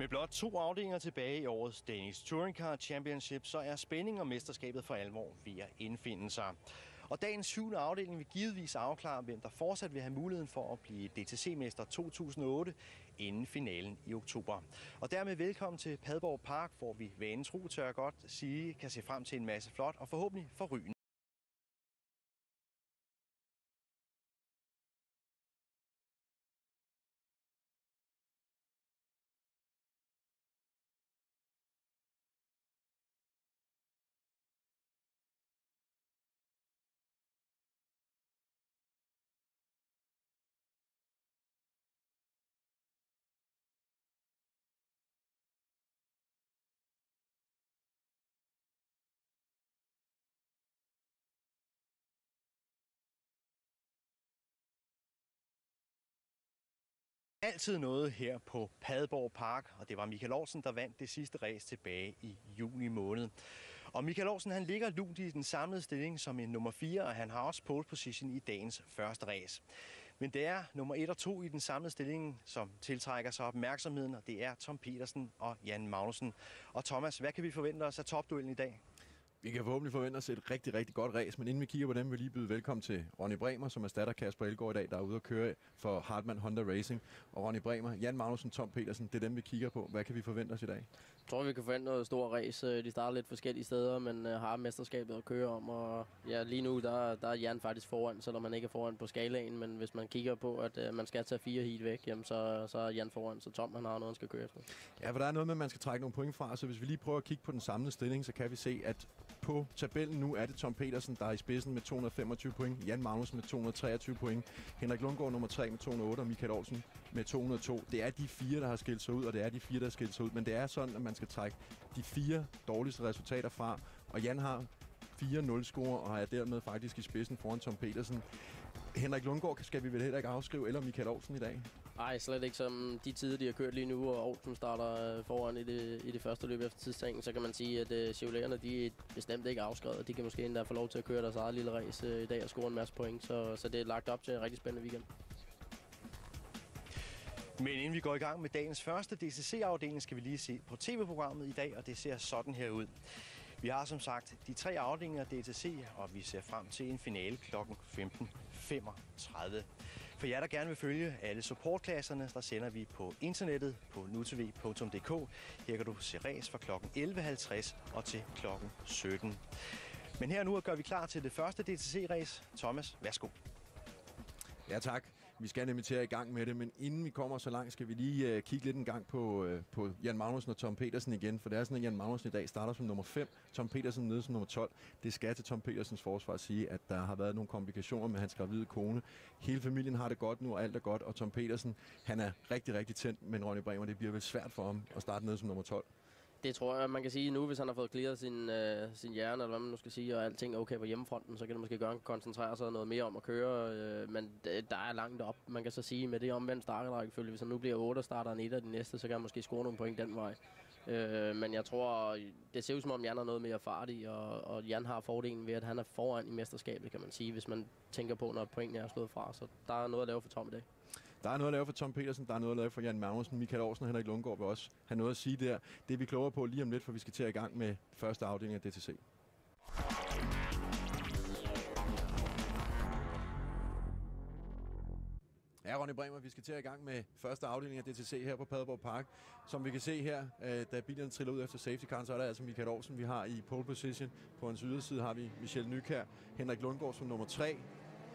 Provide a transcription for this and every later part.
Med blot 2 afdelinger tilbage i årets Danish Touring Car Championship, så er spænding om mesterskabet for alvor ved at indfinde sig. Og dagens 7. afdeling vil givetvis afklare, hvem der fortsat vil have muligheden for at blive DTC-mester 2008 inden finalen i oktober. Og dermed velkommen til Padborg Park, hvor vi vanen tro, tør jeg godt sige, kan se frem til en masse flot og forhåbentlig forrygende. Altid noget her på Padborg Park, og det var Michael Olsen, der vandt det sidste race tilbage i juni måned. Og Michael Olsen, han ligger lunt i den samlede stilling som en nummer 4, og han har også pole position i dagens første race. Men det er nummer 1 og 2 i den samlede stilling, som tiltrækker sig opmærksomheden, og det er Tom Petersen og Jan Magnussen. Og Thomas, hvad kan vi forvente os af topduellen i dag? Vi kan forhåbentlig forvente os et rigtig, rigtig godt race, men inden vi kigger på dem, vil vi lige byde velkommen til Ronny Bremer, som erstatter Kasper Elgaard i dag, der er ude at køre for Hartmann Honda Racing. Og Ronny Bremer, Jan Magnussen, Tom Petersen, det er dem, vi kigger på. Hvad kan vi forvente os i dag? Jeg tror, vi kan forvente noget stort race. De starter lidt forskellige steder, men har mesterskabet at køre om. Og ja, lige nu der er Jan faktisk foran, selvom man ikke er foran på skalaen. Men hvis man kigger på, at man skal tage 4 heat væk, jamen, så er Jan foran, så Tom han har noget, han skal køre efter. Ja, for der er noget med, at man skal trække nogle point fra, så hvis vi lige prøver at kigge på den samlede stilling, så kan vi se, at på tabellen nu er det Tom Petersen, der er i spidsen med 225 point, Jan Magnussen med 223 point, Henrik Lundgaard nummer 3 med 208 og Michael Olsen med 202. Det er de 4, der har skilt sig ud, og det er de 4, der har skilt sig ud, men det er sådan, at man skal trække de 4 dårligste resultater fra, og Jan har 4-0-score og er dermed faktisk i spidsen foran Tom Petersen. Henrik Lundgaard skal vi vel heller ikke afskrive, eller Michael Olsen i dag? Nej, slet ikke som de tider, de har kørt lige nu, og Olsen starter foran i det første løb efter tidstænken, så kan man sige, at Chevroleterne, de er bestemt ikke afskrevet. De kan måske endda få lov til at køre deres eget lille race i dag og score en masse point, så det er lagt op til en rigtig spændende weekend. Men inden vi går i gang med dagens første DCC-afdeling, skal vi lige se på tv-programmet i dag, og det ser sådan her ud. Vi har som sagt de 3 afdelinger af DTC, og vi ser frem til en finale kl. 15.35. For jer, der gerne vil følge alle supportklasserne, der sender vi på internettet på nutv.dk. Her kan du se race fra kl. 11.50 og til kl. 17. Men her nu gør vi klar til det første DTC-race. Thomas, værsgo. Ja, tak. Vi skal nemlig til at i gang med det, men inden vi kommer så langt, skal vi lige kigge lidt en gang på Jan Magnussen og Tom Petersen igen, for det er sådan, at Jan Magnussen i dag starter som nummer 5, Tom Petersen nede som nummer 12. Det skal til Tom Petersens forsvar at sige, at der har været nogle komplikationer med hans gravide kone. Hele familien har det godt nu, og alt er godt, og Tom Petersen, han er rigtig, rigtig tændt, men Ronny Bremer, det bliver vel svært for ham at starte nede som nummer 12. Det tror jeg, man kan sige nu, hvis han har fået clearet sin hjerne, eller hvad man nu skal sige, og alting er okay på hjemmefronten, så kan det måske gøre, at han koncentrere sig noget mere om at køre, men der er langt op. Man kan så sige, med det omvendt startrækkefølge, hvis han nu bliver 8 og starter en 1 af de næste, så kan han måske score nogle point den vej. Men jeg tror, det ser ud som om Jan har noget mere fart i, og Jan har fordelen ved, at han er foran i mesterskabet, kan man sige, hvis man tænker på, når pointene er slået fra. Så der er noget at lave for Tom i dag. Der er noget at lave for Tom Petersen, der er noget at lave for Jan Magnussen, Michael Olsen og Henrik Lundgaard vil også have noget at sige der. Det er vi klogere på lige om lidt, for vi skal til at i gang med første afdeling af DTC. Ja, Ronny Bremer, vi skal til at i gang med første afdeling af DTC her på Padborg Park. Som vi kan se her, da bilerne triller ud efter safety car, så er der altså Michael Olsen, vi har i pole position. På hans yderside har vi Michel Nykær, Henrik Lundgaard som nummer 3.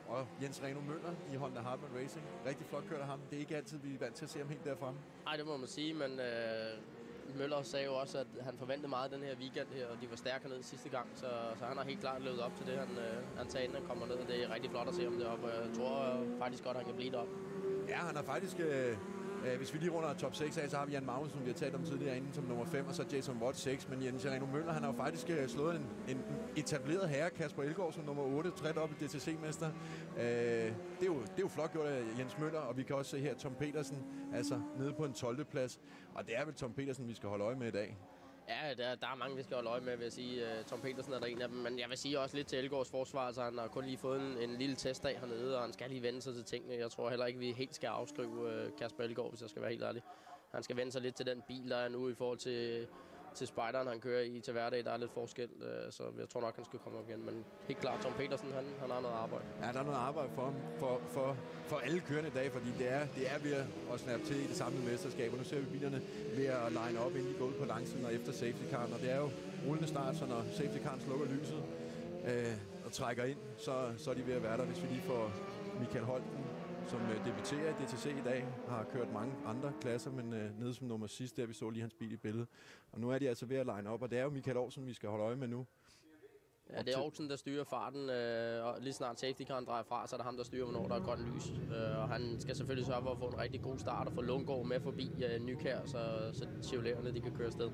Og Jens Reno Møller i Honda Hartmann Racing. Rigtig flot kørt af ham. Det er ikke altid, vi er vant til at se ham helt derfra. Nej, det må man sige, men Møller sagde jo også, at han forventede meget den her weekend her, og de var stærkere ned sidste gang, så han har helt klart løbet op til det, han sagde, inden han kommer ned, og det er rigtig flot at se ham deroppe, og jeg tror faktisk godt, han kan blive deroppe. Ja, han har faktisk... hvis vi lige runder top 6 af, så har vi Jan Magnussen, som vi har talt om tidligere inden, som nummer 5, og så Jason Watt 6. Men Jens Reno Møller, han har jo faktisk slået en etableret herre, Kasper Elgaard, som nummer 8, træt op i DTC-mester. Det er jo flot gjort af Jens Møller, og vi kan også se her Tom Petersen, altså nede på en 12. plads. Og det er vel Tom Petersen, vi skal holde øje med i dag. Ja, der er mange, vi skal holde øje med, vil jeg sige. Tom Petersen er der en af dem, men jeg vil sige også lidt til Elgaards forsvar, så han har kun lige fået en lille testdag hernede, og han skal lige vende sig til tingene. Jeg tror heller ikke, vi helt skal afskrive Kasper Elgaard, hvis jeg skal være helt ærlig. han skal vende sig lidt til den bil, der er nu i forhold til Spideren, han kører i til hverdag. Der er lidt forskel, så jeg tror nok, han skal komme op igen. Men helt klart, Tom Petersen, han har noget arbejde. Ja, der er noget arbejde for ham, for alle kørende i dag, fordi det er ved at snappe til i det samlede mesterskab. Og nu ser vi bilerne ved at line op, inden de går ud på langsiden og efter safety caren. Og det er jo rullende start, så når safety caren slukker lyset og trækker ind, så er de ved at være der. Hvis vi lige får Michael Holten, som debuterer i DTC i dag, har kørt mange andre klasser, men nede som nummer sidst, der vi så lige hans bil i billedet. Og nu er de altså ved at line op, og det er jo Michael Olsen, vi skal holde øje med nu. Ja, det er Olsen, der styrer farten, og lige snart safety-caren drejer fra, så er det ham, der styrer, hvornår der er grønt lys. Og han skal selvfølgelig sørge for at få en rigtig god start og få Lundgaard med forbi Nykær, så Chevroleterne de kan køre afsted.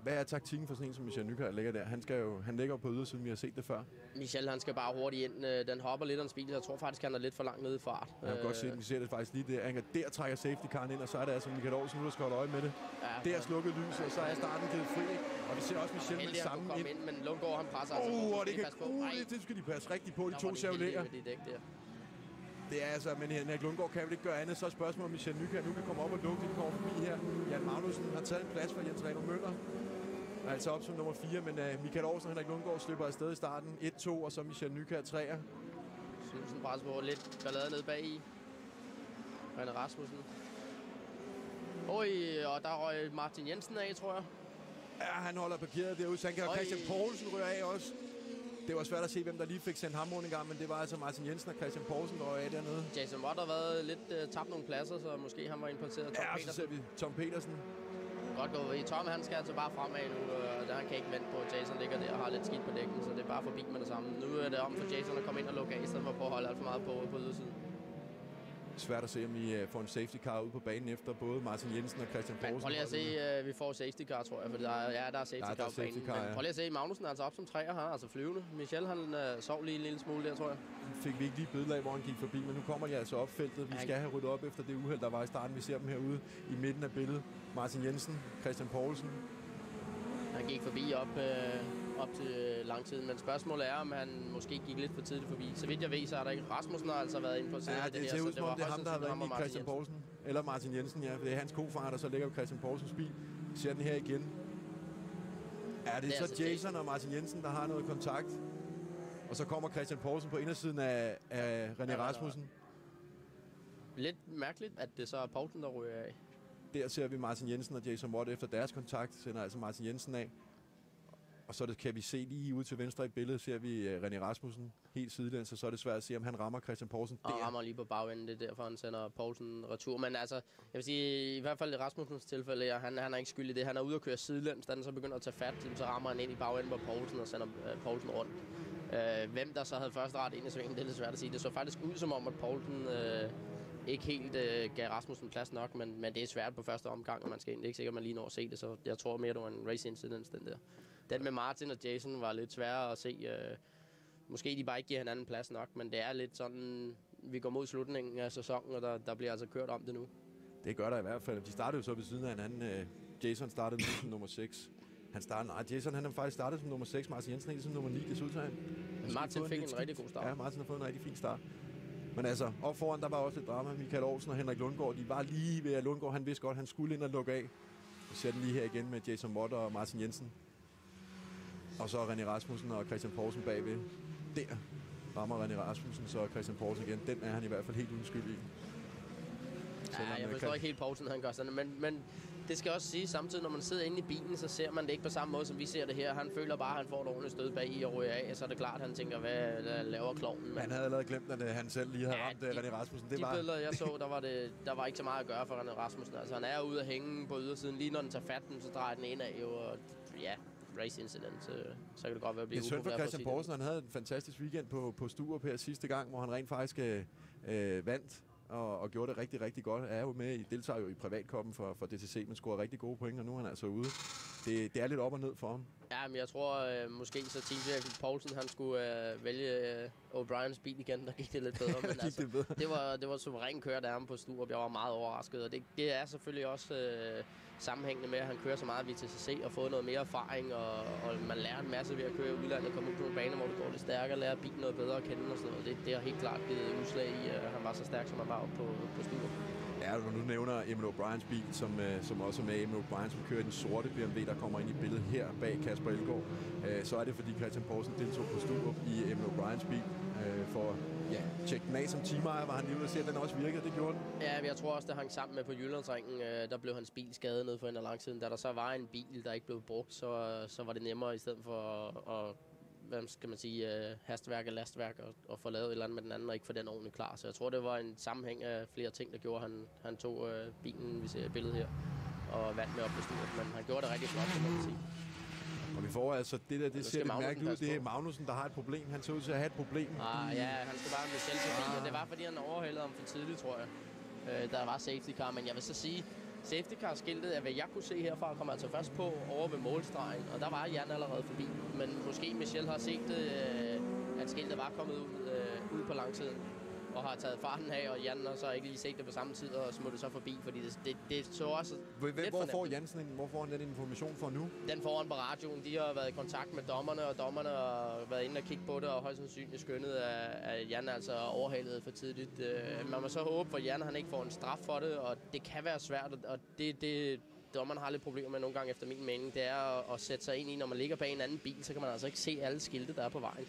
Hvad er taktikken for sådan en, som Michel Nykær ligger der? Han ligger jo på ydersiden, vi har set det før. Michel, han skal bare hurtigt ind. Den hopper lidt af en bil, så jeg tror faktisk, han er lidt for langt nede i fart. Jeg kan godt se, vi ser det faktisk lige der. Der trækker safety-caren ind, og så er det altså Michael Olsen nu, der skal holde øje med det. Ja, der slukket lyset, og så er starten givet fri. Og vi ser også Michel med samme ind. Men Lundgaard, han presser altså på. Det skal de passe rigtigt på, de to Chevroleter. Det er altså, men Henrik Lundgaard kan vel ikke gøre andet. Så er spørgsmålet, om Michel Nykær nu kan komme op og lukke. De kommer forbi her. Jan Magnussen har taget en plads for Jens Reno Møller. Altså op som nummer 4, men Michael Olsen og Henrik Lundgaard slipper afsted i starten. 1-2, og så Michel Nykær 3'er. Syvsen presser på lidt ballade nede bag i. René Rasmussen. Og der røg Martin Jensen af, tror jeg. Ja, han holder parkeret derude, så han kan Christian Poulsen ryger af også. Det var svært at se, hvem der lige fik sendt ham rundt en gang, men det var altså Martin Jensen og Christian Poulsen, der røg af dernede. Jason Watt har været lidt tabt nogle pladser, så måske han var importeret Tom Petersen. Ja, så ser vi Tom Petersen. Godt gået. Tom, han skal altså bare fremad nu, og han kan ikke vente på. Jason ligger der og har lidt skidt på dækken, så det er bare forbi med det samme. Nu er det om for Jason at komme ind og lukke af, i stedet for at holde alt for meget på ydersiden. Svært at se, om vi får en safety car ud på banen efter både Martin Jensen og Christian Poulsen. Prøv lige at se, vi får safety car, tror jeg, for der er safety car på banen. Men prøv lige at se, Magnussen er altså op som 3'er, han er altså flyvende. Michel, han sov lige en lille smule der, tror jeg. Fik vi ikke lige bødelag, hvor han gik forbi, men nu kommer de altså op feltet. Vi skal have ryddet op efter det uheld, der var i starten. Vi ser dem herude i midten af billedet. Martin Jensen, Christian Poulsen. Han gik forbi op til langtiden, men spørgsmålet er, om han måske gik lidt for tidligt forbi. Så vidt jeg ved, så er der ikke. Rasmussen har altså været inde på siden af det her. Ja, det ser ud som om, det er ham, der har været inde i Christian Poulsen. Eller Martin Jensen, ja. Det er hans kofar, der så ligger jo Christian Poulsens bil. Vi ser den her igen. Er det så altså Jason og Martin Jensen, der har noget kontakt? Og så kommer Christian Poulsen på indersiden af René Rasmussen. Lidt mærkeligt, at det så er Poulsen, der ryger af. Der ser vi Martin Jensen og Jason Watt efter deres kontakt, sender altså Martin Jensen af. Og så kan vi se lige ude til venstre i billedet, ser vi René Rasmussen helt sidelæns, så er det svært at se, om han rammer Christian Poulsen der. Han rammer lige på bagenden, det er derfor, han sender Poulsen retur. Men altså, jeg vil sige, i hvert fald i Rasmussens tilfælde, han er ikke skyld i det. Han er ude at køre sidelæns, da han så begynder at tage fat, så rammer han ind i bagenden på Poulsen og sender Poulsen rundt. Hvem der så havde første ret ind i svingen, det er lidt svært at sige. Det så faktisk ud som om, at Poulsen ikke helt gav Rasmussen plads nok, men det er svært på første omgang, og man skal ikke sikkert, at man lige når at se det, så jeg tror mere, det var en race incident, den der. Den med Martin og Jason var lidt sværere at se. Måske de bare ikke giver hinanden plads nok, men det er lidt sådan, vi går mod slutningen af sæsonen, og der bliver altså kørt om det nu. Det gør der i hvert fald. De startede jo så ved siden af hinanden. Jason startede som nummer 6. Jason han har faktisk startet som nummer 6, Martin Jensen ikke som nummer 9, det så ud til ham. Martin fik en rigtig god start. Ja, Martin har fået en rigtig fin start. Men altså, op foran, der var også lidt drama. Michael Olsen og Henrik Lundgaard, de var lige ved at Lundgaard, han vidste godt, han skulle ind og lukke af. Vi ser den lige her igen med Jason Watt og Martin Jensen. Og så René Rasmussen og Christian Poulsen bagved. Der rammer René Rasmussen, så Christian Poulsen igen. Den er han i hvert fald helt uden skyld i. Ja, jeg forstår ikke helt Poulsen, han gør sådan, men det skal også sige, samtidig når man sidder inde i bilen, så ser man det ikke på samme måde, som vi ser det her. Han føler bare, at han får et ordentligt stød bag i og ryger af, og så er det klart, at han tænker, hvad laver klovnen? Han havde allerede glemt, at han selv lige havde ramt René Rasmussen. De billeder, jeg så, der var ikke så meget at gøre for René Rasmussen. Altså, han er ude at hænge på ydersiden. Lige når den tager fat, så drejer den ind af, og ja, race incident, så kan det godt være at blive upopulær. Det er synd for Christian Poulsen. Han havde en fantastisk weekend på Sturup her sidste gang, hvor han rent faktisk vandt og gjorde det rigtig, rigtig godt. Er jo med, deltager jo i privatkoppen for DTC, men scorer rigtig gode point, og nu er han altså ude. Det er lidt op og ned for ham. Ja, men jeg tror måske så teamchef Poulsen, han skulle vælge O'Briens bil igen, der gik det lidt bedre. Men altså, det var suveræn kørt af ham på Sturup. Jeg var meget overrasket, og det er selvfølgelig også sammenhængende med, at han kører så meget ved TCC og fået noget mere erfaring, og man lærer en masse ved at køre i udlandet, komme ud på nogle baner, hvor det går lidt stærkere, lære bilen noget bedre at kende og sådan noget. Det har helt klart givet udslag i, at han var så stærk, som han var på Sturup. Ja, når du nævner Emil O'Briens bil, som også er med. Emil O'Brien, som kører den sorte BMW, der kommer ind i billedet her bag Kasper Elgaard, så er det, fordi Christian Poulsen deltog på Sturup i Emil O'Briens bil for tjekke den af som teamejer, var han lige ude og se, at den også virkede. Det gjorde den. Ja, jeg tror også, det hang sammen med på Jyllandsringen. Der blev hans bil skadet nede for en af langsiden. Da der så var en bil, der ikke blev brugt, så var det nemmere i stedet for at hvad skal man sige, hastværk og lastværk og få lavet et eller andet med den anden og ikke få den ordentligt klar. Så jeg tror, det var en sammenhæng af flere ting, der gjorde, at han tog bilen, vi ser billedet her, og vandt med op på studiet. Men han gjorde det rigtig flot, kan man sige. Og vi får altså det ser lidt mærkeligt ud. Det er Magnussen, der har et problem. Han ser ud til at have et problem. Ja, han skal bare med selvforbi, og det var, fordi han overhældede ham for tidligt, tror jeg. Der var safety car, men jeg vil så sige, safety car-skiltet af, hvad jeg kunne se herfra, kom altså først på over ved målstregen, og der var Jan allerede forbi. Men måske Michel har set, at skiltet var kommet ud på langsiden, og har taget farten af, og Jan har så ikke lige set det på samme tid, og smuttet så forbi, fordi det så også Hvor får Jansen hvor får han den information fra nu? Den får han på radioen. De har været i kontakt med dommerne, og dommerne har været inde og kigge på det, og højst sandsynligt skønnet, at Jan altså overhalede for tidligt. Man må så håbe, for Jan han ikke får en straf for det, og det kan være svært, og det dommerne har lidt problemer med nogle gange, efter min mening, det er at sætte sig ind i, når man ligger bag en anden bil, så kan man altså ikke se alle skilte, der er på vejen.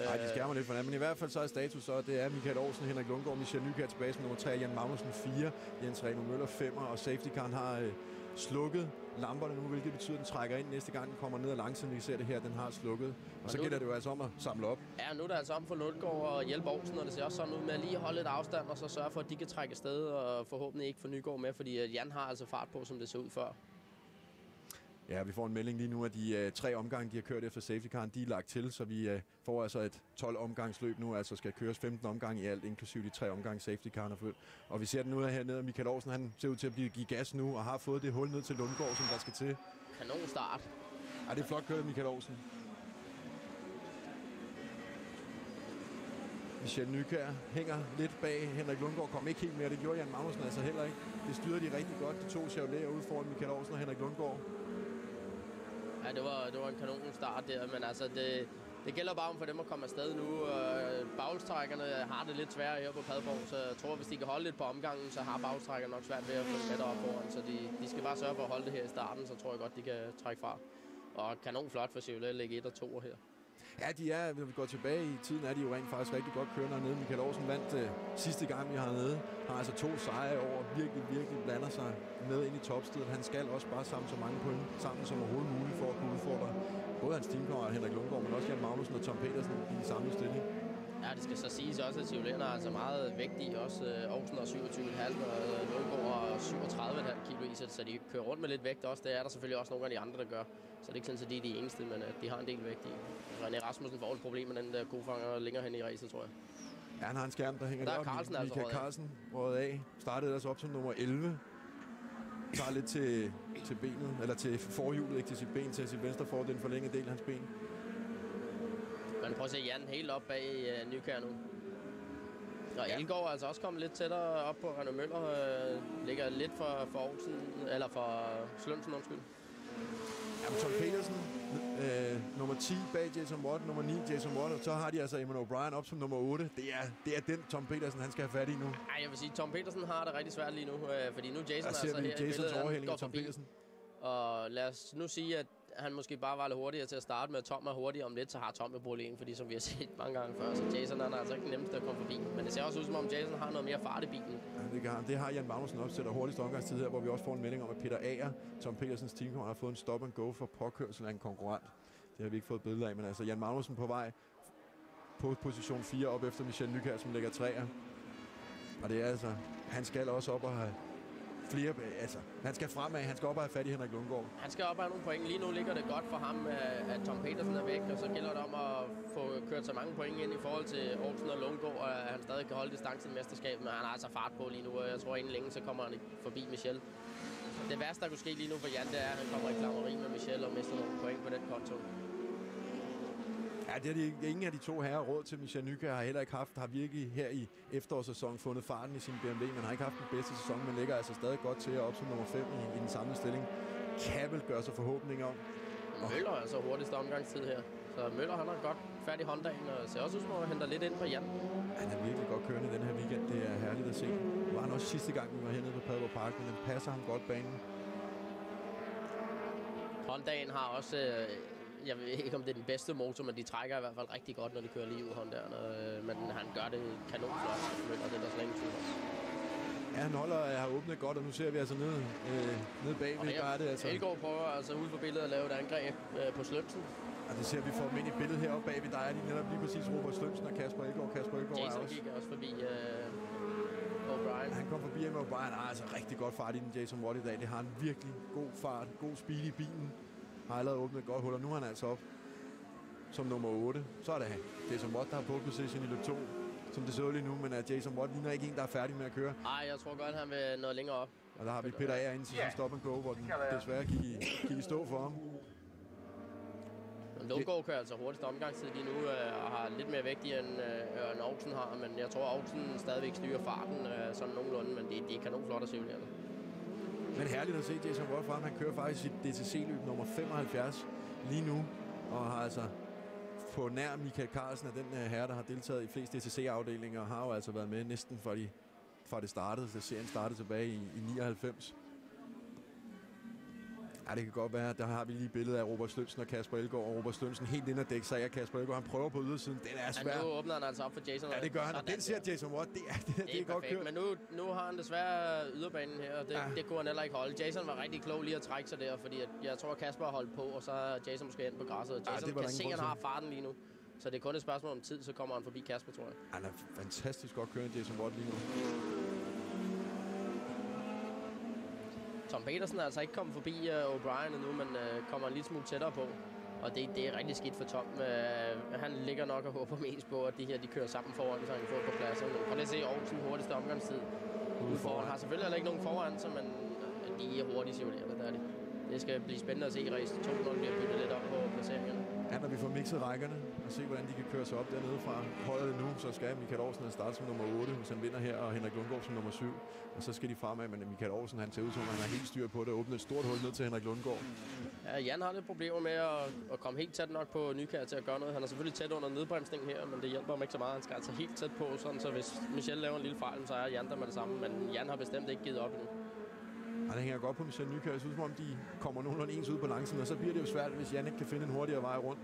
Nej, de skærmer lidt for det, men i hvert fald så er status så, det er Michael Aarhusen, Henrik Lundgaard, Michel Nykjær tilbage som nummer 3, Jan Magnussen 4, Jens Reno Møller 5, og safety car har slukket lamperne nu, hvilket betyder, at den trækker ind næste gang, den kommer ned ad langsiden. Vi ser det her, den har slukket. Og så gælder det jo altså om at samle op. Ja, nu er det altså om for Lundgaard at hjælpe Aarhusen, og det ser også sådan ud med at lige holde lidt afstand, og så sørge for, at de kan trække afsted, og forhåbentlig ikke få Nygaard med, fordi Jan har altså fart på, som det så ud før. Ja, vi får en melding lige nu, at de 3 omgange, de har kørt efter safety caren, de er lagt til, så vi får altså et 12 omgangsløb nu, altså skal køres 15 omgange i alt, inklusive de 3 omgange safety caren har født. Og vi ser den nu hernede, Michael Aarhusen, han ser ud til at give gas nu, og har fået det hul ned til Lundgaard, som der skal til. Kanon start. Ja, det er flot kørt, Michael Aarhusen. Michel Nykjær hænger lidt bag Henrik Lundgaard, kom ikke helt mere, det gjorde Jan Magnussen altså heller ikke. Det styrede de rigtig godt, de 2 Chevrolet'er ude foran Michael Aarhusen og Henrik Lundgaard. Ja, det var en kanon start der, men altså det gælder bare om for dem at komme afsted nu. Baghjulstrækkerne har det lidt sværere her på Padborg, så jeg tror, hvis de kan holde lidt på omgangen, så har baghjulstrækkerne nok svært ved at få med deroppe foran. Så de skal bare sørge for at holde det her i starten, så tror jeg godt, de kan trække fra. Og kanon flot for Chevrolet at lægge 1 og 2 her. Ja, de er, når vi går tilbage i tiden, er de jo rent faktisk rigtig godt kørende hernede. Michael Aarhusen vandt sidste gang, vi har hernede. Har altså 2 sejre over, virkelig blander sig med ind i topstedet. Han skal også bare samle så mange point sammen som overhovedet muligt for at kunne udfordre både hans teamkammerat Henrik Lundgaard, men også Jan Magnussen og Tom Petersen i de samme stilling. Ja, det skal så siges også, at Chevrolet'erne er altså meget vægtige. Også Aarhusen og 27,5 og Lundgaard og 37,5 kilo i, så de kører rundt med lidt vægt også. Det er der selvfølgelig også nogle af de andre, der gør. Så det er ikke sådan, at de er de eneste, men de har en del vægt i. René Rasmussen får et problem med den der kofanger længere hen i racet, tror jeg. Ja, han har en skærm, der hænger der op. Carlsen altså Michael Carlsen røget af. Startede ellers op som nummer 11. Tager lidt til benet, eller til forhjulet, ikke til sit ben, til sit venstre for den forlængede del af hans ben. Man prøver at se Jan helt op bag Nykjær nu. Og Elgaard er altså også kommet lidt tættere op på Renaud Møller. Ligger lidt for Aarhusen, eller for Slønsen, undskyld. Ja, Tom Petersen, nummer 10 bag Jason Watt, nummer 9 Jason Watt, og så har de altså Emil O'Brien op som nummer 8. Det er den Tom Petersen, han skal have fat i nu. Ej, jeg vil sige, Tom Petersen har det rigtig svært lige nu, fordi nu Jason altså her i Jasons overhældning af Tom forbi. Petersen. Og lad os nu sige, at han måske bare var lidt hurtigere til at starte med, Tom er hurtigere om lidt, så har Tom et problem, fordi som vi har set mange gange før, så Jason han er altså ikke nemmest at komme forbi. Men det ser også ud som om Jason har noget mere fart i bilen. Ja, det har Jan Magnussen også, sætter hurtigst omgangstid her, hvor vi også får en melding om, at Peter Ager, Tom Petersens teamkammerat, har fået en stop and go for påkørsel af en konkurrent. Det har vi ikke fået billeder af, men altså Jan Magnussen på vej på position 4 op efter Michel Nykjær, som ligger 3'er. Og det er altså, han skal også op og have flere, altså, han skal fremad, han skal op og have fat i Henrik Lundgaard. Han skal op og have nogle point. Lige nu ligger det godt for ham, at Tom Petersen er væk, og så gælder det om at få kørt så mange point ind i forhold til Aarhusen og Lundgaard, og at han stadig kan holde distancen i mesterskabet, men han har altså fart på lige nu, og jeg tror inden længe, så kommer han forbi Michel. Det værste, der kunne ske lige nu for Jan, det er, at han kommer i klammeri med Michel og mister nogle point på den konto. Ja, det har ingen af de 2 herrer råd til. Michel Nykjær har heller ikke haft, har virkelig her i efterårssæsonen fundet farten i sin BMW, men har ikke haft den bedste sæson, men ligger altså stadig godt til at op som nummer 5 i den samlede stilling. Kan vel gøre sig forhåbninger om. Møller er altså hurtigste omgangstid her. Så Møller, han har godt fat i Hondaen, og ser også ud som om han henter lidt ind på Jan. Han er virkelig godt kørende den her weekend. Det er herligt at se. var han også sidste gang, vi var hernede på Padborg Park, men den passer ham godt banen. Hondaen har også, jeg ved ikke om det er den bedste motor, men de trækker i hvert fald rigtig godt, når de kører lige ud Hondaen. Men han gør det kanonflot, og det er der slet ingen tvivl om. Ja, han har åbnet godt, og nu ser vi altså nede bagved. Der er det altså. Elgaard prøver altså ude på billedet at lave et angreb på Slømsen. Og det ser vi får dem ind i billedet heroppe bagved. Der er de netop lige præcis Robert Slømsen og Kasper Elgaard. Jason gik også forbi O'Brien. Han kom forbi med O'Brien. Han har altså rigtig godt fart i den Jason Watt i dag. Det har han virkelig god fart, god speed i bilen. Har allerede åbnet et godt hul, og nu er han altså op som nummer 8. Så er det Jason Watt, der har pole position i løb 2. Som det så lige nu, men Jason Watt ligner ikke en, der er færdig med at køre. Nej, jeg tror godt, han vil noget længere op. Og der har vi Peter A. inde til stop and go, hvor den desværre gik i stå for ham. Lundgaard kører altså hurtigst omgangstid lige nu, og har lidt mere vægt i, end Auksen har. Men jeg tror, Auksen stadigvæk styrer farten sådan nogenlunde, men det er kanonflot at se ud. Men herligt at se Jason Watt frem. Han kører faktisk sit DTC-løb nummer 75 lige nu, og har altså på nær Michael Carlsen, af den herre, der har deltaget i flest DTC-afdelinger, har jo altså været med næsten fra det startede, så serien startede tilbage i 99. Ja, det kan godt være. Der har vi lige billedet af Robert Slømsen og Kasper Elgaard. Og Robert Slømsen helt ind og dække sig af Kasper Elgaard. Han prøver på ydersiden. Den er svær. Ja, nu åbner han altså op for Jason. Ja, det gør han. Og den ser Jason Watt. Det er godt kørt. Men nu har han desværre yderbanen her, og det kunne han heller ikke holde. Jason var rigtig klog lige at trække sig der, fordi jeg tror, at Kasper har holdt på, og så er Jason måske ind på græsset. Jason kan se, at han har farten lige nu. Så det er kun et spørgsmål om tid, så kommer han forbi Kasper, tror jeg. Han er fantastisk godt kørende, Jason Watt lige nu. Tom Petersen er altså ikke kommet forbi O'Brien endnu, men kommer en lille smule tættere på. Og det er rigtig skidt for Tom. Han ligger nok og håber mest på, at de her de kører sammen foran, så han kan få på plads. Prøv lige at se Auksen hurtigste omgangstid. Ude foran har selvfølgelig heller ikke nogen foran, så men de er hurtigt simuleret, der er de. Det skal blive spændende at se race 2, når det bliver byttet lidt op på placeringerne. Ja, når vi får mixet rækkerne og se, hvordan de kan køre sig op dernede fra højre nu, så skal Michael Aarhusen starte som nummer 8, hvis han vinder her, og Henrik Lundgaard som nummer 7. Og så skal de fremad, men Michael Aarhusen, han ser ud som, han har helt styr på det, og åbner et stort hul ned til Henrik Lundgaard. Ja, Jan har lidt problemer med at komme helt tæt nok på Nykær til at gøre noget. Han er selvfølgelig tæt under nedbremsningen her, men det hjælper ham ikke så meget. Han skal altså helt tæt på, sådan, så hvis Michel laver en lille fejl, så er Jan der med det samme. Men Jan har bestemt ikke givet op endnu. Ja, det hænger godt på Michel Nykær. Jeg synes, som om de kommer nogenlunde ens ud på langsiden, og så bliver det jo svært, hvis Jan ikke kan finde en hurtigere vej rundt.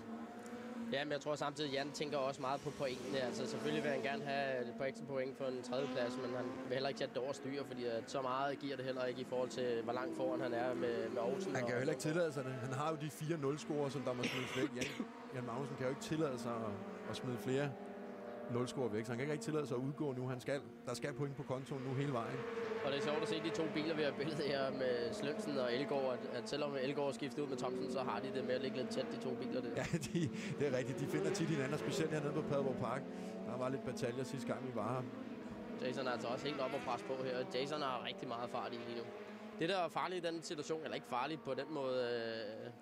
Ja, men jeg tror samtidig, at Jan tænker også meget på pointene. Altså selvfølgelig vil han gerne have et par ekstra point for en tredjeplads, men han vil heller ikke sætte det over styr, fordi så meget giver det heller ikke i forhold til, hvor langt foran han er med Aarhusen. Han kan jo heller ikke tillade sig det. Han har jo de 4 0-scorer, som der må smides væk. Jan Magnussen kan jo ikke tillade sig at smide flere 0-scorer væk, så han kan ikke tillade sig at udgå nu. Der skal point på kontoen nu hele vejen. Og det er sjovt at se de to biler, vi har billedet her med Slømsen og Elgaard, at selvom Elgaard skifter ud med Thomsen, så har de det med at ligge lidt tæt, de to biler der. Ja, det er rigtigt. De finder tit hinanden, specielt hernede på Padborg Park. Der var lidt bataljer sidste gang, vi var her. Jason er altså også helt op og pres på her. Jason har rigtig meget fart i lige nu. Det, der er farligt i den situation, eller ikke farligt på den måde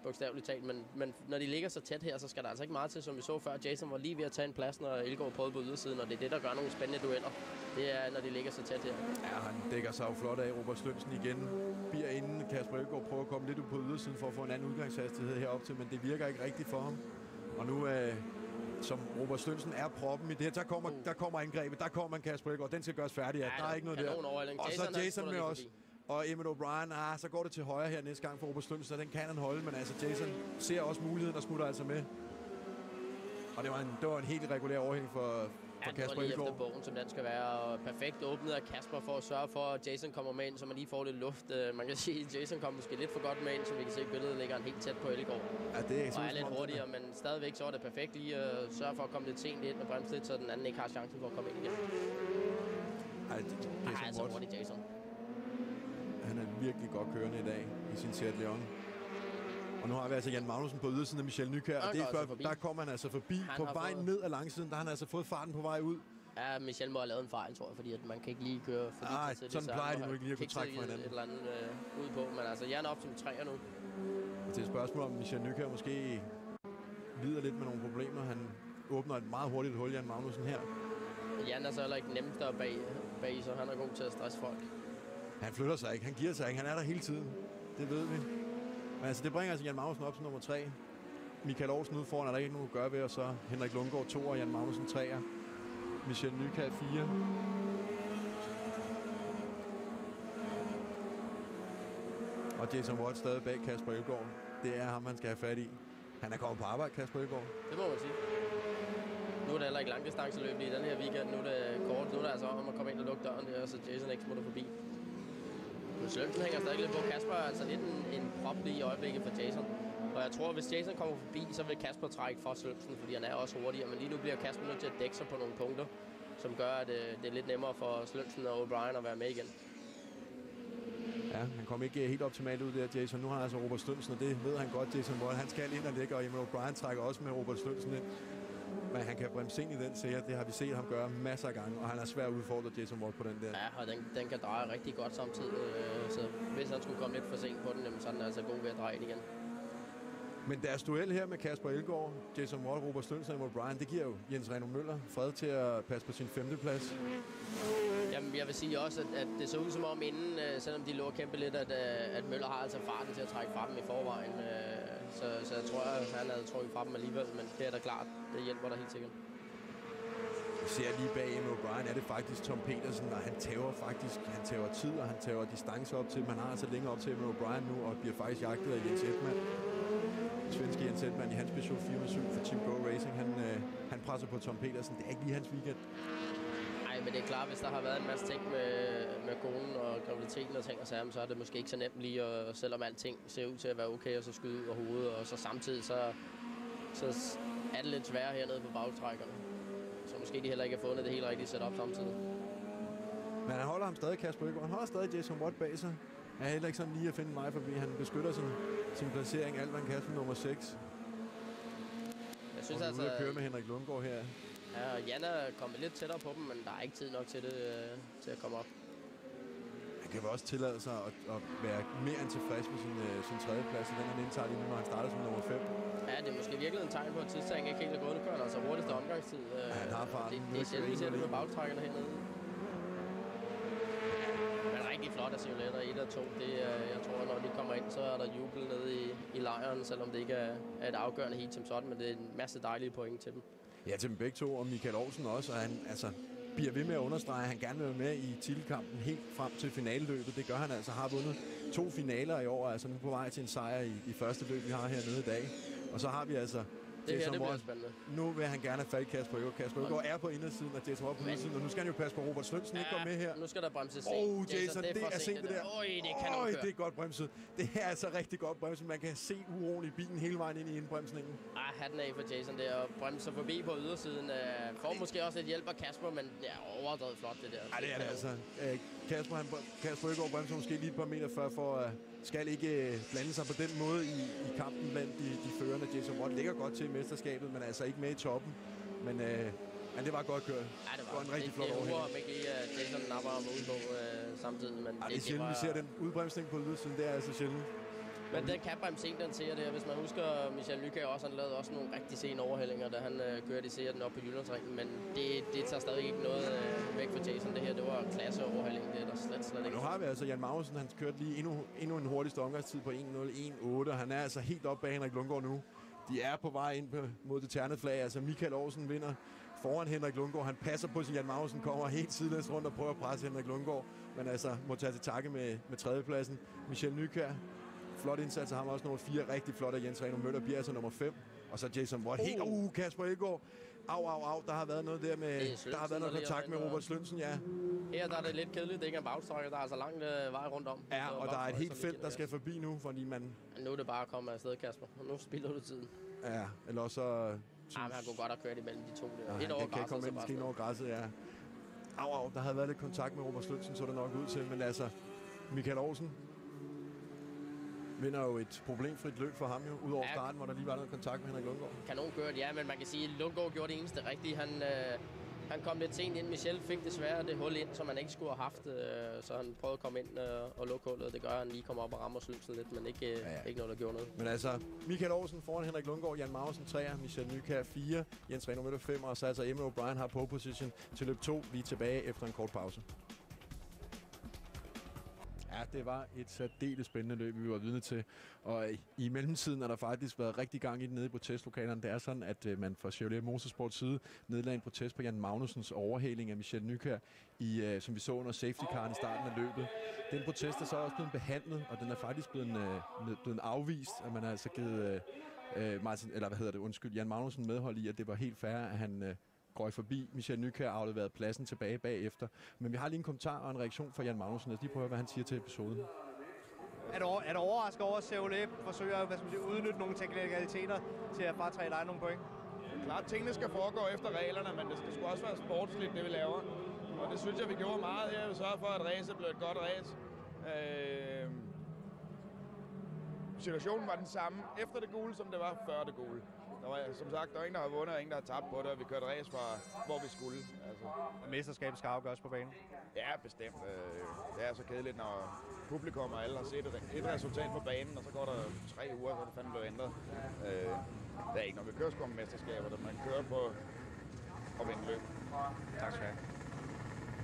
bogstaveligt talt, men når de ligger så tæt her, så skal der altså ikke meget til, som vi så før. Jason var lige ved at tage en plads, når Elgaard prøvede på ydersiden, og det er det, der gør nogle spændende dueller. Det er, når de ligger så tæt her. Ja, han dækker sig jo flot af. Robert Slømsen igen bliver inden. Kasper Elgaard prøver at komme lidt ud på ydersiden for at få en anden udgangshastighed herop til, men det virker ikke rigtigt for ham. Og nu som Robert Slømsen er proppen i det her, der kommer angrebet, der kommer en Kasper Elgaard, den skal gøres færdig. Ja, der er ikke noget der. Og så Jason med os. Og Emmett O'Brien, så går det til højre her næste gang for Robert Slømsen, så den kan han holde, men altså Jason ser også muligheden og smutter altså med. Og det var en helt regulær overhæng for Kasper Elgaard. Efter bogen, som den skal være, og perfekt åbnet af Kasper for at sørge for, at Jason kommer med ind, så man lige får lidt luft. Man kan sige, at Jason kommer måske lidt for godt med ind, så vi kan se, at billedet ligger han helt tæt på Elgaard. Ja, det er og er lidt hurtigere, men stadigvæk så er det perfekt lige at sørge for at komme lidt sent ind og bremse lidt, så den anden ikke har chancen for at komme ind igen. Det er altså hurtigt, Jason. Han er virkelig godt kørende i dag i sin Seat Leon. Og nu har vi altså Jan Magnussen på ydersiden af Michel Nykær, og der kommer han altså forbi. På vej ned ad langsiden, der har han altså fået farten på vej ud. Ja, Michel må have lavet en fejl, tror jeg, fordi at man kan ikke lige køre forbi. Nej, sådan plejer de nu ikke lige at kunne trække fra hinanden. Et eller andet ud på, men altså Jan er op som 3'er nu. Det er et spørgsmål om Michel Nykær måske lider lidt med nogle problemer. Han åbner et meget hurtigt hul, Jan Magnussen her. Jan er så heller ikke nemt der bag, så han er god til at stresse folk. Han flytter sig ikke, han giver sig ikke, han er der hele tiden. Det ved vi. Men altså, det bringer altså Jan Magnussen op som nummer 3. Michael Aarhusen ude foran, er der ikke nogen at gøre ved, og så Henrik Lundgaard 2 og Jan Magnussen 3'er. Michel Nykær 4. Og Jason Watt stadig bag Kasper Elgaard. Det er ham, man skal have fat i. Han er kommet på arbejde, Kasper Elgaard. Det må man sige. Nu er der heller ikke langdistanceløb i den her weekend. Nu er det kort. Nu er det altså om at komme ind og lukke døren der, så Jason ikke smutter forbi. Men Sørensen hænger stadig lidt på. Kasper er altså lidt en prop lige i øjeblikket for Jason. Og jeg tror, at hvis Jason kommer forbi, så vil Kasper trække for Sørensen, fordi han er også hurtigere. Men lige nu bliver Kasper nødt til at dække sig på nogle punkter, som gør, at det er lidt nemmere for Sørensen og O'Brien at være med igen. Ja, han kom ikke helt optimalt ud der, Jason. Nu har han altså Robert Stønsen, og det ved han godt, Jason Watt. Han skal ind og lægge, og Emil O'Brien trækker også med Robert Stønsen ind. Men han kan bremse ind i den serie. Det har vi set ham gøre masser af gange, og han er svær at udfordre Jason Watt på den der. Ja, og den kan dreje rigtig godt samtidig. Så hvis han skulle komme lidt for sent på den, så er den altså god ved at dreje ind igen. Men deres duel her med Kasper Elgaard, Jason Watt, Robert Stønsen og O'Brien, det giver jo Jens Reno Møller fred til at passe på sin 5. plads. Jamen, jeg vil sige også, at det så ud som om inden, selvom de lå og kæmpe lidt, at Møller har altså farten til at trække fra dem i forvejen. Så jeg tror, at han havde trukket fra dem alligevel, men det er da klart, det hjælper der helt sikkert. Vi ser lige bag Emil O'Brien, er det faktisk Tom Petersen, og han tager tid, og han tager distance op til. Man har altså længere op til Emil O'Brien nu, og bliver faktisk jagtet af Jens Edman. Svenske Jens Edman i hans special 407 for Team Go Racing. Han presser på Tom Petersen. Det er ikke lige hans weekend. Nej, men det er klart, hvis der har været en masse ting med konen og graviditeten og ting og sager, så er det måske ikke så nemt lige, at, selvom alting ser ud til at være okay, og så skyde ud af hovedet, og så samtidig så er det lidt sværere hernede på bagtrækkerne. Så måske de heller ikke har fundet det helt rigtige setup samtidig. Men han holder ham stadig, Kasper Elgaard. Han holder stadig Jason Watt bag sig. Han er heller ikke sådan lige at finde mig forbi. Han beskytter sin placering, alt hvad han kan, som nummer 6. Jeg synes altså... at køre med Henrik Lundgaard her. Ja, og Jan er kommet lidt tættere på dem, men der er ikke tid nok til det, til at komme op. Han kan vel også tillade sig at være mere end tilfreds med sin 3. plads, og den han indtager lige nu, når han starter som nummer 5. Ja, det er måske virkelig en tegn på, at tidstegn ikke helt er gået. Nu kører han altså hurtigste omgangstid. Ja, han har farten. Det er sjældent, vi ser det med bagtrækkerne hernede. Men rigtig flot at se letter 1 og 2. Jeg tror, når de kommer ind, så er der jubel nede i lejren, selvom det ikke er et afgørende heat som sådan, men det er en masse dejlige point til dem. Ja, til dem begge to, og Michael Olsen også, og han bliver ved med at understrege, at han gerne vil være med i titelkampen helt frem til finaleløbet. Det gør han altså, har vundet 2 finaler i år, altså nu på vej til en sejr i første løb, vi har hernede i dag. Og så har vi altså det bliver spændende. Nu vil han gerne have fat i Kasper Elgaard. Kasper Elgaard er på indersiden, og Jason Watt på ydersiden, og nu skal han jo passe på Robert Slønsen, ikke går med her. Nu skal der bremses sent. Jason, det er sent det der. Det er godt bremset. Det er altså rigtig godt bremset. Man kan se uroen i bilen hele vejen ind i indbremsningen. Hatten af for Jason der, og bremser forbi på ydersiden. Får måske også lidt hjælp af Kasper, men det er overdrevet flot det der. Ja, det er det altså. Kasper Elgaard bremser måske lige et par meter før, for skal ikke blande sig på den måde i kampen blandt de førende. Jason Watt ligger godt til i mesterskabet, men altså ikke med i toppen. Men det var godt kørt. Ja, det var en rigtig flot overhæng. Det er ikke lige, at Jason napper ham ud på samtidig. Men det er sjældent, vi ser den udbremsning på ydersiden. Det er altså sjældent. Men den kan bremse sent, den ser det. Hvis man husker, Michael Lykke også, han lavede også nogle rigtig sene overhældinger, da han kørte i serien op på Jyllandsringen. Men det tager stadig ikke noget væk fra Jason. Det her, det var klasse overhælling. Det er der slet ikke. Nu har vi altså Jan Magnussen, han kørte lige endnu en hurtigste omgangstid på 1.01.8. Han er altså helt oppe bag Henrik Lundgaard nu. De er på vej ind mod det ternede flag. Altså Michael Olsen vinder foran Henrik Lundgaard. Han passer på sin Jan Magnussen, kommer helt sidelæns rundt og prøver at presse Henrik Lundgaard. Men altså må tage til takke med 3. pladsen. Michel Nykær. Flot indsats af ham, også nummer 4. Rigtig flot af Jens Reno Møller, bliver altså nummer 5. Og så Jason Watt. Helt, Kasper Elgaard. Au. Der har været noget der med... Der har været noget kontakt med Robert Slønsen, ja. Her der er det lidt kedeligt, det ikke er en bagstrækker. Der er altså langt vej rundt om. Ja, og der er et helt felt, der skal forbi nu, fordi man... Nu er det bare at komme afsted, Kasper. Nu spilder du tiden. Ja, eller også... Han kunne godt have kørt imellem de to der. Han kan komme ind over græsset, ja. Au, der havde været lidt kontakt med Robert Slønsen, så det nok ud til. Men altså, Michael Olsen vinder jo et problemfrit løb for ham jo, udover starten, hvor der lige var noget kontakt med Henrik Lundgaard. Kanon kørt, ja, men man kan sige, at Lundgaard gjorde det eneste rigtige. Han kom lidt sent ind. Michel fik desværre det hul ind, som han ikke skulle have haft, så han prøvede at komme ind og lukke hullet. Det gør, at han lige kommer op og rammer Slønsen lidt, men ikke noget, der gjorde noget. Men altså, Michael Olsen foran Henrik Lundgaard, Jan Magnussen 3'er, Michel Nykær 4, Jens Reno Møller 5, og så altså Emil O'Brien har pole position til løb 2. Vi er tilbage efter en kort pause. Ja, Ja, det var et særdeles spændende løb, vi var vidne til. Og i mellemtiden har der faktisk været rigtig gang i det nede i protestlokalerne. Det er sådan, at man fra Chevrolet Motorsports side nedlagde en protest på Jan Magnusens overhaling af Michel Nykjær, som vi så under safety caren i starten af løbet. Den protest er så også blevet behandlet, og den er faktisk blevet afvist, at man har altså givet Jan Magnussen medhold i, at det var helt fair, at han går forbi Michel Nykjær og afleverede pladsen tilbage bagefter. Men vi har lige en kommentar og en reaktion fra Jan Magnussen. Lad os lige prøve, hvad han siger til episoden. Er du overrasket over, at Chevrolet forsøger at udnytte nogle teknikaliteter til at bare træde dig nogle point? Klart, tingene skal foregå efter reglerne, men det skal sgu også være sportsligt, det vi laver. Og det synes jeg, vi gjorde meget her. Vi sørger for, at racet blev et godt race. Situationen var den samme efter det gule, som det var før det gule. Der var, som sagt, der var ingen, der har vundet, og ingen, der har tabt på det, og vi kørte race fra, hvor vi skulle. Altså. Mesterskabet skal afgøres på banen? Ja, bestemt. Det er så kedeligt, når publikum og alle har set et resultat på banen, og så går der 3 uger, så det fandme blevet ændret. Det er ikke, når vi kører sgu om mesterskaber, der man kører på at vinde løb. Tak skal du have.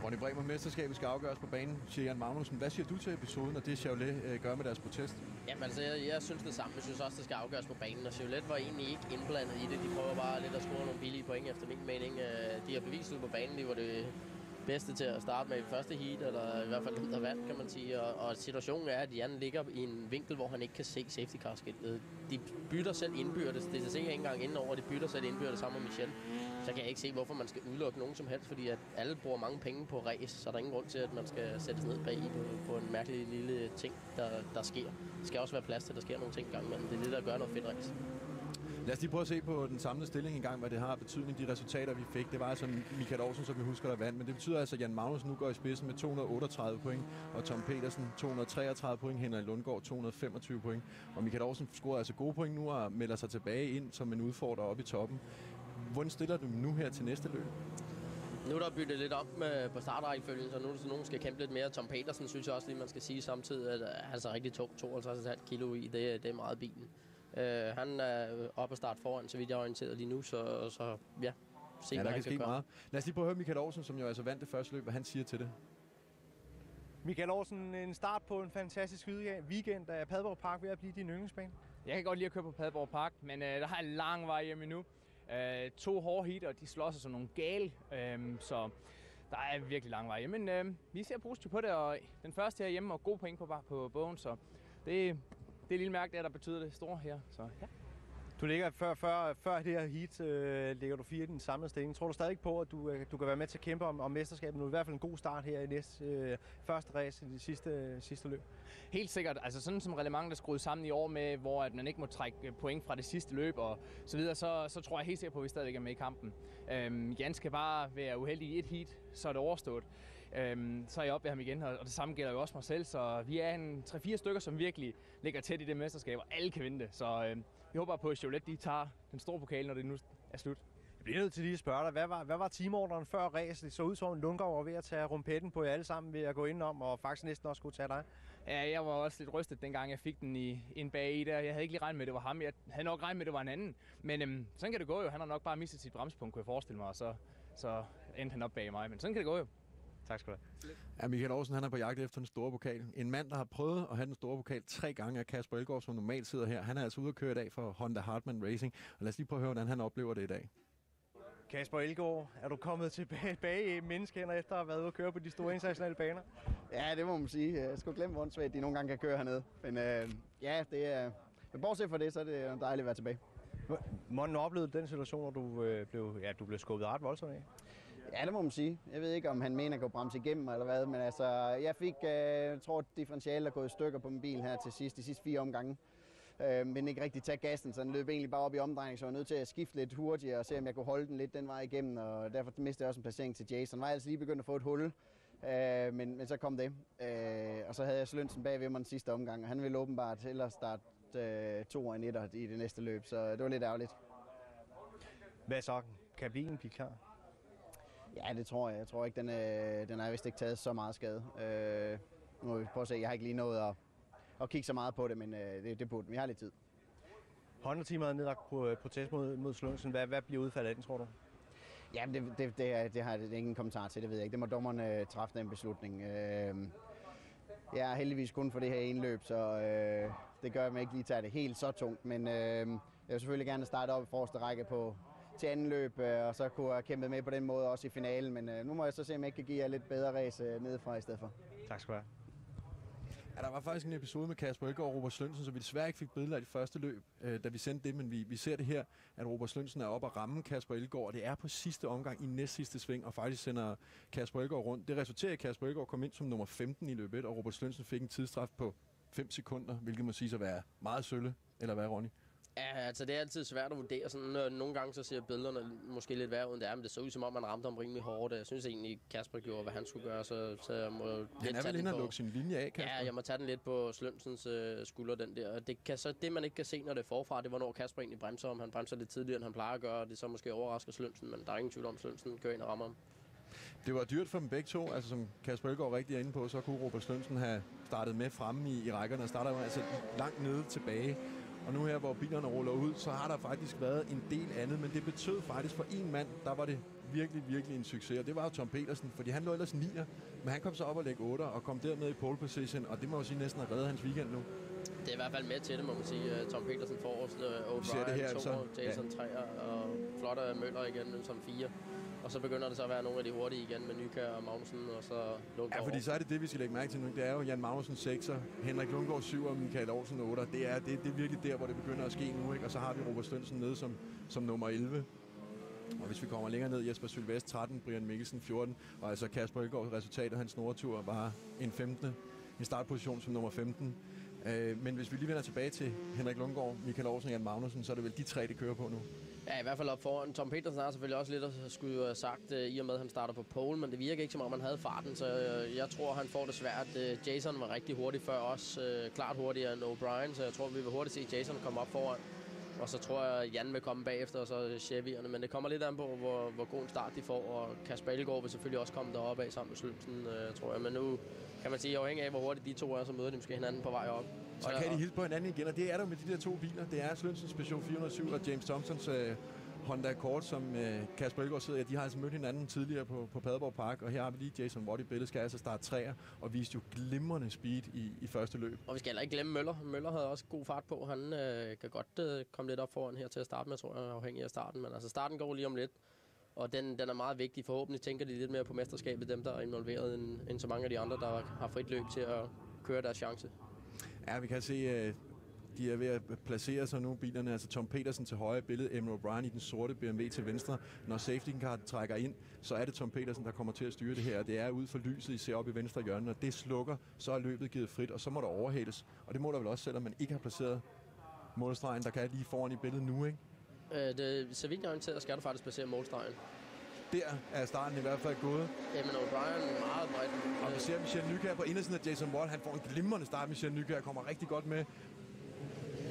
Ronny Bremer, mesterskabet skal afgøres på banen, siger Jan Magnussen. Hvad siger du til episoden, og det Chevrolet gør med deres protest? Jamen altså, jeg synes det samme. Jeg synes også, det skal afgøres på banen, og Chevrolet var egentlig ikke indblandet i det. De prøver bare lidt at score nogle billige point, efter min mening. De har bevist ud på banen, de var det bedste til at starte med i første heat, eller i hvert fald dem, der vandt, kan man sige. Og situationen er, at Jan ligger i en vinkel, hvor han ikke kan se safety car-skiltet. De bytter selv indbyrdes. Det ser ikke engang indenover, de bytter selv indbyrdes sammen med Michel. Så kan jeg ikke se, hvorfor man skal udelukke nogen som helst, fordi at alle bruger mange penge på race, så der er ingen grund til, at man skal sættes ned bag på en mærkelig lille ting, der sker. Der skal også være plads til, at der sker nogle ting engang, men det er det, der gør noget fedt race. Lad os lige prøve at se på den samlede stilling en gang, hvad det har betydning. De resultater, vi fik, det var altså Michael Olsen, som vi husker, der vandt. Men det betyder altså, at Jan Magnussen nu går i spidsen med 238 point, og Tom Petersen 233 point, Henrik Lundgaard 225 point. Og Michael Olsen scorer altså gode point nu og melder sig tilbage ind som en udfordrer oppe i toppen. Hvordan stiller du nu her til næste løb? Nu er der byttet lidt op på startrækkefølgen, så nu er der nogen, der skal kæmpe lidt mere. Tom Petersen synes jeg også lige, man skal sige samtidig, at han er så rigtig tung, 52,5 kilo i. Det er meget bilen. Han er oppe at starte foran, så vidt jeg er orienteret lige nu, så ja, se hvad han kan gøre. Meget. Lad os lige prøve at høre Michael Olsen, som jo altså vandt det første løb, hvad han siger til det. Michael Olsen, en start på en fantastisk weekend. Er Padborg Park ved at blive din yndlingsbane? Jeg kan godt lide at køre på Padborg Park, men der har en lang vej hjem endnu. 2 hårde heater, de slår sig som nogle gale, så der er virkelig lang vej hjem. Men vi ser positivt på det, og den første her hjemme og gode point på bogen, så det er lille mærke der betyder det store her. Så, ja. Du ligger før det her heat, ligger du 4 i den samlede stilling. Tror du stadig på, at du kan være med til at kæmpe om mesterskabet? Nu er i hvert fald en god start her i første race i det sidste løb. Helt sikkert. Altså sådan som reglementet er skruet sammen i år med, hvor at man ikke må trække point fra det sidste løb og så videre, så tror jeg helt sikkert på, at vi stadig er med i kampen. Jan skal bare være uheldig i et heat, så er det overstået. Så er jeg oppe ved ham igen, og det samme gælder jo også mig selv, så vi er en 3-4 stykker, som virkelig ligger tæt i det mesterskab, og alle kan vinde det. Så jeg håber på, at Chevrolet de tager den store pokal, når det nu er slut. Jeg bliver nødt til lige at spørge dig, hvad var teamorderen før race? Det så ud som, at Lundgaard var ved at tage rumpetten på jer alle sammen ved at gå indenom, og faktisk næsten også kunne tage dig. Ja, jeg var også lidt rystet, dengang jeg fik den ind bag i der. Jeg havde ikke lige regnet med, at det var ham. Jeg havde nok regnet med, at det var en anden. Men sådan kan det gå jo. Han har nok bare mistet sit bremsepunkt, kunne jeg forestille mig, og så endte han op bag mig. Men sådan kan det gå jo. Tak skal du have. Ja, Michael Olsen, han er på jagt efter den store pokal. En mand, der har prøvet at have den store pokal 3 gange, er Kasper Elgaard, som normalt sidder her. Han er altså ude at køre i dag for Honda Hartmann Racing. Og lad os lige prøve at høre, hvordan han oplever det i dag. Kasper Elgaard, er du kommet tilbage i menneskehænder efter at have været ude at køre på de store internationale baner? Ja, det må man sige. Jeg skulle glemme, hvor svært de nogle gange kan køre hernede. Men ja, det er... Men bortset fra det, så er det dejligt at være tilbage. Hvordan oplevede du den situation, hvor du blev skubbet ret voldsomt af? Ja, det må man sige. Jeg ved ikke, om han mener, at gå bremse igennem eller hvad, men altså, jeg fik, jeg tror, differentialet er gået i stykker på min bil her til sidst, de sidste 4 omgange. Men ikke rigtig tage gassen, så den løb egentlig bare op i omdrejning, så jeg var nødt til at skifte lidt hurtigere og se, om jeg kunne holde den lidt den vej igennem, og derfor mistede jeg også en placering til Jason. Jeg var altså lige begyndt at få et hul, men så kom det. Og så havde jeg Slønsen bag ved mig den sidste omgang, og han ville åbenbart hellere starte 2 og 1 i det næste løb, så det var lidt ærgerligt. Hvad så? Kan bilen blive klar? Ja, det tror jeg. Jeg tror ikke, den er vist ikke taget så meget skade. Nu må vi prøve at se. Jeg har ikke lige nået at kigge så meget på det, men det burde. Vi har lidt tid. Honda-teamet er nedlagt på protest mod Slønsen. Hvad bliver udfaldet af den, tror du? Ja, det har jeg ingen kommentar til, det ved jeg ikke. Det må dommerne træffe den beslutning. Jeg er heldigvis kun for det her ene løb, så det gør, at man ikke lige tager det helt så tungt. Men jeg vil selvfølgelig gerne starte op i forreste række til anden løb, og så kunne jeg kæmpe med på den måde også i finalen. Men nu må jeg så se, om jeg ikke kan give jer lidt bedre race nedefra i stedet for. Tak skal du have. Ja, der var faktisk en episode med Kasper Elgaard og Robert Slønsen, så vi desværre ikke fik billeder af de første løb, da vi sendte det, men vi ser det her, at Robert Slønsen er oppe og ramme Kasper Elgaard, og det er på sidste omgang i næst sidste sving, og faktisk sender Kasper Elgaard rundt. Det resulterer i, at Kasper Elgaard kom ind som nummer 15 i løb 1, og Robert Slønsen fik en tidsstraf på 5 sekunder, hvilket må sige at være meget sølle, eller hvad, Ronny? Ja, altså det er altid svært at vurdere. Sådan, nogle gange så ser billederne måske lidt værre ud, end det er, men det så ud som om, man ramte ham rimelig hårdt. Jeg synes egentlig, Kasper gjorde, hvad han skulle gøre, så jeg må han er vel inde og lukke sin linje af, Kasper? Ja, jeg må tage den lidt på Slønsens skulder, den der. Det, man ikke kan se, når det er forfra, det var, når Kasper egentlig bremser, om han bremser lidt tidligere, end han plejer at gøre, og det så måske overrasker Slønsen, men der er ingen tvivl om, Slønsen kører ind og rammer ham. Det var dyrt for dem begge to, altså som Kasper Elgaard rigtig er inde på, så kunne Robert Slønsen have startet med fremme i rækkerne, og starter jo altså langt nede tilbage. Og nu her, hvor bilerne ruller ud, så har der faktisk været en del andet, men det betød faktisk for en mand, der var det virkelig en succes, og det var jo Tom Petersen, fordi han lå ellers 9'er, men han kom så op og lægge 8'er og kom dermed i pole position, og det må jo sige næsten at redde hans weekend nu. Det er i hvert fald med til det, må man sige. Tom Petersen forrest, O'Brien 2, Jason 3'er, og Flotter Møller igen som 4. Og så begynder det så at være nogle af de hurtige igen med Nykær og Magnussen, og så Lundgaard. Ja, fordi så er det, vi skal lægge mærke til nu. Det er jo Jan Magnussen 6'er, Henrik Lundgaard 7'er og Michael Olsen 8'er. Det er virkelig der, hvor det begynder at ske nu, ikke? Og så har vi Robert Slønsen nede som nummer 11. Og hvis vi kommer længere ned, Jesper Sylvest 13, Brian Mikkelsen 14, og altså Kasper Elgaard, resultatet af hans Nordtur var en 15. En startposition som nummer 15. Men hvis vi lige vender tilbage til Henrik Lundgaard, Michael Olsen og Jan Magnussen, så er det vel de tre, det kører på nu. Ja, i hvert fald op foran. Tom Petersen har selvfølgelig også lidt at skulle have sagt, i og med at han starter på pole, men det virker ikke som om han havde farten, så jeg tror, han får det svært. Jason var rigtig hurtig før os, klart hurtigere end O'Brien, så jeg tror, vi vil hurtigt se Jason komme op foran. Og så tror jeg, Jan vil komme bagefter, og så Chevy'erne, men det kommer lidt an på, hvor god en start de får, og Kasper Elgaard vil selvfølgelig også komme deroppe af sammen med Slønsen, tror jeg. Men nu kan man sige, afhængig af, hvor hurtigt de to er, så møder de måske hinanden på vej op. Så kan de hilse på hinanden igen, og det er der med de der to biler. Det er Slønsens Peugeot 407 og James Thompsons Honda Accord, som Kasper Elgaard sidder i. De har altså mødt hinanden tidligere på Padborg Park, og her har vi lige Jason Watt i billedet, skal altså starte 3'er, og viste jo glimrende speed i første løb. Og vi skal heller ikke glemme Møller. Møller havde også god fart på. Han kan godt komme lidt op foran her til at starte med, tror jeg, afhængig af starten. Men altså starten går lige om lidt, og den er meget vigtig. Forhåbentlig tænker de lidt mere på mesterskabet, dem der er involveret, end så mange af de andre, der har frit løb til at køre deres chance. Ja, vi kan se, de er ved at placere sig nu, bilerne. Altså Tom Petersen til højre, billedet Emre O'Brien i den sorte BMW til venstre. Når safety car trækker ind, så er det Tom Petersen, der kommer til at styre det her. Det er ud for lyset, I ser op i venstre hjørne. Når det slukker, så er løbet givet frit, og så må der overhales. Og det må der vel også, selvom man ikke har placeret målstregen, der kan lige foran i billedet nu, ikke? Så vidt jeg orienteret, skal du faktisk placere målstregen. Der er starten i hvert fald gået. Jamen O'Brien meget bredt. Og vi ser Michel Nykær på indersiden af Jason Watt. Han får en glimrende start. Michel Nykær kommer rigtig godt med.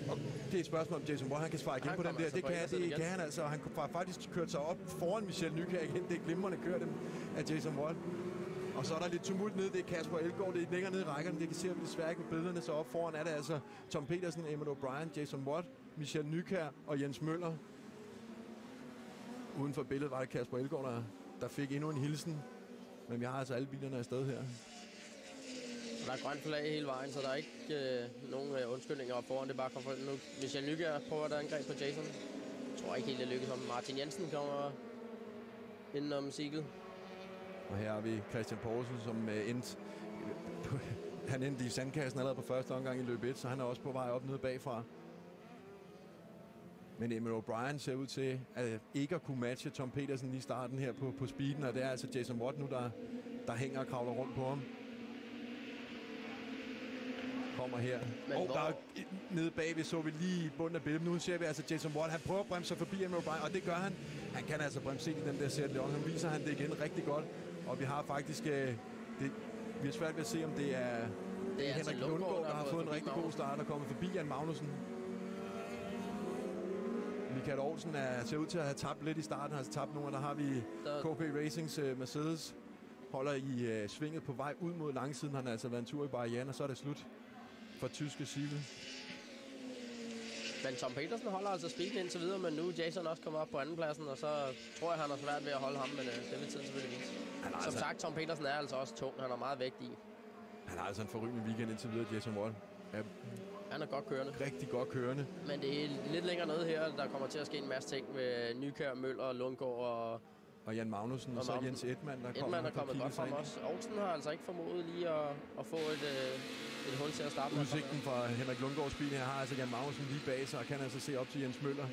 Og det er et spørgsmål, om Jason Watt han kan svare igen på den der. Altså det kan han altså. Han har faktisk kørt sig op foran Michel Nykær igen. Det er glimrende kørt af Jason Watt. Og så er der lidt tumult nede. Det er Kasper Elgaard. Det er længere nede i rækkerne. Det kan se, at vi desværre ikke på billederne. Så op foran er det altså Tom Petersen, Emre O'Brien, Jason Watt, Michel Nykær og Jens Møller. Uden for billedet var det Kasper Elgaard, der fik endnu en hilsen. Men vi har altså alle bilerne afsted her. Der er grønt flag hele vejen, så der er ikke nogen undskyldninger op foran. Det er bare nu. Michel Nykær prøver der angreb på Jason. Jeg tror ikke helt, det lykkes om. Martin Jensen kommer indenom siglet. Og her har vi Christian Poulsen, som han endte i sandkassen allerede på første omgang i løb 1, så han er også på vej op nede bagfra. Men Emre O'Brien ser ud til at ikke at kunne matche Tom Petersen i starten her på speeden, og det er altså Jason Watt nu, der hænger og kravler rundt på ham. Kommer her. Der er nede bagved, så vi lige i bunden af billedet. Nu ser vi altså Jason Watt, han prøver at bremse sig forbi Emre O'Brien, og det gør han. Han kan altså bremse ind i den der Seat Leon. Han viser han det igen rigtig godt, og vi har faktisk... vi har svært ved at se, om det er Henrik Lundgaard, der har fået en rigtig god start og kommet forbi Jan Magnussen. Michael Olsen ser ud til at have tabt lidt i starten, altså tabt nogle, der har vi KP Racings Mercedes, holder i svinget på vej ud mod langsiden. Han har altså været en tur i barrieren, og så er det slut for tyske Siegel. Men Tom Petersen holder altså speeden indtil videre, men nu Jason også kommer op på andenpladsen, og så tror jeg, han har svært ved at holde ham, men det vil tiden selvfølgelig vise. Som sagt, Tom Petersen er altså også tung, han har meget vægt i. Han har altså en forrygende weekend indtil videre, Jason Watt. Ja, Han er godt kørende. rigtig godt kørende. Men det er lidt længere nede her, der kommer til at ske en masse ting med Nykær, Møller, Lundgaard Og Jan Magnussen, og så Jens Edman, der kommer. Edman er kommet godt frem også. Aarhusen har altså ikke formået lige at få et hul til at starte. Udsigten fra Henrik Lundgaards bil her har altså Jan Magnussen lige bag sig, og kan altså se op til Jens Møller.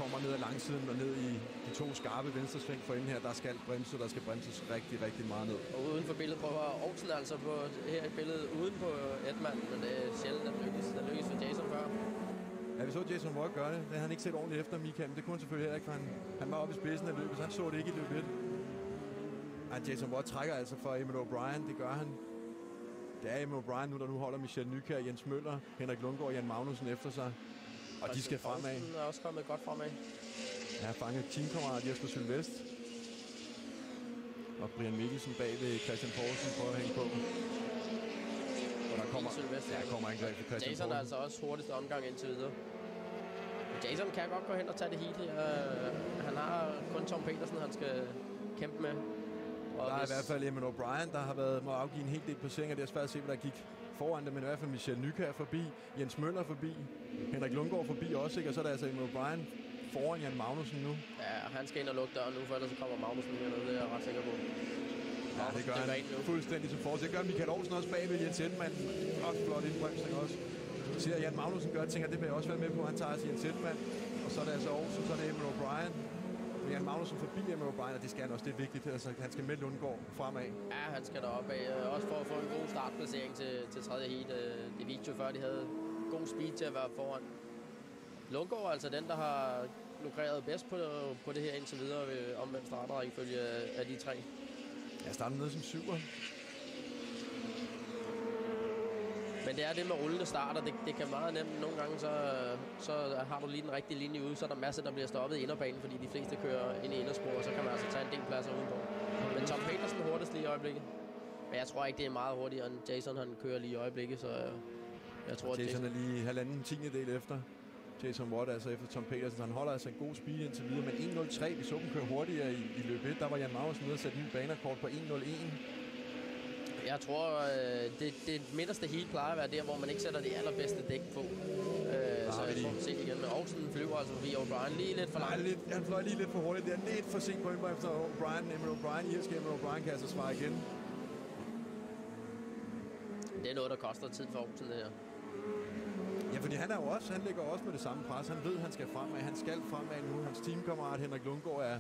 Kommer ned ad langsiden og ned i de to skarpe venstresving for inden her. Der skal bremses rigtig, rigtig meget ned. Og uden for billedet prøver Aarhusen altså på her i billedet uden på Edman, men det er sjældent, at det lykkes for Jason før. Ja, vi så Jason Watt gøre det. Det havde han ikke set ordentligt efter Mikael, men det kunne han selvfølgelig heller ikke, for han var oppe i spidsen af løbet, så han så det ikke i løb 1. Ja, Jason Watt trækker altså for Eamon O'Brien, det gør han. Det er Eamon O'Brien nu, der nu holder Michel Nykær, Jens Møller, Henrik Lundgaard og Jan Magnussen efter sig. Og de skal fremad. Poulsen er også kommet godt fremad. Jeg har fanget teamkammerat Jesper Sylvest. Og Brian Mikkelsen bag ved Christian Poulsen prøver at hænge på. Og der kommer angreb for Christian Jason er altså også hurtigste omgang indtil videre. Jason kan godt gå hen og tage det heat her. Han har kun Tom Petersen, han skal kæmpe med. Og der er i hvert fald Eamon O'Brien, der har været må afgive en hel del placeringer. Det er svært at se, hvad der gik foran det, men i hvert fald Michel Nykær forbi, Jens Møller forbi, Henrik Lundgaard forbi også, ikke? Og så er der altså Eamon O'Brien foran Jan Magnussen nu. Ja, han skal ind og lukke døren nu, for ellers så kommer Magnussen hernede, det er jeg ret sikker på. Ja, det gør han fuldstændig som fortsæt. Det gør Michael Olsen også bag ved Jens Edman. Godt flot indbremsning også. Siger Jan Magnussen gør, tænker, det vil jeg også være med på. Han tager altså Jens Edman, og så er det altså Olsen, så er det Eamon O'Brien. Jan Magnussen forbi Eamon O'Brien, og det skal han også, det er vigtigt. Altså, han skal med Lundgaard fremad. Ja, han skal derop af. Også for at få en god startplacering til tredje heat. Det viste jo før, de havde god speed til at være foran. Lundgaard er altså den, der har lukreret bedst på det her indtil videre ved omvendt startrække ifølge af de tre. Jeg starter ned som 7'er. Men det er det med rullende starter. Det kan meget nemt. Nogle gange så har du lige den rigtige linje ude, så er der masser, der bliver stoppet i inderbanen, fordi de fleste kører ind i inderspor, og så kan man altså tage en del pladser udenpå. Men Tom Petersen er hurtigst lige i øjeblikket. Men jeg tror ikke, det er meget hurtigere end Jason, han kører lige i øjeblikket, så jeg tror, Jason er lige 1,5 del efter Jason Watt, altså efter Tom Petersen. Han holder altså en god speed indtil videre, men 1.03, vi så dem køre hurtigere i løb 1. Der var Jan Magnussen nede og sætte en banerekord på 1.01. Jeg tror, det midterste heat plejer at være der, hvor man ikke sætter det allerbedste dæk på. Så jeg tror, vi ser igen. Men Aarhusen flyver altså forbi O'Brien lige lidt for langt. Han fløj lige lidt for hurtigt. Det er lidt for sent på indbremsen, og Eamon O'Brien, irske Eamon O'Brien kan altså svare igen. Det er noget, der koster tid for Aarhusen, det her. Ja, fordi han ligger også med det samme pres. Han ved, han skal fremad. Han skal fremad nu. Hans teamkammerat Henrik Lundgaard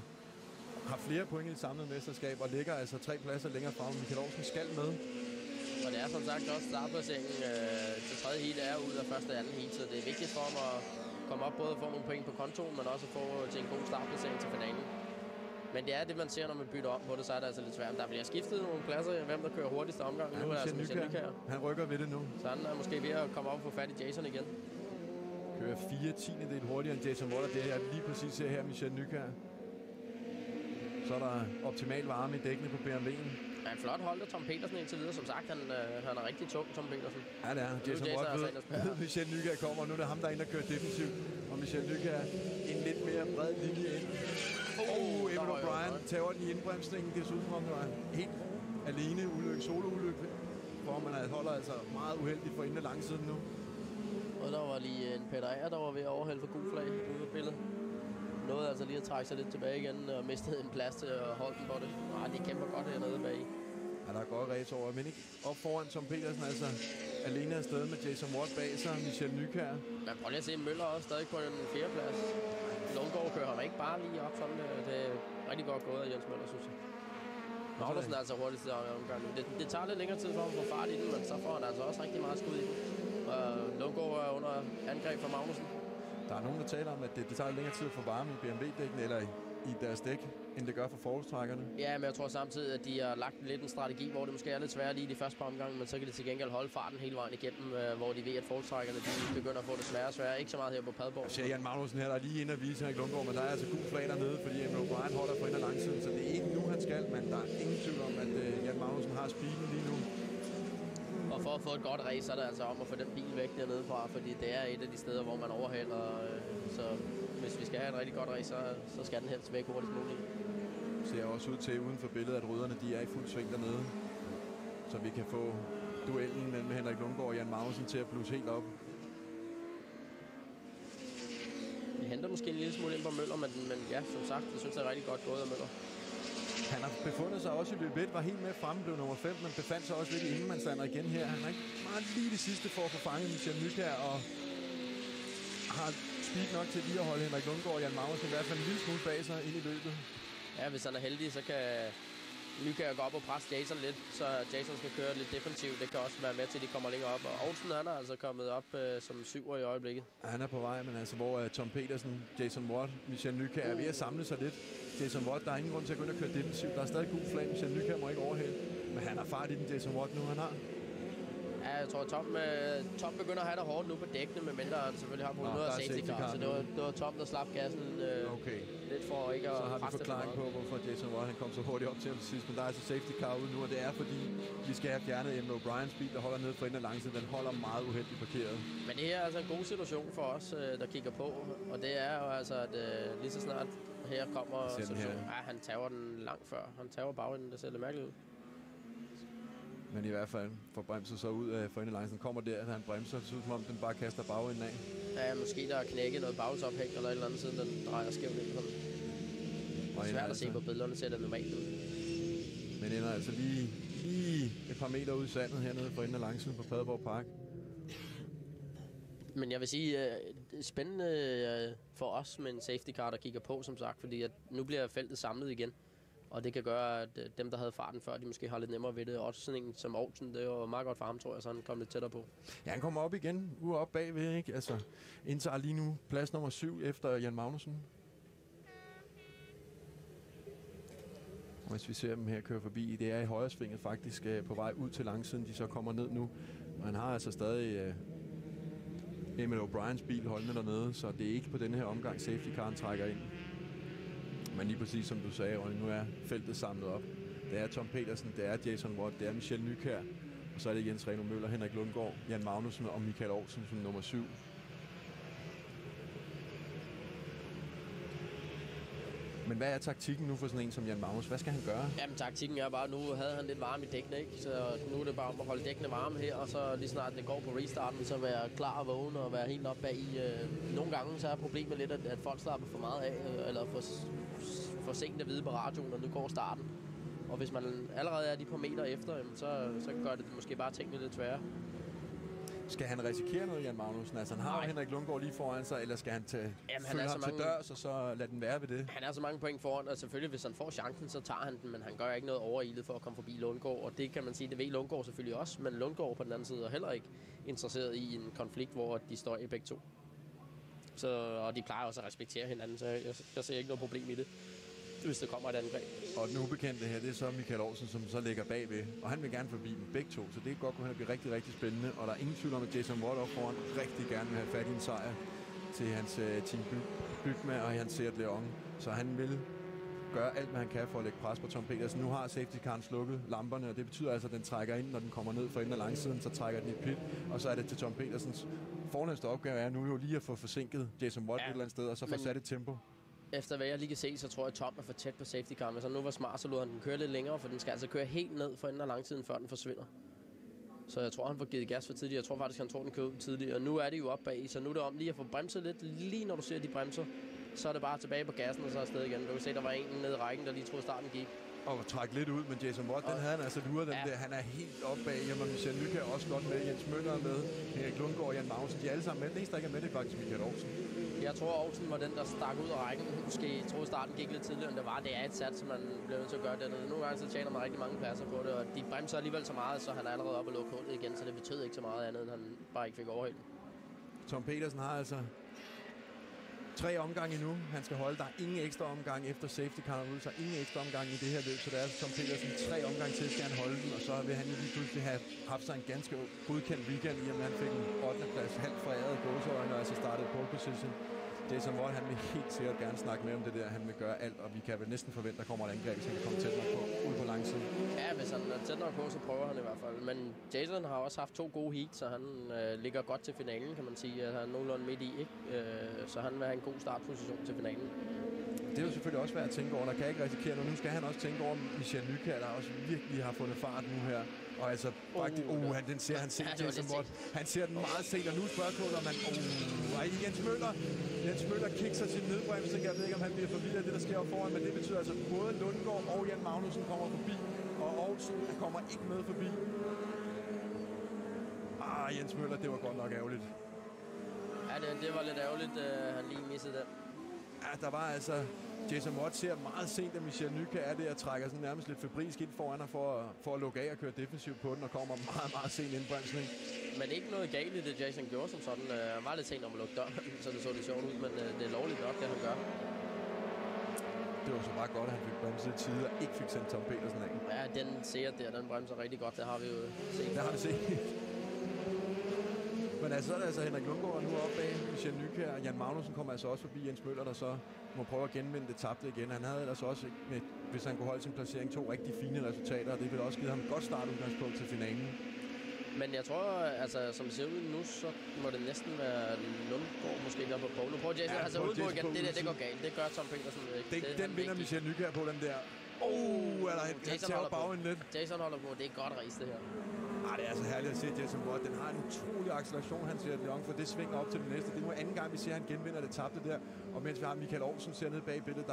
har flere point i det samlede mesterskab og ligger altså 3 pladser længere fremme. Michael Olsen skal med. Og det er som sagt også startplaceringen til tredje heat er ud af første og anden heat, så det er vigtigt for ham at komme op både at få nogle point på kontoen, men også at få til en god startplacering til finalen. Men det er det, man ser, når man bytter om på det, så er det altså lidt svært. Der bliver skiftet nogle pladser, hvem der kører hurtigst omgang. Nu er det altså Michel Nykær. Han rykker ved det nu. Så han er måske ved at komme op og få fat i Jason igen. Kører 4/10 hurtigere end Jason Watt, det er lige præcis her Michel Nykær. Så er der optimal varme i dækkene på BMW'en. Ja, en flot hold af Tom Petersen indtil videre. Som sagt, han er rigtig tung, Tom Petersen. Ja, det er. Jason Watt ved, Michel Nykær kommer, og nu er det ham, der er inde og kører defensivt. Og Michel Nykær en lidt mere bred linje ind. Eamon O'Brien tager den i indbremsningen. Det så ud som om, det var helt alene solo-ulykke. For man holder altså meget uheldigt for enden af langsiden nu. Og der var lige en Peter Ager, der var ved at overhælde for gul flag ude på billedet. Nåede altså lige at trække sig lidt tilbage igen og mistede en plads til at holde den på det. De kæmper godt hernede bag. Ja, der er godt race over, men ikke op foran Tom Petersen, altså alene afsted med Jason Watt bag sig, Michel Nykær. Men prøv lige at se, Møller også stadig på en 4. plads. Lundgaard kører ham ikke bare lige op sådan. Det er rigtig godt gået af Jens Møller, synes jeg. Magnussen er altså hurtigst i omgang. Det tager lidt længere tid for ham at få fart i den, men så får han altså også rigtig meget skud i den. Og Lundgaard er under angreb fra Magnussen. Der er nogen, der taler om, at det tager længere tid at få varme i BMW-dækken eller i deres dæk, end det gør for forholdstrækkerne. Ja, men jeg tror samtidig, at de har lagt lidt en strategi, hvor det måske er lidt svært lige de første par omgange, men så kan de til gengæld holde farten hele vejen igennem, hvor de ved, at forholdstrækkerne begynder at få det sværere og sværere. Ikke så meget her på Padborg. Jeg ser Jan Magnussen her, der er lige inde og vise Henrik Lundgaard, men der er altså god flag dernede, fordi Eamon O'Brien holder på ind ad langsiden, så det er ikke nu, han skal, men der er ingen tvivl om, at Jan Magnussen har speeden lige nu. Og for at få et godt race, så er det altså om at få den bil væk dernede fra, fordi det er et af de steder, hvor man overhælder. Så hvis vi skal have et rigtig godt race, så skal den helst væk hurtigst muligt. Ser også ud til uden for billedet, at rydderne de er i fuld sving dernede. så vi kan få duellen mellem Henrik Lundgaard og Jan Magnussen til at blusse helt op. Vi henter måske en lille smule ind på Møller, men ja, som sagt, jeg synes, det er rigtig godt gået af Møller. Han har befundet sig også i løb 1, var helt med fremme, blev nummer 5, men befandt sig også lidt i ingenmandsstander igen her. Han er ikke meget lige det sidste for at få fanget Michel Nykjær, og har speed nok til lige at holde Henrik Lundgaard og Jan Magnussen i hvert fald en lille smule bag sig ind i løbet. Ja, hvis han er heldig, så kan Nykjær gå op og presse Jason lidt, så Jason skal køre lidt defensivt. Det kan også være med til, at de kommer længere op. Og Olsen, han er altså kommet op som 7'er i øjeblikket. Han er på vej, men altså hvor Tom Petersen, Jason Watt, Michel Nykjær er ved at samle sig lidt. Jason Watt, der er ingen grund til at gå ind og køre defensivt. Der er stadig god flag. Michel Nykjær må ikke overhælde. Men han har fart i den, Jason Watt, nu han har. Ja, jeg tror, Tom begynder at have det hårdt nu på dækkene, medmindre han selvfølgelig har brugt noget af safety car. Så det var Tom, der slap gassen lidt for ikke at så har vi presse forklaring på, hvorfor Jason Watt han kom så hurtigt op til ham til sidst. Men der er altså safety car ude nu, og det er fordi, vi skal have fjernet Emma O'Briens bil, der holder nede for enden af langsiden. Den holder meget uheldigt parkeret. Men det her er altså en god situation for os, der kigger på. Og det er jo altså, at lige så snart her kommer situationen. Ja, han tager den langt før. Han tager bagenden, det ser lidt mærkeligt ud. Men i hvert fald får bremset så ud af for endelangsiden. Kommer der, at han bremser, så som om den bare kaster bagenden af. Ja, måske der er knækket noget bagsophæng eller et eller andet, siden den drejer skævt ind. Det er svært at se på billederne, ser det normalt ud. Men ender altså lige et par meter ud i sandet hernede for enden af langsiden på Padborg Park. Men jeg vil sige, det er spændende for os med en safety car, der kigger på, som sagt, fordi at nu bliver feltet samlet igen. Og det kan gøre, at dem, der havde farten før, de måske har lidt nemmere ved det. Også sådan en som Olsen, det var meget godt for ham, tror jeg, så han kom lidt tættere på. Ja, han kommer op igen, ude op bagved, ikke? Altså, indtager lige nu plads nummer 7 efter Jan Magnussen. Og hvis vi ser dem her køre forbi, det er i højresvinget faktisk på vej ud til langsiden, de så kommer ned nu. Og han har altså stadig Emil O'Briens bil holdende dernede, så det er ikke på denne her omgang safety caren trækker ind. Men lige præcis som du sagde, Ronny, nu er feltet samlet op. Det er Tom Petersen, det er Jason Watt, det er Michel Nykjær, og så er det Jens Reno Møller, Henrik Lundgaard, Jan Magnussen og Michael Olsen som nummer 7. Men hvad er taktikken nu for sådan en som Jan Magnus? Hvad skal han gøre? Jamen taktikken er bare, nu havde han lidt varme i dækkene, ikke? Så nu er det bare om at holde dækkene varme her, og så lige snart det går på restarten, så være klar og vågen og være helt op bag i. Nogle gange så er problemet lidt, at folk slapper for meget af, eller for sent at vide på radioen, når nu går starten. Og hvis man allerede er de par meter efter, så gør det måske bare tingene lidt sværere. Skal han risikere noget, Jan Magnussen? Altså, han har jo Henrik Lundgaard lige foran sig, eller skal han følge ham til dørs, og så lade den være ved det? Han er så mange point foran, og selvfølgelig, hvis han får chancen, så tager han den, men han gør ikke noget overilet for at komme forbi Lundgaard, og det kan man sige, det ved Lundgaard selvfølgelig også, men Lundgaard på den anden side er heller ikke interesseret i en konflikt, hvor de står i begge to. Og de plejer også at respektere hinanden, så jeg ser ikke noget problem i det, hvis der kommer et angreb. Og den ubekendte her, det er så Michael Olsen, som så ligger bagved, og han vil gerne forbi dem begge to, så det kan godt kunne blive rigtig, rigtig spændende, og der er ingen tvivl om, at Jason Watt op foran rigtig gerne vil have fat i en sejr til hans team Bygma og hans Seat Leon, så han vil gøre alt, hvad han kan for at lægge pres på Tom Petersen. Nu har safety caren slukket lamperne, og det betyder altså, at den trækker ind, når den kommer ned fra enden af langsiden, så trækker den i pit, og så er det til Tom Petersens fornemmeste opgave er nu jo lige at få forsinket Jason Watt et eller andet sted, og så få sat et tempo. Efter hvad jeg lige kan se, så tror jeg, at Tom er for tæt på safety car. Hvis han nu var smart, så lod han den køre lidt længere, for den skal altså køre helt ned for enden af langsiden, før den forsvinder. Så jeg tror, han får givet gas for tidligere. Jeg tror faktisk, han tror, den kører ud tidligere. Og nu er det jo oppe bag, så nu er det om lige at få bremset lidt. Lige når du ser, de bremser, så er det bare tilbage på gassen, og så afsted igen. Du kan se, der var en nede i rækken, der lige troede, starten gik. Og trække lidt ud, men Jason Watt, den havde han altså luret den der. Han er helt oppe bag. Jamen, Michel Nykjær er også godt med. Jens Møller er med. Henrik Lundgaard og Jan Magnussen, de er alle sammen med. Den eneste, der ikke er med, det er faktisk Michael Olsen. Jeg tror, Olsen var den, der stak ud af rækken. Måske troede, starten gik lidt tidligere, end det var. Det er et sats, som man bliver nødt til at gøre dernede. Nogle gange så tjener man rigtig mange pladser på det, og de bremser alligevel så meget, så han er allerede oppe og lukke hullet igen, så det betød ikke så meget andet, end han bare ikke fik overhældt. Tom Petersen har altså 3 omgange endnu. Han skal holde. Der er ingen ekstra omgang efter safety car ud, så ingen ekstra omgang i det her løb. Så der er Tom Petersen 3 omgang til, skal han holde den, og så vil han jo lige pludselig have haft sig en ganske godkendt weekend, i og med at han fik en 8. plads halvt foræret gåseøjne, og altså startede pole position. Jason Watt, han vil helt sikkert gerne snakke med om det der. Han vil gøre alt, og vi kan vel næsten forvente, at der kommer et angreb, så han kan komme tæt nok på, ud på lang side. Ja, hvis han er tæt nok på, så prøver han i hvert fald. Men Jason har også haft 2 gode heats, så han ligger godt til finalen, kan man sige. At han er nogenlunde midt i, ikke? Så han vil have en god startposition til finalen. Det er jo selvfølgelig også værd at tænke over. Der kan ikke risikere noget. Nu skal han også tænke over Michael Nykjær, der også virkelig har fundet fart nu her. Og altså, faktisk, han ser Jason Watt. Han ser den meget sent, og nu er spørgsmålet, om han... Jens Møller kikser sin nedbremsning. Jeg ved ikke, om han bliver forvirret af det, der sker op foran, men det betyder altså, at både Lundgaard og Jan Magnussen kommer forbi, og Olsen kommer ikke med forbi. Jens Møller, det var godt nok ærgerligt. Ja, det var lidt ærgerligt, han lige missede den. Ja, der var altså... Jason Watt ser meget sent, at Michael Nykjær er det, og trækker sådan nærmest lidt febrilsk ind foran og for at lukke af og køre defensivt på den, og kommer meget, meget sent indbremsning. Men ikke noget galt i det, Jason gjorde som sådan. Han var lidt sent om at lukke døren, så det så lidt sjovt ud, men det er lovligt nok, det han gør. Det var så bare godt, at han fik bremset i tide og ikke fik sendt Tom Petersen af. Ja, den ser der, den bremser rigtig godt, det har vi jo set. Det har vi set. Men altså, så er det altså Henrik Lundgaard nu oppe bag Michael Nykjær, og Jan Magnussen kommer altså også forbi Jens Møller, der så må prøve at genvinde det tabte igen. Han havde ellers også, hvis han kunne holde sin placering, 2 rigtig fine resultater, og det ville også give ham et godt startudgangspunkt til finalen. Men jeg tror, altså som det ser ud nu, så må det næsten være Lundgaard måske der på pole. Nu prøver Jason altså ud på igen. Det går galt. Det gør Tom Petersen ikke. Den vinder Michael Nykjær på, den der. Jason holder på. Det er godt race, det her. Det er altså herligt at se Jason Watt. Den har en utrolig acceleration, han ser Leon, for det svinger op til det næste. Det er nu anden gang, vi ser, at han genvinder det tabte der. Og mens vi har Michael Olsen ser nede bag billedet,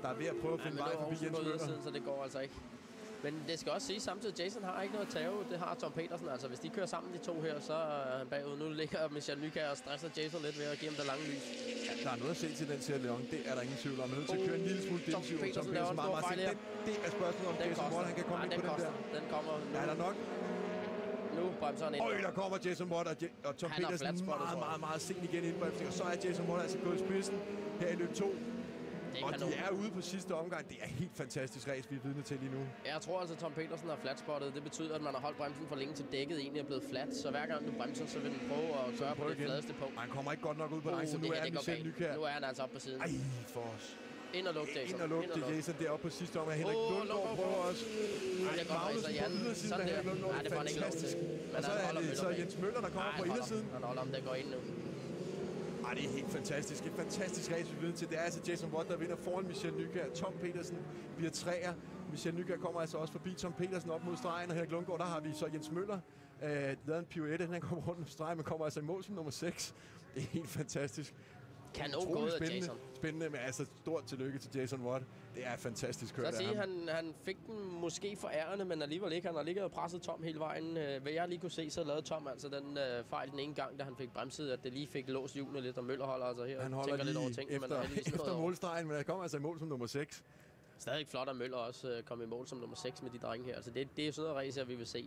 der er ved at prøve at finde vej forbi Jens Møller. Siden, så det går altså ikke. Men det skal også sige samtidig, Jason har ikke noget at tage. Det har Tom Petersen. Altså hvis de kører sammen, de to her, så er han bagud. Nu ligger Michael Nykjær og stresser Jason lidt ved at give ham det lange lys. Ja, der er noget at se til den Sierra Leone. Det er der ingen tvivl om. Man er nødt til at køre en lille smule defensiv. Tom Petersen laver en stor fejl her. Det er spørgsmålet om Jason Watt, han kan komme ind på den der. Den kommer nu. Er der nok? Nu bremser han ind. Der kommer Jason Watt og Tom Petersen meget sent igen indbremsning. Og så er Jason Watt altså gået i spidsen her i løb 2. Og de er ude på sidste omgang. Det er helt fantastisk race, vi er vidne til lige nu. Jeg tror altså, Tom Petersen har flatspottet. Det betyder, at man har holdt bremsen for længe til dækket egentlig er blevet flat. Så hver gang du bremser, så vil den prøve at køre på det fladeste punkt. Han kommer ikke godt nok ud på langs, så nu er Michael Nykjær. Nu er han altså oppe på siden. For os. Ind og lukke Jason. Ind og lukke Jason deroppe på sidste omgang. Henrik Lundgaard prøver også. Det er godt racer, Jan. Sådan der. Nej, det får han ikke lov til. Og så er det så Jens Møller, der kommer på indersiden. Han holder om, den går ind nu. Det er helt fantastisk. Et fantastisk race, vi ved til. Det er altså Jason Watt, der vinder foran Michael Nykjær. Tom Petersen bliver 3'er. Michael Nykjær kommer altså også forbi Tom Petersen op mod stregen. Og Henrik Lundgaard, der har vi så Jens Møller. Lavet en pirouette, han kommer rundt om stregen, men kommer altså i mål som nummer 6. Det er helt fantastisk. Kanon gået af Jason. Spændende, men altså stort tillykke til Jason Watt. Det er fantastisk kørt af ham. Han fik den måske forærende, men alligevel ikke. Han har ligget og presset Tom hele vejen. Hvad jeg lige kunne se, så lavede Tom altså den fejl den ene gang, da han fik bremset, at det lige fik låst hjulene lidt, og Møller holder altså her. Han holder lige lidt over ting, efter målstregen, men han kommer altså i mål som nummer 6. Stadig flot, at Møller også kom i mål som nummer 6 med de drenge her. Altså det er sådan noget race, vi vil se.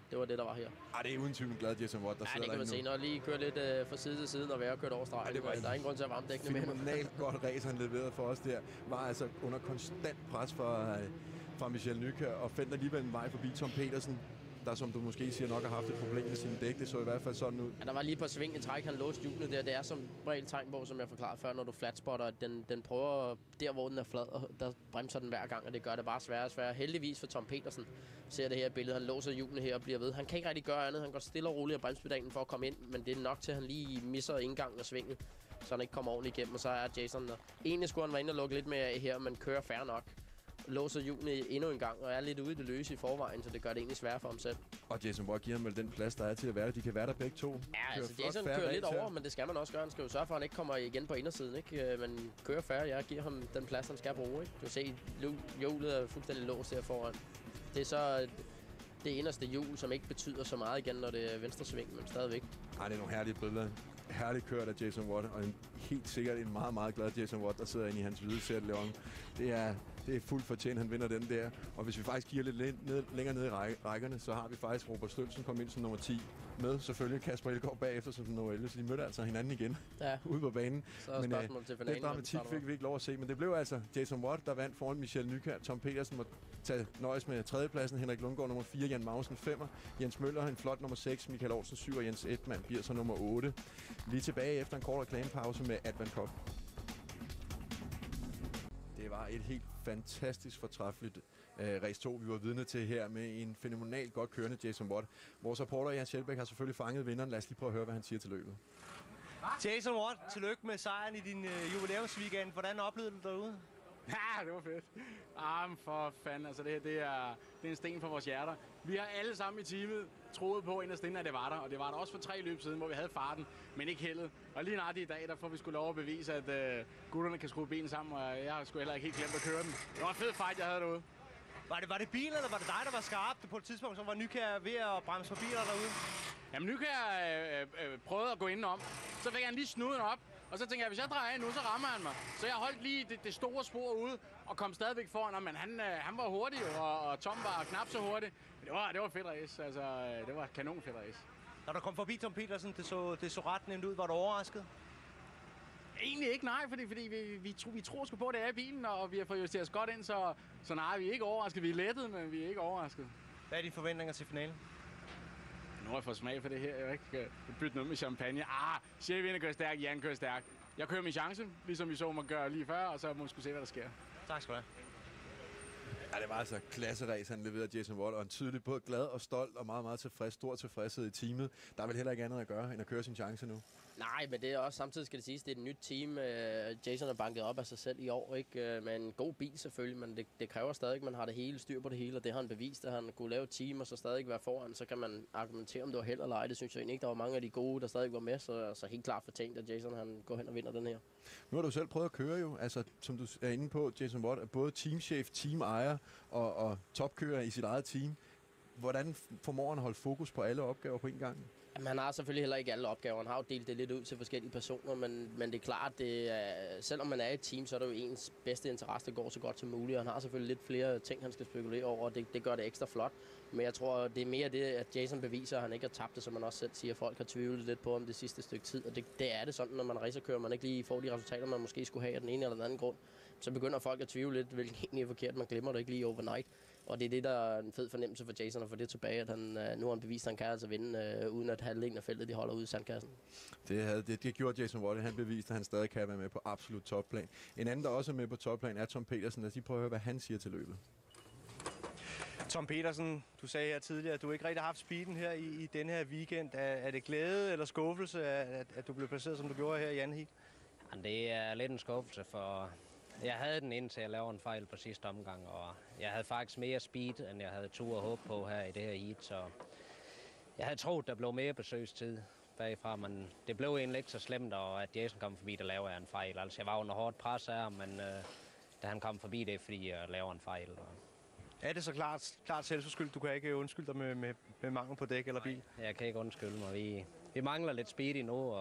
Det var det, der var her. Det er uden tvivl glad Jason Watt, der sidder det kan man se. Når lige kører lidt fra side til side, og være kørt over stregen. Der er ingen grund til at varme dækkene med. Fenomenalt godt race, han leverede for os der. Var altså under konstant pres fra Michael Nykjær, og fandt alligevel en vej forbi Tom Petersen, der som du måske siger nok har haft et problem med sine dæk. Det så i hvert fald sådan ud. Der var lige på sving i træk, han låste hjulene der. Det er som regel tegn på, som jeg forklarede før, når du flatspotter, at den prøver der, hvor den er flad, og der bremser den hver gang, og det gør det bare sværere og sværere. Heldigvis for Tom Petersen ser det her billede. Han låser hjulene her og bliver ved. Han kan ikke rigtig gøre andet. Han går stille og roligt af bremspedalen for at komme ind, men det er nok til, at han lige misser indgangen og svinget, så han ikke kommer ordentligt igennem. Og så er Jason der. Egentlig skulle han være inde og lukke lidt mere af her, men kører fair nok. Låser hjulene endnu en gang og er lidt ude i det løse i forvejen, så det gør det egentlig sværere for ham selv. Og Jason Watt giver ham vel den plads, der er til at være der. De kan være der begge to. Ja, altså Jason kører lidt over, men det skal man også gøre. Han skal jo sørge for, at han ikke kommer igen på indersiden, ikke? Men kører færre, jeg giver ham den plads, han skal bruge, ikke? Du kan se, hjulet er fuldstændig låst der foran. Det er så det inderste hjul, som ikke betyder så meget igen, når det er venstre sving, men stadigvæk. Det er nogle herlige billeder. Herligt kørt af Jason Watt, og helt sikkert en meget, meget glad Jason Watt, der sidder inde i hans hvide Sierra Leone. Det er fuldt fortjent, han vinder den der. Og hvis vi faktisk kigger lidt længere ned i rækkerne, så har vi faktisk Robert Stølsen kommet ind som nummer 10 med. Selvfølgelig Kasper Elgaard bagefter som nummer 11, så de mødte altså hinanden igen ude på banen. Så men det dramatik fik vi ikke lov at se, men det blev altså Jason Watt, der vandt foran Michael Nykjær. Tom Petersen må nøjes med 3. pladsen, Henrik Lundgaard nummer 4, Jan Magnussen 5'er, Jens Møller en flot nummer 6, Michael Olsen 7 og Jens Edman bliver så nummer 8. Lige tilbage efter en kort reklamepause med Advent Cup. Det var et helt fantastisk fortræffeligt race 2, vi var vidne til her med en fænomenalt godt kørende Jason Watt. Vores reporter Jan Schjelbæk har selvfølgelig fanget vinderen. Lad os lige prøve at høre, hvad han siger til løbet. Jason Watt, tillykke med sejren i din jubilæumsweekend. Hvordan oplevede du derude? Ja, det var fedt. For fanden, altså det her, det er en sten for vores hjerter. Vi har alle sammen i teamet troet på inderst inde, at det var der, og det var der også for 3 løb siden, hvor vi havde farten, men ikke heldet. Og lige nøjagtigt i dag, der får vi sgu lov at bevise, at gutterne kan skrue benene sammen, og jeg har sgu heller ikke helt glemt at køre den. Det var en fed fight, jeg havde derude. Var det bilen, eller var det dig, der var skarpt på et tidspunkt, så var Nykjær ved at bremse forbi dig derude? Jamen, Nykjær prøvede at gå indenom. Så fik han lige snuden op, og så tænkte jeg, hvis jeg drejer af nu, så rammer han mig. Så jeg holdt lige det store spor ude, og kom stadigvæk foran ham, men han var hurtig, og Tom var knap så hurtig. Men det var fedt race, altså det var kanon fedt race. Når du kom forbi Tom Petersen, det så ret nemt ud. Var du overrasket? Egentlig ikke, nej, fordi vi tror sgu på, at det er i bilen, og vi har fået justeret os godt ind, så nej, vi er ikke overrasket. Vi er lettet, men vi er ikke overrasket. Hvad er dine forventninger til finalen? Nu har jeg fået smag for det her. Jeg vil ikke bytte noget med champagne. Chef vinder kører stærk, Jan kører stærk. Jeg kører min chance, ligesom vi så mig gøre lige før, og så må vi se, hvad der sker. Tak skal du have. Ja, det var altså klasseræs, han leverede Jason Watt, og en tydelig både glad og stolt og meget, meget tilfreds, stor tilfredshed i teamet. Der er vel heller ikke andet at gøre, end at køre sin chance nu. Nej, men det er også samtidig skal det siges, det er et nyt team. Jason er banket op af sig selv i år, ikke? Med en god bil selvfølgelig, men det kræver stadig, at man har det hele styr på det hele, og det har han bevist, at han kunne lave et team og så stadig være foran. Så kan man argumentere, om det var held eller ej. Det synes jeg egentlig ikke. Der var mange af de gode, der stadig var med, så helt klart fortjent, at Jason han går hen og vinder den her. Nu har du selv prøvet at køre jo, altså som du er inde på, Jason Watt er både teamchef, teamejer og topkører i sit eget team. Hvordan formår han at holde fokus på alle opgaver på en gang? Jamen, han har selvfølgelig heller ikke alle opgaver. Han har jo delt det lidt ud til forskellige personer, men det er klart, selvom man er i et team, så er det jo ens bedste interesse, der går så godt som muligt. Han har selvfølgelig lidt flere ting, han skal spekulere over, og det gør det ekstra flot. Men jeg tror, det er mere det, at Jason beviser, at han ikke har tabt det, som man også selv siger. Folk har tvivlet lidt på om det sidste stykke tid, og det er det sådan, når man racerkører, man ikke lige får de resultater, man måske skulle have af den ene eller den anden grund. Så begynder folk at tvivle lidt, hvilket egentlig er forkert. Man glemmer det ikke lige overnight. Og det er det, der er en fed fornemmelse for Jason at få det tilbage, at nu har han bevist, at han kan altså vinde, uden at halvdelen af feltet de holder ude i sandkassen. Det gjorde Jason Watt. Han beviste, at han stadig kan være med på absolut topplan. En anden, der også er med på topplan, er Tom Petersen. Lad os lige prøve at høre, hvad han siger til løbet. Tom Petersen, du sagde her tidligere, at du ikke rigtig har haft speeden her i denne her weekend. Er det glæde eller skuffelse, at du blev placeret, som du gjorde her i anden heat? Det er lidt en skuffelse, for jeg havde den indtil jeg lavede en fejl på sidste omgang, og jeg havde faktisk mere speed, end jeg havde tur og håb på her i det her heat, så jeg havde troet, der blev mere besøgstid bagfra, men det blev egentlig ikke så slemt, og at Jason kom forbi, der laver jeg en fejl. Altså, jeg var under hårdt pres af ham, men da han kom forbi, det er fordi jeg laver en fejl. Er det så klart selvforskyldt? Du kan ikke undskylde dig med mangel på dæk eller bil? Jeg kan ikke undskylde mig. Vi mangler lidt speed endnu,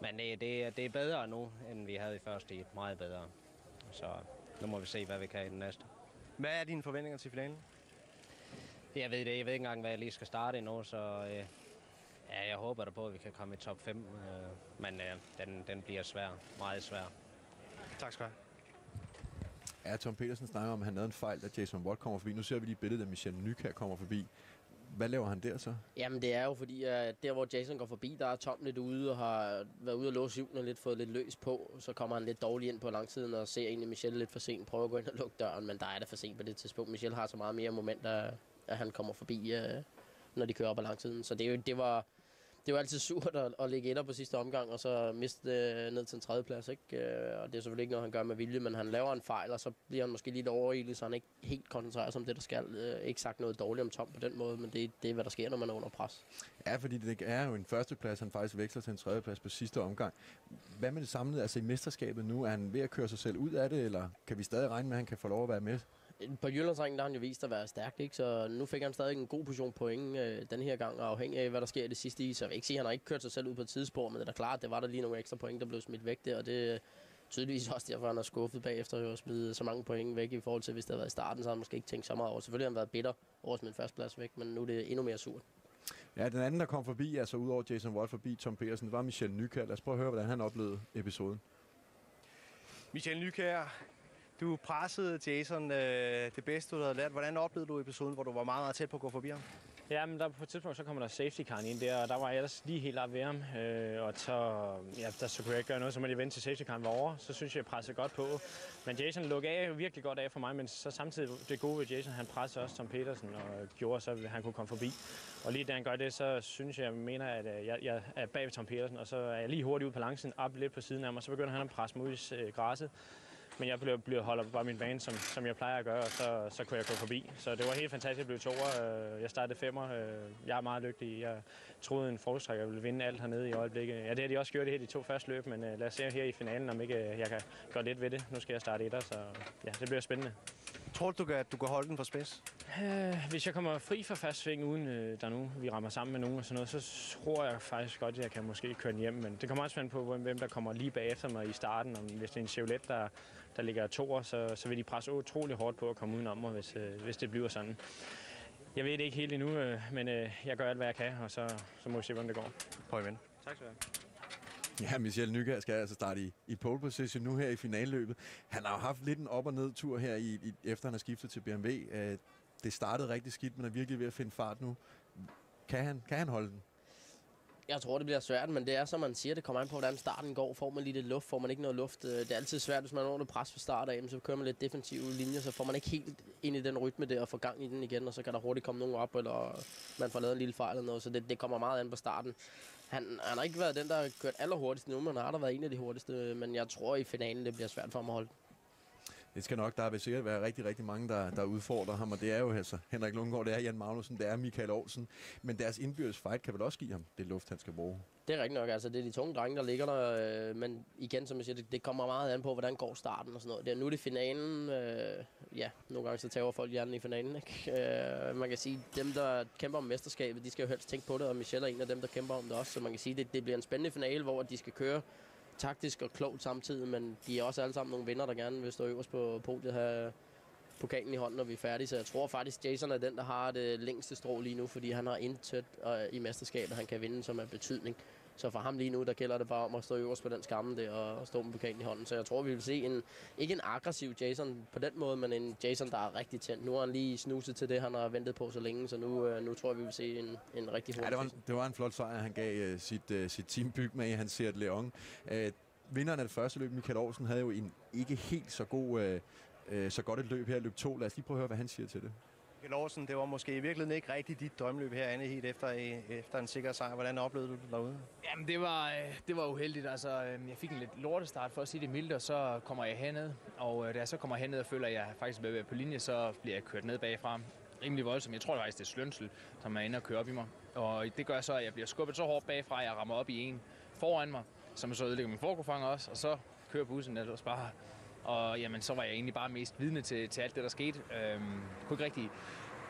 men det er bedre nu, end vi havde i første heat. Meget bedre. Så nu må vi se, hvad vi kan i den næste. Hvad er dine forventninger til finalen? Jeg ved det. Jeg ved ikke engang, hvad jeg lige skal starte endnu, så jeg håber da på, at vi kan komme i top 5. Men den bliver svær. Meget svær. Tak skal du have. Ja, Tom Petersen snakker om, at han lavede en fejl, da Jason Watt kommer forbi. Nu ser vi lige billedet, da Michel Nykjær kommer forbi. Hvad laver han der så? Jamen det er jo fordi, at der hvor Jason går forbi, der er Tom lidt ude og har været ude og låse hjulene og lidt fået lidt løs på. Så kommer han lidt dårligt ind på langsiden og ser egentlig Michel lidt for sent. Prøver at gå ind og lukke døren, men der er det for sent på det tidspunkt. Michel har så meget mere moment, at han kommer forbi, når de kører op ad langsiden. Så det var altid surt at ligge etter på sidste omgang, og så miste ned til en tredjeplads, ikke? Og det er selvfølgelig ikke noget, han gør med vilje, men han laver en fejl, og så bliver han måske lidt overilet, så han ikke helt koncentrerer sig om det, der skal. Ikke sagt noget dårligt om Tom på den måde, men det er, hvad der sker, når man er under pres. Ja, fordi det er jo en førsteplads, han faktisk veksler til en tredjeplads på sidste omgang. Hvad med det samlede, altså i mesterskabet nu? Er han ved at køre sig selv ud af det, eller kan vi stadig regne med, at han kan få lov at være med? På Jyllandsringen, der har han jo vist at være stærkt, ikke? Så nu fik han stadig en god position point den her gang, afhængig af, hvad der sker i det sidste i. Så jeg vil ikke sige, at han har ikke kørt sig selv ud på et tidsspor, men det er da klart, det var der lige nogle ekstra point, der blev smidt væk der, og det er tydeligvis også derfor, han har skuffet bagefter og smidt så mange point væk i forhold til, hvis det havde været i starten, så har han måske ikke tænkt så meget over. Selvfølgelig har han været bitter over at smide førsteplads væk, men nu er det endnu mere surt. Ja, den anden, der kom forbi, altså udover Jason Watt forbi Tom Petersen, var Michel Nykjær. Lad os prøve at høre, hvordan han oplevede episoden. Michel Nykjær, du pressede Jason det bedste, du havde lært. Hvordan oplevede du episoden, hvor du var meget, meget tæt på at gå forbi ham? Ja, men der på et tidspunkt, så kommer der safety car ind der, og der var jeg ellers lige helt op ved ham. Og så kunne jeg ikke gøre noget, så måtte jeg vente til safety car var over. Så synes jeg pressede godt på. Men Jason lukkede virkelig godt af for mig, men så samtidig det gode ved Jason, han pressede også Tom Petersen og gjorde så, at han kunne komme forbi. Og lige da han gør det, så synes jeg, at jeg er bag ved Tom Petersen, og så er jeg lige hurtigt ud på langsiden, op lidt på siden af mig, og så begynder han at presse mig ud i græsset. men jeg holder bare min bane, som jeg plejer at gøre, og så kunne jeg gå forbi. Så det var helt fantastisk at blive toer. Jeg startede 5'er. Jeg er meget dygtig. Jeg troede en forstrækker ville vinde alt hernede i øjeblikket. Ja, det har de også gjort her de 2 første løb, men lad os se her i finalen, om ikke jeg kan gøre lidt ved det. Nu skal jeg starte etter, så ja, det bliver spændende. Tror du, at du kan holde den for spids? Hvis jeg kommer fri fra fast sving, uden der nu vi rammer sammen med nogen og sådan noget, så tror jeg faktisk godt, at jeg kan måske køre den hjem. Men det kommer også an på, hvem der kommer lige bagefter mig i starten. Hvis det er en Chevrolet, der ligger toer, så vil de presse utrolig hårdt på at komme udenom mig, hvis det bliver sådan. Jeg ved det ikke helt endnu, men jeg gør alt, hvad jeg kan, og så må vi se, hvordan det går. Prøv igen. Tak skal du have. Ja, Michel Nygård skal altså starte i pole position nu her i finalløbet. Han har jo haft lidt en op- og ned-tur her, efter han har skiftet til BMW. Det startede rigtig skidt, men er virkelig ved at finde fart nu. Kan han holde den? Jeg tror, det bliver svært, men det er, som man siger, det kommer an på, hvordan starten går. Får man lige lidt luft, får man ikke noget luft. Det er altid svært, hvis man har noget pres fra start af, så kører man lidt defensive linjer, så får man ikke helt ind i den rytme der og får gang i den igen, og så kan der hurtigt komme nogen op, eller man får lavet en lille fejl eller noget, så det kommer meget an på starten. Han har ikke været den, der har kørt allerhurtigst nu, men han har da været en af de hurtigste, men jeg tror i finalen, det bliver svært for ham at holde. Det skal nok, der vil sikkert være rigtig, rigtig mange, der udfordrer ham, og det er jo altså Henrik Lundgaard, det er Jan Magnussen, det er Michael Olsen, men deres indbyrdes fight kan vel også give ham det luft, han skal bruge. Det er rigtigt nok, altså det er de tunge drenge, der ligger der, men igen, som jeg siger, det kommer meget an på, hvordan går starten og sådan noget. Nu er det finalen, ja, nogle gange så tager folk hjernen i finalen, ikke? Man kan sige, dem der kæmper om mesterskabet, de skal jo helst tænke på det, og Michel er en af dem, der kæmper om det også, så man kan sige, det bliver en spændende finale, hvor de skal køre taktisk og klogt samtidig, men de er også alle sammen nogle vinder, der gerne vil stå øverst på podiet, have pokalen i hånden, når vi er færdige. Så jeg tror faktisk, Jason er den, der har det længste strå lige nu, fordi han har intet i mesterskabet, han kan vinde, som er betydning. Så for ham lige nu, der gælder det bare om at stå øverst på den skamme der og stå med pokalen i hånden. Så jeg tror, vi vil se ikke en aggressiv Jason på den måde, men en Jason, der er rigtig tændt. Nu har han lige snuset til det, han har ventet på så længe, så nu tror jeg, vi vil se en rigtig hurtig. Ja, det var en flot sejr, han gav sit team byg med i hans Seat Leon. Vinderen af det første løb, Michael Olsen, havde jo en ikke helt så godt et løb her, løb 2. Lad os lige prøve at høre, hvad han siger til det. Michael Olsen, det var måske i virkeligheden ikke rigtig dit drømmeløb herinde helt efter en sikker sejr. Hvordan oplevede du det derude? Jamen, det var uheldigt. Altså, jeg fik en lidt lortestart, for at sige det mildt, og så kommer jeg herned. Og da jeg så kommer herned og føler, at jeg faktisk er på linje, så bliver jeg kørt ned bagfra. Rimelig voldsomt. Jeg tror det faktisk, det er Slønsel, som er inde og kører op i mig. Og det gør så, at jeg bliver skubbet så hårdt bagfra, at jeg rammer op i en foran mig, som så ødelægger min forkofanger også, og så kører bussen ellers bare. Og jamen, så var jeg egentlig bare mest vidne til alt det, der skete. Kunne ikke rigtig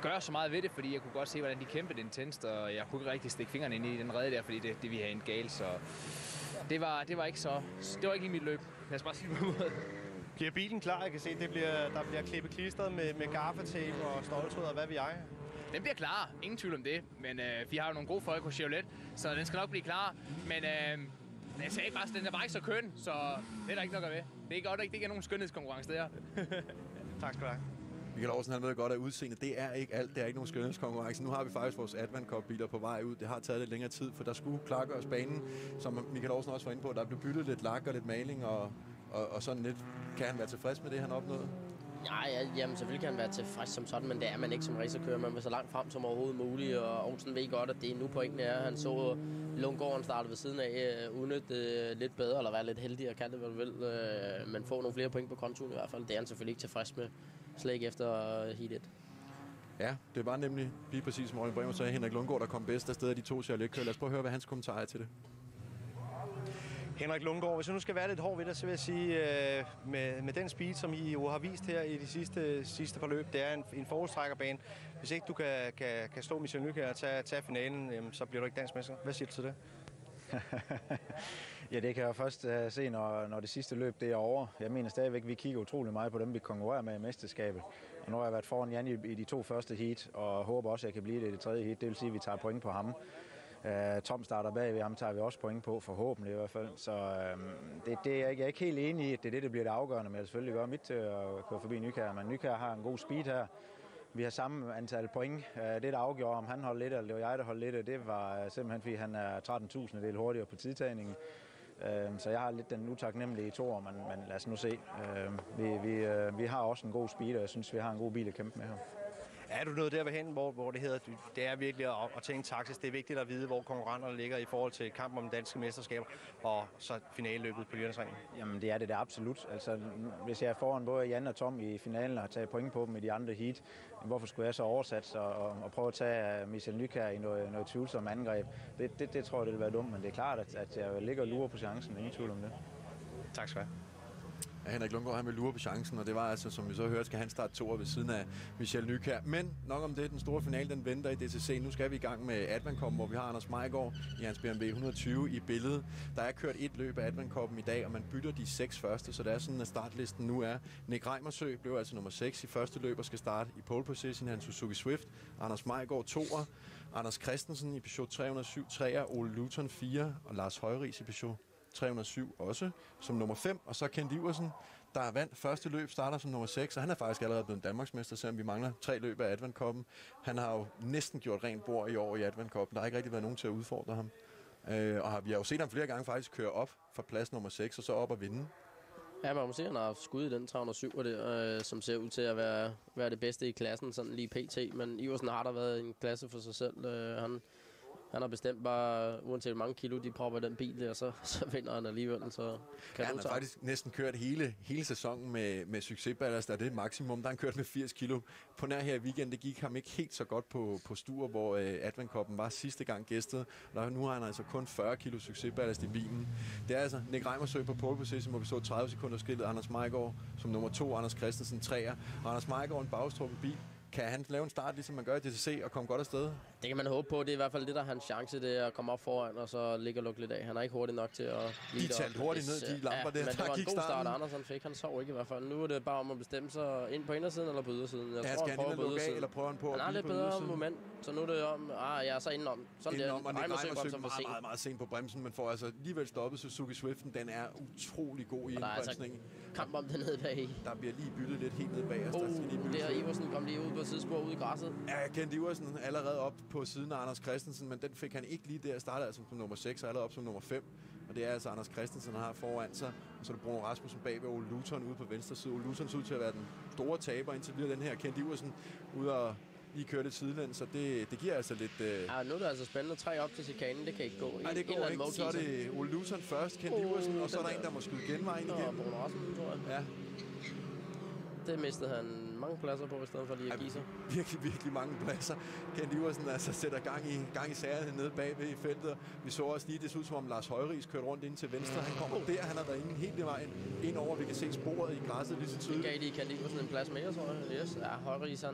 gøre så meget ved det, fordi jeg kunne godt se, hvordan de kæmpede intenst, og jeg kunne ikke rigtig stikke fingrene ind i den redde der, fordi det ville have en galt, så det var ikke lige mit løb. Lad os bare sige på en måde. Bliver bilen klar? Jeg kan se, der bliver klippet klistret med gaffatape og stoltråd og hvad ved jeg. Den bliver klar, ingen tvivl om det, men vi har jo nogle gode folk på Chevrolet, så den skal nok blive klar, men jeg sagde bare, at den er bare ikke så køn, så det er der ikke noget at gøre ved. Det er godt, det ikke er nogen skønhedskonkurrence der. Tak skal du have. Michael Olsen, han ved godt, at udseende, det er ikke alt. Det er ikke nogen skønhedskonkurrence. Nu har vi faktisk vores Advent Cup-biler på vej ud. Det har taget lidt længere tid, for der skulle klargøres banen, som Michael Olsen også var inde på. Der blev byttet lidt lak og lidt maling, og sådan lidt. Kan han være tilfreds med det, han opnåede? Ja, jamen selvfølgelig kan han være tilfreds som sådan, men det er man ikke som racerkører. Man vil så langt frem som overhovedet muligt, og Olsen ved godt, at det er nu pointen er. Han så Lundgaard starte ved siden af, udnytte lidt bedre, eller være lidt heldig, og kan det vel, men få nogle flere point på kontoen i hvert fald. Det er han selvfølgelig ikke tilfreds med, slet ikke efter Heat 1. Ja, det var nemlig lige præcis, som Rønne Bremer sagde, Henrik Lundgaard, der kom bedst af sted af de 2 Chevrolet-kører. Lad os prøve at høre, hvad hans kommentarer er til det. Henrik Lundgaard, hvis jeg nu skal være lidt hård ved dig, så vil jeg sige, med den speed, som I jo har vist her i de sidste forløb, det er en forholdstrækkerbane. Hvis ikke du kan slå Michel Nygård og tage finalen, så bliver du ikke dansk mester. Hvad siger du til det? Ja, det kan jeg først se, når det sidste løb det er over. Jeg mener stadigvæk, at vi kigger utrolig meget på dem, vi konkurrerer med i mesterskabet. Og nu har jeg været foran Jan i de 2 første heat, og håber også, at jeg kan blive det i det 3. heat. Det vil sige, at vi tager point på ham. Tom starter bagved, ham tager vi også point på, forhåbentlig i hvert fald. Så jeg er ikke helt enig i, at det er det bliver det afgørende, men jeg selvfølgelig gøre mit til at køre forbi Nykjær. Men Nykjær har en god speed her. Vi har samme antal point. Det, der afgjorde, om han holdt lidt, eller det var jeg, der holdt lidt, det var simpelthen, fordi han er 13.000 del hurtigere på tidtagningen. Så jeg har lidt den utaknemmelige toer, men lad os nu se. Vi har også en god speed, og jeg synes, vi har en god bil at kæmpe med her. Er du nået derhen, hvor det hedder, det er virkelig at tænke taktisk. Det er vigtigt at vide, hvor konkurrenterne ligger i forhold til kampen om danske mesterskaber, og så finaleløbet på Jyllandsringen? Jamen det er det absolut. Altså, hvis jeg er foran både Jan og Tom i finalen og har taget point på dem i de andre heat, hvorfor skulle jeg så oversætte og prøve at tage Michel Nykjær i noget tvivlsomt angreb? Det tror jeg, det vil være dumt, men det er klart, at jeg ligger og lurer på chancen. Ingen tvivl om det. Tak skal du have. Ja, Henrik Lundgaard, han vil lure på chancen, og det var altså, som vi så hørte, skal han starte 2'er ved siden af Michel Nykjær. Men nok om det, den store finale, den venter i DTC. Nu skal vi i gang med Advent-koppen, hvor vi har Anders Meigaard i hans BMW 120 i billedet. Der er kørt et løb af Advent-koppen i dag, og man bytter de 6 første, så det er sådan, at startlisten nu er. Nick Reimersø blev altså nummer 6 i første løb og skal starte i pole position i hans Suzuki Swift. Anders Meigaard 2'er. Anders Christensen i Peugeot 307 3'er. Ole Luton 4'er. Og Lars Højris i Peugeot 307 også som nummer 5. Og så Kent Iversen, der vandt første løb, starter som nummer 6, og han er faktisk allerede blevet Danmarksmester, selvom vi mangler 3 løb af Advent-koppen. Han har jo næsten gjort rent bord i år i Advent-koppen. Der har ikke rigtig været nogen til at udfordre ham. Og vi har jo set ham flere gange faktisk køre op fra plads nummer 6 og så op og vinde. Ja, man må se, at han har skud i den 307, som ser ud til at være det bedste i klassen, sådan lige pt. Men Iversen har der været en klasse for sig selv. Han har bestemt bare, uanset hvor mange kilo de propper den bil der, så vinder han alligevel. Så kan han har faktisk næsten kørt hele sæsonen med succesballast, og det er maksimum. Der har han kørt med 80 kilo. På nær her i weekend, det gik ham ikke helt så godt på Stur, hvor Advent-koppen var sidste gang gæstet. Nu har han altså kun 40 kilo succesballast i bilen. Det er altså Nick Reimersø på pole position, hvor vi så 30 sekunder skridtet. Anders Meigaard som nummer 2, Anders Christensen 3'er. Og Anders Meigaard en bagstrukket bil. Kan han lave en start, ligesom man gør i DTC, og komme godt afsted? Det kan man håbe på. Det er i hvert fald det, der er hans chance, det er at komme op foran, og så ligge og lukke lidt af. Han er ikke hurtig nok til at blive deroppe. De talte hurtigt ned, de lamper der. Men det var en god start, Andersen fik. Han sov ikke i hvert fald. Nu er det bare om at bestemme sig ind på indersiden eller på ydersiden. Jeg tror, skal han lukke af, eller prøver han på han har lidt bedre moment, så nu er det om, jeg er så indenom. Sådan indenom, det. Reimersø meget sent på bremsen, men får altså alligevel stoppet Suzuki Swiften. Den er utrolig god i indbremsningen. Kamp om det nede bag. Der bliver lige byttet lidt helt ned bag os. Der Iversen kom lige ud på sidespor ud i græsset. Ja, Kent Iversen allerede op på siden af Anders Christensen, men den fik han ikke lige der. Startede altså som nummer 6 og allerede op som nummer 5. Og det er altså Anders Christensen, der har foran sig. Og så er det Bruno Rasmussen bag ved Ole Luton ude på venstre side. Ole Luton ser ud til at være den store taber indtil videre den her. Kent Iversen ude og lige køre lidt sidelænd, så det giver altså lidt... Ja, nu er det altså spændende. 3 op til chikanen, det kan ikke gå. Nej, det går ikke. Så er det Ole Luton først, Kent Iversen, og så er der en, der må skyde genvejen igen. Og Bruno Rasmussen, tror jeg. Ja. Det mistede han mange pladser på, i stedet for lige at give sig. Virkelig mange pladser. Kent Iversen altså sætter gang i sagerne nede bagved i feltet. Vi så også lige, det så ud som om Lars Højris kørte rundt ind til venstre. Han kommer der, han har været inde helt i vejen ind over. Vi kan se sporet i græsset lige så tydeligt. Det gav de Kent Iversen en plads mere, tror jeg. Yes. Ja, Højris,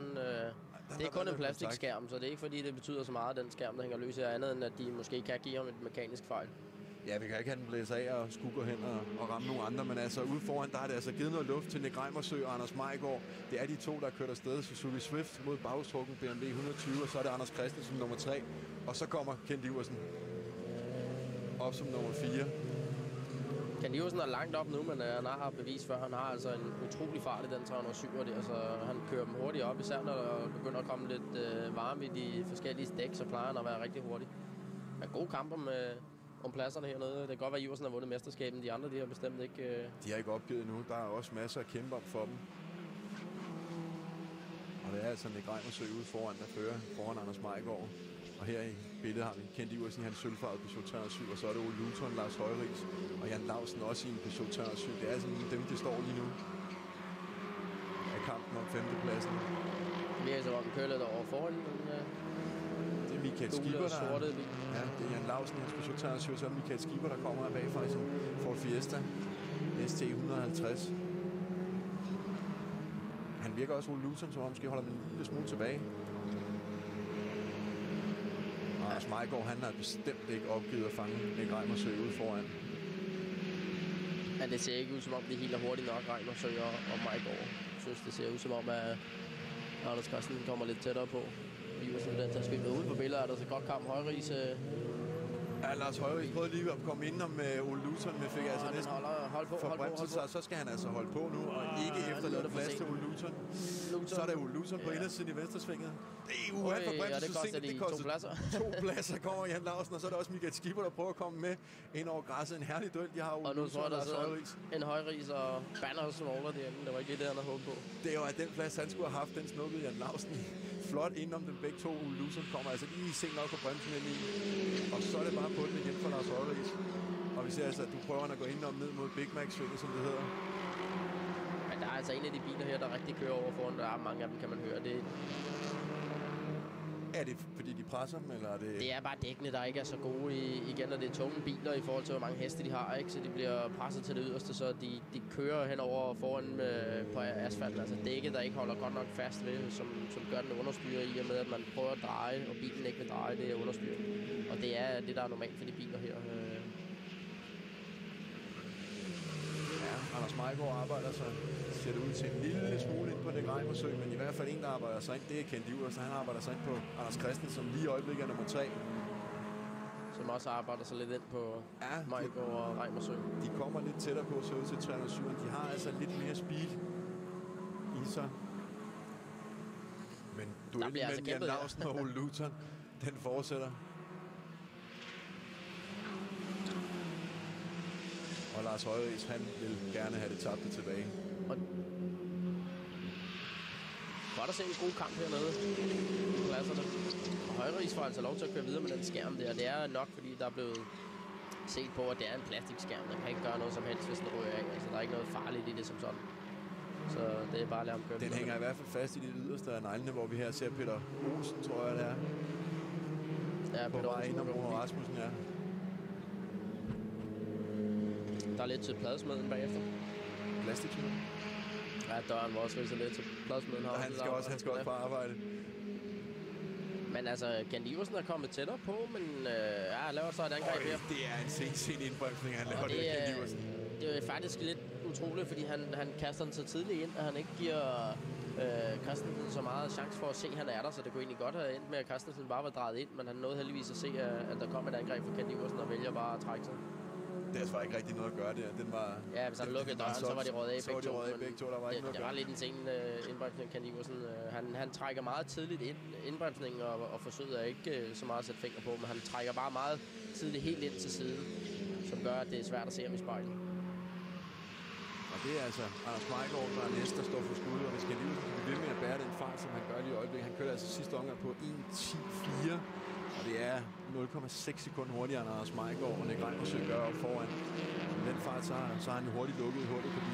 det er kun en plastikskærm, så det er ikke fordi, det betyder så meget, den skærm, der hænger løs her, andet end at de måske kan give ham et mekanisk fejl. Ja, vi kan ikke have den blæse af og skugger hen og ramme nogle andre, men altså ude foran, der er det altså givet noget luft til Nick Reimersø og Anders Meigaard. Det er de to, der kørt afsted. Suzuki Swift mod bagstrukken BMW 120, og så er det Anders Christensen nummer 3, og så kommer Kent Iversen op som nummer 4. Kent Iversen er langt op nu, men han har bevis før. Han har altså en utrolig fart i den 307 der, så han kører dem hurtigt op, især når der begynder at komme lidt varme i de forskellige dæk, så plejer han at være rigtig hurtig. Der er gode kamper om pladserne hernede. Det kan godt være, at Iversen har vundet mesterskaben. De andre, de har bestemt ikke... De har ikke opgivet nu. Der er også masser at kæmpe om for dem. Og det er altså Nick Reimersø ude foran, der fører foran Anders Meigaard. Og her i billedet har vi Kent Iversen i hans sølvfarvede Peugeot 307, og så er det Ole Luton, Lars Højris og Jan Lausen også i en Peugeot 307. Det er altså dem, der står lige nu af kampen om 5. pladsen. Vi er så om kører lidt over foran, men... Det er Michael Skipper, der ja, det er Jan Lausen, hans Peugeot 307, så er det Michael Skipper, der kommer her bagfra i sin Ford Fiesta ST 150. Han virker også Ole Luton, som måske holder en lille smule tilbage. Og Anders Meigaard, han har bestemt ikke opgivet at fange Nick Reimersø ude foran. Ja, det ser ikke ud som om, det helt er hurtigt nok, Reimersø og Meigaard. Jeg synes, det ser ud som om, at Anders Christensen kommer lidt tættere på. Iversen, den tager skyld ude på billeder, er der så godt kamp Højris. Ja, Lars Højrich prøvede lige at komme ind om Ole Luton, men fik altså næsten forbremset sig. Så skal han altså holde på nu, og ikke efterlade plads til Ole Luton. Så er der Ole Luton på indersiden i venstresvinget. Det er han forbremset så sent. Det koster 2 pladser, kommer Jan Lausen, og så er der også Michael Skipper, der prøver at komme med ind over græsset. En herlig duel, de har Ole Luton og Lars Højrich. En Højrich og Banner Svogler derinde. Det var ikke det, han havde håbet på. Det er jo, at den plads, han skulle have haft, den snuppede Jan Lausen flot indenom dem begge to. Ole Luton kommer altså lige sent nok på bremsen ind i. Og så er det bare på den igen for Lars Højrich. Og vi ser altså, at du prøver at gå indenom ned mod Big Mac-svinget, som det hedder. Men der er altså en af de biler her, der rigtig kører over foran. Der er mange af dem, kan man høre. Er det fordi de presser dem, eller er det... Det er bare dækkene, der ikke er så gode igen, og det er tunge biler i forhold til, hvor mange heste de har, ikke? Så de bliver presset til det yderste, så de kører henover foran på asfalten. Altså dækket, der ikke holder godt nok fast ved, som gør den understyrer i og med, at man prøver at dreje, og bilen ikke vil dreje, det er understyret. Og det er det, der er normalt for de biler her. Ja, Anders Mejgaard arbejder sig, ser det ud til en lille smule ind på Nick Reimersø, men i hvert fald en, der arbejder sig ind, det er Kent Iversen. Han arbejder sig ind på Anders Christensen, som lige i øjeblikket er nummer 3. Som også arbejder sig lidt ind på Mejgaard og Reimersø. De kommer lidt tættere på, så ud til 307. De har altså lidt mere speed i sig. Men duellen mellem altså Jan Lausen og Ole Luton, den fortsætter. Og Lars Højrich, han vil gerne have det tabte tilbage. Godt at se en god kamp hernede i pladserne. Og Højrich får altså lov til at køre videre med den skærm der. Det er nok, fordi der er blevet set på, at det er en plastikskærm. Den kan ikke gøre noget som helst, hvis den rører af. Altså, der er ikke noget farligt i det som sådan. Så det er bare at lade ham køre. Den hænger i hvert fald fast i det yderste af neglene, hvor vi her ser Peter Olsen, tror jeg det er. Ja, på vej ind om Bruno Rasmussen, ja. Der er lidt til pladesmeden bagefter. Plastiksmeden? Ja, døren var også lidt til pladesmeden. Han skal også på arbejde. Men altså, Kent Iversen er kommet tættere på, men han laver så et angreb her. Det er en sen indbremsning, han laver det, Kent Iversen. Det er faktisk lidt utroligt, fordi han kaster den så tidligt ind, at han ikke giver Christensen så meget chance for at se, at han er der, så det kunne egentlig godt have endt med, at Christensen bare var drejet ind, men han nåede heldigvis at se, at der kom et angreb for Kent Iversen og vælger bare at trække sig. Det var ikke rigtig noget at gøre der. Den var, ja, hvis han lukkede døren, så var de røget af begge to. Der var det var lidt en sen indbremsning, Kent Iversen. Han trækker meget tidligt ind indbremsningen, og forsøger ikke så meget at sætte fingre på, men han trækker bare meget tidligt helt ind til siden, som gør, at det er svært at se ham i spejlet. Og det er altså Anders Mejgaard, der er næste, der står for skud, og hvis Kent Iversen kan blive ved med at bære den fart, som han gør lige i øjeblikket. Han kørte altså sidste omgang på 1.10.4. Og det er 0,6 sekunder hurtigere end Anders Mejgaard, og Nick Reimersø gør op foran. Med den fart, så har han hurtigt lukket hullet på de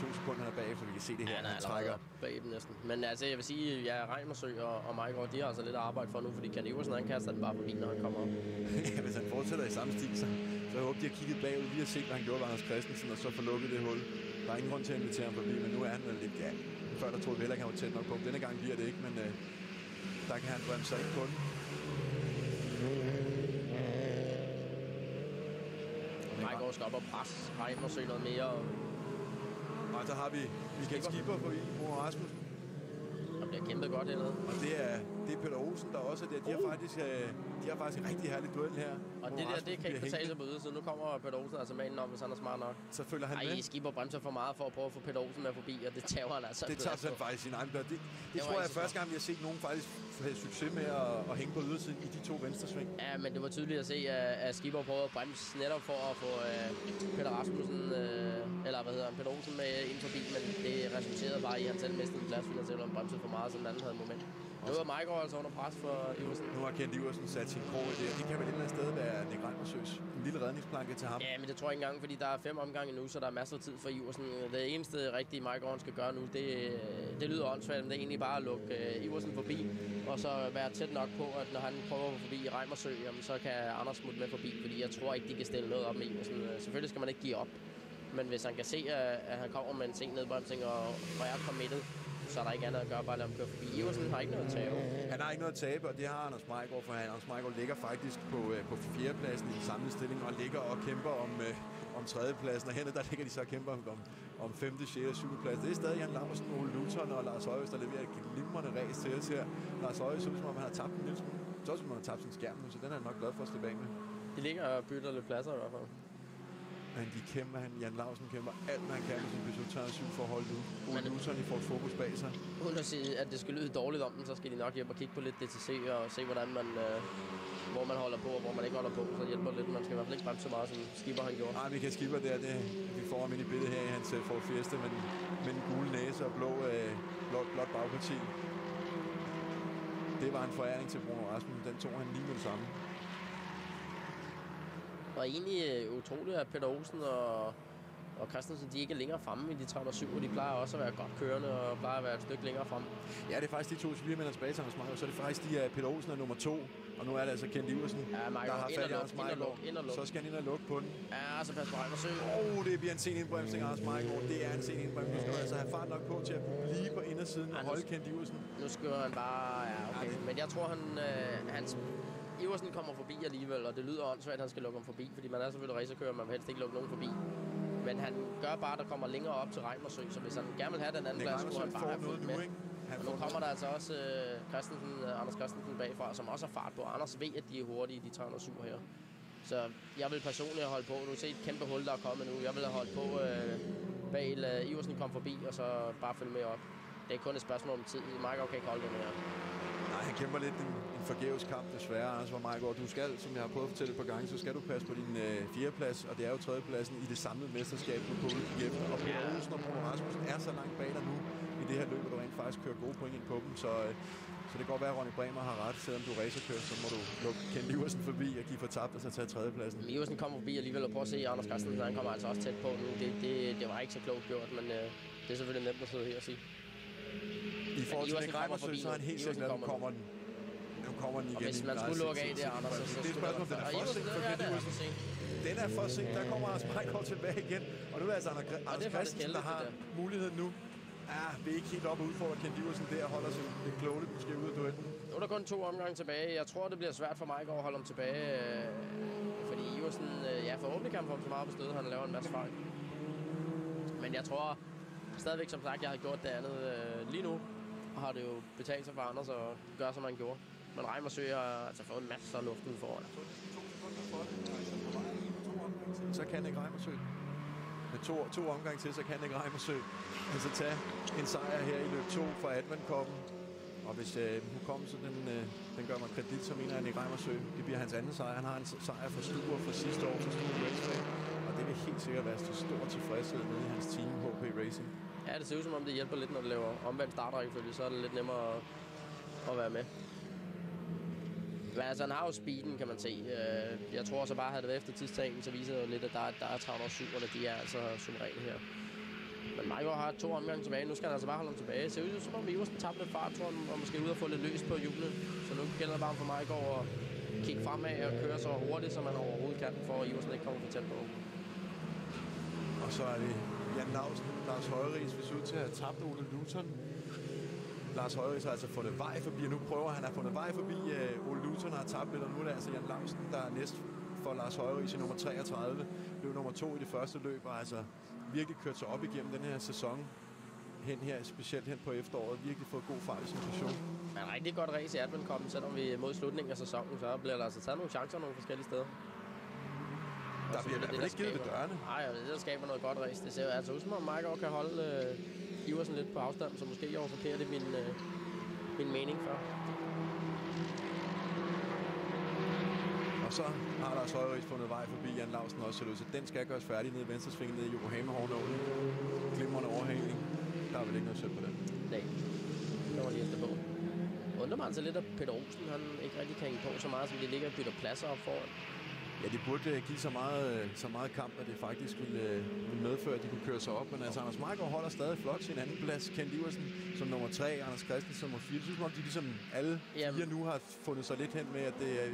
1,2 sekunder, han er bagefter. Vi kan se det her, han trækker. Bag dem næsten. Men altså, jeg vil sige, at ja, Reimersø og Mejgaard, de har altså lidt at arbejde for nu, fordi Kent Iversen, han kaster den bare forbi, når han kommer op. Ja, hvis han fortsætter i samme stil, så jeg håber, de har kigget bagud, lige har set, hvad han gjorde ved Anders Christensen, og så får lukket det hul. Der er ingen grund til at invitere ham forbi, men nu er han lidt, ja, før der troede vi heller ikke, han var tæt nok på. Denne gang bliver det ikke, men der kan han bremse sig ikke på den. Mejgaard skal op og presse Reimersø noget mere. Og så har vi Michael Skipper forbi, Bruno Rasmussen. Der bliver kæmpet godt hernede. Og det er Peter Olsen, der også er der. De har faktisk en rigtig herlig duel her. Og det kan ikke betale sig på ydersiden. Nu kommer Peter Olsen altså med indenom, hvis han er smart nok. Så følger han med. Skipper bremser for meget for at prøve at få Peter Olsen med forbi, og det tager han altså. Det tager han faktisk sin egen blad. Det tror jeg er første gang, vi har set nogen faktisk have succes med at hænge på ydersiden i de to venstresving. Ja, men det var tydeligt at se, at Skipper prøvede at bremse netop for at få Peter Rasmussen, eller hvad hedder han, Peter Olsen med ind forbi, men det resulterede bare i, at han selv mistede en plads, fordi han selv bremsede for meget, så den anden havde et moment. Nu er Mejgaard altså under pres for Iversen. Nu har Kent Iversen sat sin krog i det, og det kan vel et eller andet sted være Nick Reimersøs. En lille redningsplanke til ham. Ja, men det tror jeg ikke engang, fordi der er 5 omgange nu, så der er masser af tid for Iversen. Det eneste rigtige Mejgaard skal gøre nu, det lyder åndssvagt, men det er egentlig bare at lukke Iversen forbi, og så være tæt nok på, at når han prøver at få forbi Reimersø, jamen, så kan Anders smutte med forbi, fordi jeg tror ikke, de kan stille noget op med Iversen. Selvfølgelig skal man ikke give op, men hvis han kan se, at han kommer med en sen nedbremsning og er committed, så er der ikke andet at gøre, bare lade ham køre forbi. Iversen har ikke noget at tabe. Han har ikke noget at tabe, og det har Anders Mejgaard, for Anders Mejgaard ligger faktisk på 4. pladsen i den samlede stilling, og ligger og kæmper om 3. pladsen, og henne der ligger de så og kæmper om 5., 6. og 7. plads. Det er stadig Jan Lausen, Ole Luton og Lars Højrich, der leverer et glimrende race til os her. Lars Højrich, så som om han har tabt en lille smule. Så som om han har tabt sin skærm nu, så den er han nok glad for at slippe af med. De ligger og bytter lidt pladser i hvert fald. Men Jan Lausen kæmper alt, hvad han kan med sin Peugeot 307 for at holde ud. Ole Luton, de får et fokus bag sig. Uden at sige, at det skal lyde dårligt om den, så skal de nok hjem og kigge på lidt DTC og se, hvordan man, hvor man holder på og hvor man ikke holder på. Så hjælper det lidt. Man skal i hvert fald ikke bremse så meget, som Skipper han gjorde. Nej, Michael Skipper der, vi får ham ind i billedet her i hans Ford Fiesta med den gule næse og blåt bagparti. Det var en foræring til Bruno Rasmussen. Den tog han lige med det samme. Og egentlig utroligt, at Peter Olsen og Christensen, de ikke er længere fremme i de 307, og de plejer også at være godt kørende og plejer at være et stykke længere fremme. Ja, det er faktisk de to svigermænd tilbage til Anders Meyer, og så er det faktisk Peter Olsen er nummer 2, og nu er det altså Kent Iversen, der har fat i Anders Meyer. Så skal han ind og lukke på den. Ja, så pas på Reimersø. Det bliver en sen indbremsning af Anders Meyer. Det er en sen indbremsning. Nu skal han altså have fart nok på til at blive på indersiden og holde Kent Iversen. Nu skal han bare... Ja, okay. Men jeg tror, Iversen kommer forbi alligevel, og det lyder åndssvagt, at han skal lukke ham forbi, fordi man er selvfølgelig racerkører, man vil helst ikke lukke nogen forbi. Men han gør bare, at der kommer længere op til Reimersø, så hvis han gerne vil have den anden plads, skulle han bare have fulgt med. Og nu kommer der altså også Anders Christensen bagfra, som også har fart på. Anders ved, at de er hurtige, de 307 her. Så jeg vil personligt holde på. Nu se et kæmpe hul, der er kommet nu. Jeg vil have holdt på bag Iversen kom forbi, og så bare følge med op. Det er kun et spørgsmål om tid. Majgaard kan ikke holde den her. Nej, han kæmper lidt en forgæves kamp, desværre. Anders var Majgaard. Du skal, som jeg har prøvet at fortælle et par gange, så skal du passe på din 4. plads, og det er jo 3. pladsen i det samlede mesterskab, du på udkig efter. Og Peter Olsen og Bruno Rasmussen er så langt bag dig nu i det her løb, at du rent faktisk kører gode point ind på dem. Så det kan godt være, at Ronny Bremer har ret. Selvom du racerkører, så må du lukke Kent Iversen forbi og give fortabt og så tage 3. pladsen. Iversen kommer forbi alligevel, og prøv at se, Anders Christensen, han kommer altså også tæt på nu. Det var ikke så klogt gjort, men det er selvfølgelig nemt at sidde her og sige. I forhold til Reimersø, så er han helt sikkert, at nu kommer den igen. Og hvis man skulle lukke af det, Anders, så det er et spørgsmål, den er for sent for Kent Iversen. Den er for sent. Der kommer Anders Meyer tilbage igen. Og nu er det altså Anders Christensen, der har muligheden nu. Ja, vi er ikke helt oppe og udfordrer Kent Iversen der, holder sig lidt klogt, måske ude af duellen. Nu er der kun 2 omgange tilbage. Jeg tror, det bliver svært for mig at holde ham tilbage. Fordi Iversen, forhåbentlig kan han få ham så meget på stødet, han laver en masse fejl. Men jeg tror stadigvæk, som sagt, jeg har gjort det andet lige nu. Og har det jo betalt sig for Anders at gøre, som han gjorde. Men Reimersø har altså fået en masse af luft ud foran. Så kan ikke Reimersø. Med to omgange til, så kan ikke Reimersø altså tage en sejr her i løb 2 for Advent-koppen. Og hvis hukommelsen den gør mig kredit, så mener han ikke Reimersø. Det bliver hans anden sejr. Han har en sejr for Stuer fra sidste år for Stuer Raceway. Og det vil helt sikkert være til stor tilfredshed nede i hans team, HP Racing. Ja, det ser ud som om det hjælper lidt, når det laver omvendt startrækkefølge, så er det lidt nemmere at være med. Men altså, han har jo speeden, kan man se. Jeg tror så bare, at det været efter tidstagen, så viser det jo lidt, at der er 307'erne, de er altså suveræne her. Men Majgaard har 2 omgange tilbage. Nu skal han altså bare holde ham tilbage. Det ser ud som om Iversen tabte lidt fart, tror han, og måske ud og få lidt løs på hjulet. Så nu gælder det bare for Majgaard at kigge fremad og køre så hurtigt, som man overhovedet kan, for at Iversen ikke kommer for tæt på. Og så er det Jan Lausen, Lars Højris, hvis ud til at have tabt Ole Luton. Lars Højris har altså fundet vej forbi, og nu prøver han at fundet vej forbi. Ole Luton har tabt lidt, og nu er det altså Jan Lausen, der er næst for Lars Højris i nummer 33. Blev nummer 2 i det første løb, og altså virkelig kørt sig op igennem den her sæson. Specielt hen på efteråret. Virkelig fået god fart i sin position. Men rigtig godt race i Advent-koppen, selvom vi er mod slutningen af sæsonen, så bliver der altså taget nogle chancer nogle forskellige steder. Der bliver det ikke givet ved dørene. Nej, det der skaber noget godt race. Det ser altså ud som om Majgaard kan holde Iversen lidt på afstand, så måske jeg overforkerer det min mening før. Og så har Lars Højris fundet vej forbi Jan Lausen også, så den skal gøres færdig nede i venstresvingen nede i Yokohama-Hornålen. Glimrende overhaling. Der er vel ikke noget sødt på den. Nej, det var lige efterpå. Undrer mig altså lidt, at Peter Olsen han ikke rigtig kan hænge på så meget, som de ligger og bytter pladser op foran. Ja, de burde give så meget kamp, at det faktisk ville medføre, at de kunne køre sig op. Men altså, Anders Meyer holder stadig flot sin anden plads. Kent Iversen som nummer 3, Anders Christensen som nummer 4. Det synes som om, de ligesom alle 4 nu har fundet sig lidt hen med, at det er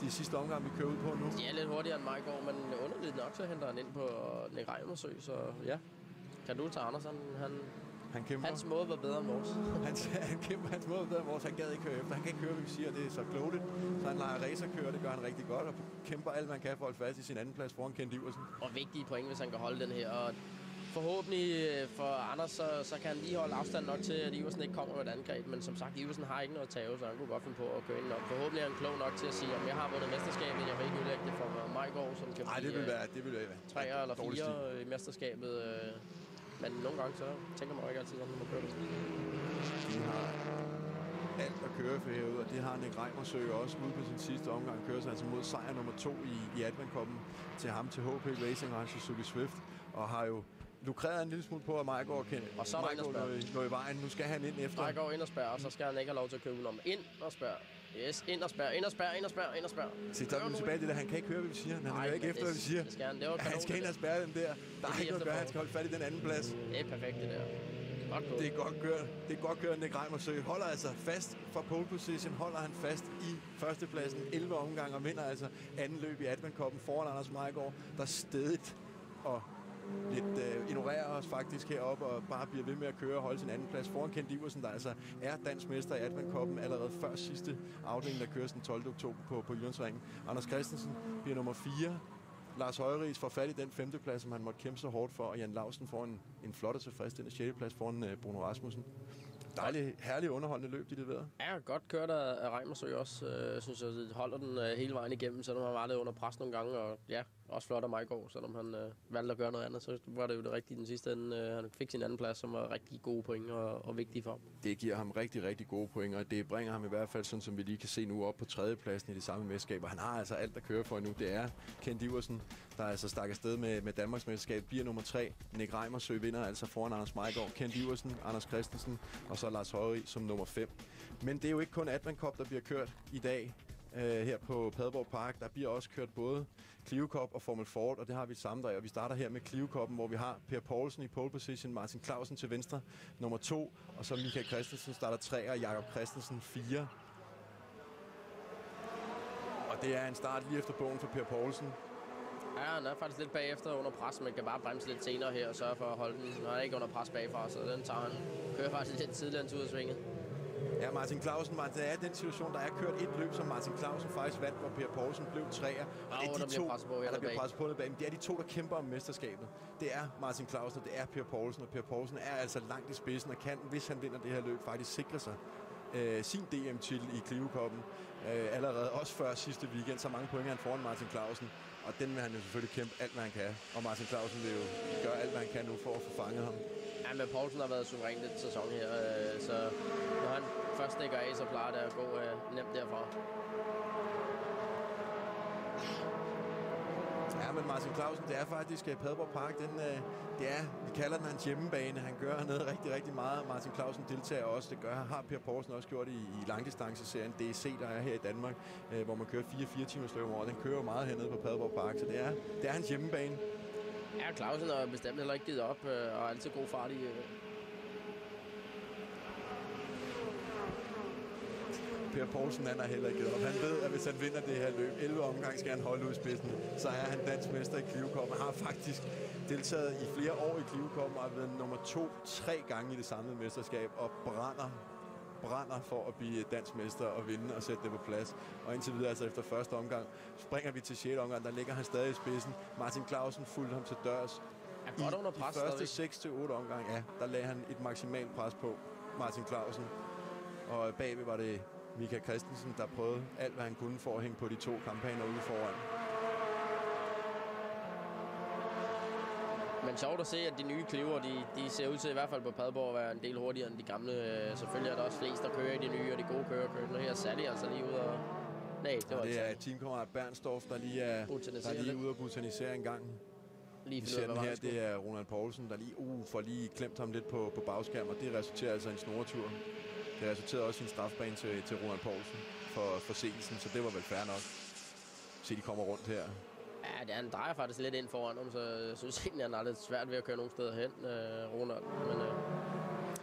de sidste omgang, vi kører ud på nu. De er lidt hurtigere end Meyer, men underligt nok, så henter han ind på Nick Reimersø, så ja. Kan du tage Andersen? Hans måde var bedre end vores. Han kæmper, hans måde var bedre end vores. Han gad ikke køre efter. Han kan ikke køre, hvad vi siger, det er så klogt. Så han leger racerkører, det gør han rigtig godt, og kæmper alt, man kan for at holde fast i sin anden plads foran Kent Iversen. Og vigtige point, hvis han kan holde den her. Og forhåbentlig for Anders, så kan han lige holde afstand nok til, at Iversen ikke kommer med et angreb. Men som sagt, Iversen har ikke noget at tage, så han kunne godt finde på at køre ind. Forhåbentlig er han klog nok til at sige, at jeg har vundet mesterskabet. Jeg vil ikke udlægge det for Majgaard, som kan det vil være 3 eller 4 i mesterskabet. Men nogle gange så tænker man jo ikke altid, når man kører det. De har alt at køre for herude, og det har Nick Reimersø også ude på sin sidste omgang. Kører sig altså mod sejr nummer 2 i Advent-koppen til ham til HP Racing og Suzuki Swift, og har jo lukreret en lille smule på, at Majgaard kan nå i vejen. Nu skal han ind efter. Majgaard ind og spørge, og så skal han ikke have lov til at købe om. Ind og spørge. Yes, ind og spørge. Se, der er vi tilbage det der. Han kan ikke høre, hvad vi siger. Han hører ikke efter, hvad vi siger. Han skal ind og spærre den der. Der er ikke noget at gøre. Han skal holde fat i den anden plads. Det er perfekt, det der. Det er godt kørt. Det er godt kørt, Nick Reimersø. Holder altså fast fra pole position. Holder han fast i førstepladsen. 11 omgange og vinder altså anden løb i Advent-koppen foran Anders Majgaard, der stedigt og lidt ignorerer os faktisk heroppe og bare bliver ved med at køre og holde sin anden plads foran Kent Iversen, der altså er dansk mester i Advent-koppen allerede før sidste afdeling, der køres den 12. oktober på Jyllandsringen. Anders Christensen bliver nummer 4. Lars Højris får fat i den 5. plads, som han måtte kæmpe så hårdt for, og Jan Lausen får en flot og tilfredsstillende 6. plads foran Bruno Rasmussen. Dejligt, herligt underholdende løb, de leverede. Ja, godt kørt af Reimersø også. Synes jeg, holder den hele vejen igennem, selvom han var lidt under pres nogle gange. Og ja, også flot af Majgaard, selvom han valgte at gøre noget andet. Så var det jo det rigtige den sidste ende. Han fik sin anden plads, som var rigtig gode point og vigtige for ham. Det giver ham rigtig, rigtig gode point, og det bringer ham i hvert fald, sådan som vi lige kan se nu, op på 3. pladsen i de samme mesterskaber. Han har altså alt at køre for nu. Det er Kent Iversen, der altså stak afsted med Danmarks mesterskab, bliver nummer 3. Nick Reimersø vinder altså foran Anders Majgaard, Kent Iversen, Anders Christensen og så Lars Højri som nummer 5. Men det er jo ikke kun Advent Cup, der bliver kørt i dag her på Padborg Park. Der bliver også kørt både Clio Cup og Formel Ford, og det har vi samme dag. Og vi starter her med Clio Cup'en, hvor vi har Per Poulsen i pole position, Martin Clausen til venstre, nummer 2, og så Michael Christensen starter 3, og Jakob Christensen 4. Og det er en start lige efter bogen for Per Poulsen. Ja, han er faktisk lidt bagefter under pres, men kan bare bremse lidt senere her og sørge for at holde den. Når han er ikke under pres bagfra, så den tager han. Kører faktisk lidt tidligere end ud af svinget. Ja, Martin Clausen, det er den situation, der er kørt et løb, som Martin Clausen faktisk vandt, hvor Per Poulsen blev 3'er. Og det er de to, der bliver presset på bag. Det er de to, der kæmper om mesterskabet. Det er Martin Clausen, og det er Per Poulsen. Og Per Poulsen er altså langt i spidsen og kan, hvis han vinder det her løb, faktisk sikre sig sin DM-titel i Clio Cup'en. Allerede også før sidste weekend, så mange point han foran Martin Clausen. Og den vil han jo selvfølgelig kæmpe alt, hvad han kan. Og Martin Clausen vil jo gøre alt, hvad han kan nu for at få fanget ham. Ja, men Poulsen har været suveræn den sæson her, så når han først stikker af, så plejer det at gå nemt derfra. Ja, men Martin Clausen, det er faktisk Padborg Park. Vi kalder den hans hjemmebane. Han gør hernede rigtig, rigtig meget. Martin Clausen deltager også. Det har Per Poulsen også gjort i langdistanceserien DC, der er her i Danmark, hvor man kører 4 timers løb om året. Den kører jo meget hernede på Padborg Park, så det er hans hjemmebane. Ja, Clausen har bestemt heller ikke givet op, og er altid god fart i. Per Poulsen, han har heller ikke givet op. Han ved, at hvis han vinder det her løb, 11 omgange skal han holde ud i spidsen, så er han dansk mester i Clio Cup. Han har faktisk deltaget i flere år i Clio Cup og har været nummer 2-3 gange i det samlede mesterskab og brænder for at blive dansk mester og vinde og sætte det på plads. Og indtil videre, altså efter første omgang, springer vi til 6. omgang, der ligger han stadig i spidsen. Martin Clausen fulgte ham til dørs. I de første 6-8 omgang, ja, der lagde han et maksimalt pres på Martin Clausen. Og bagved var det Michael Christensen, der prøvede alt, hvad han kunne for at hænge på de 2 kampagner ude foran. Men sjovt at se, at de nye Clio'er, de ser ud til i hvert fald på Padborg at være en del hurtigere end de gamle. Selvfølgelig er der også flest, der kører i de nye, og de gode kører. Nu her er Sally altså lige ude og... Nej, det er teamkammerat Bernstorff, der lige er ude og botanisere en gang. Vi ser den her, det er Ronald Poulsen, der lige får lige klemt ham lidt på bagskærm, og det resulterer altså i en snoretur. Det resulterede også i en strafbane til Ronald Poulsen for forseelsen, så det var vel fair nok. Se, de kommer rundt her. Ja, han drejer faktisk lidt ind foran ham, så jeg synes egentlig, han har lidt svært ved at køre nogen steder hen, Ronald. Men,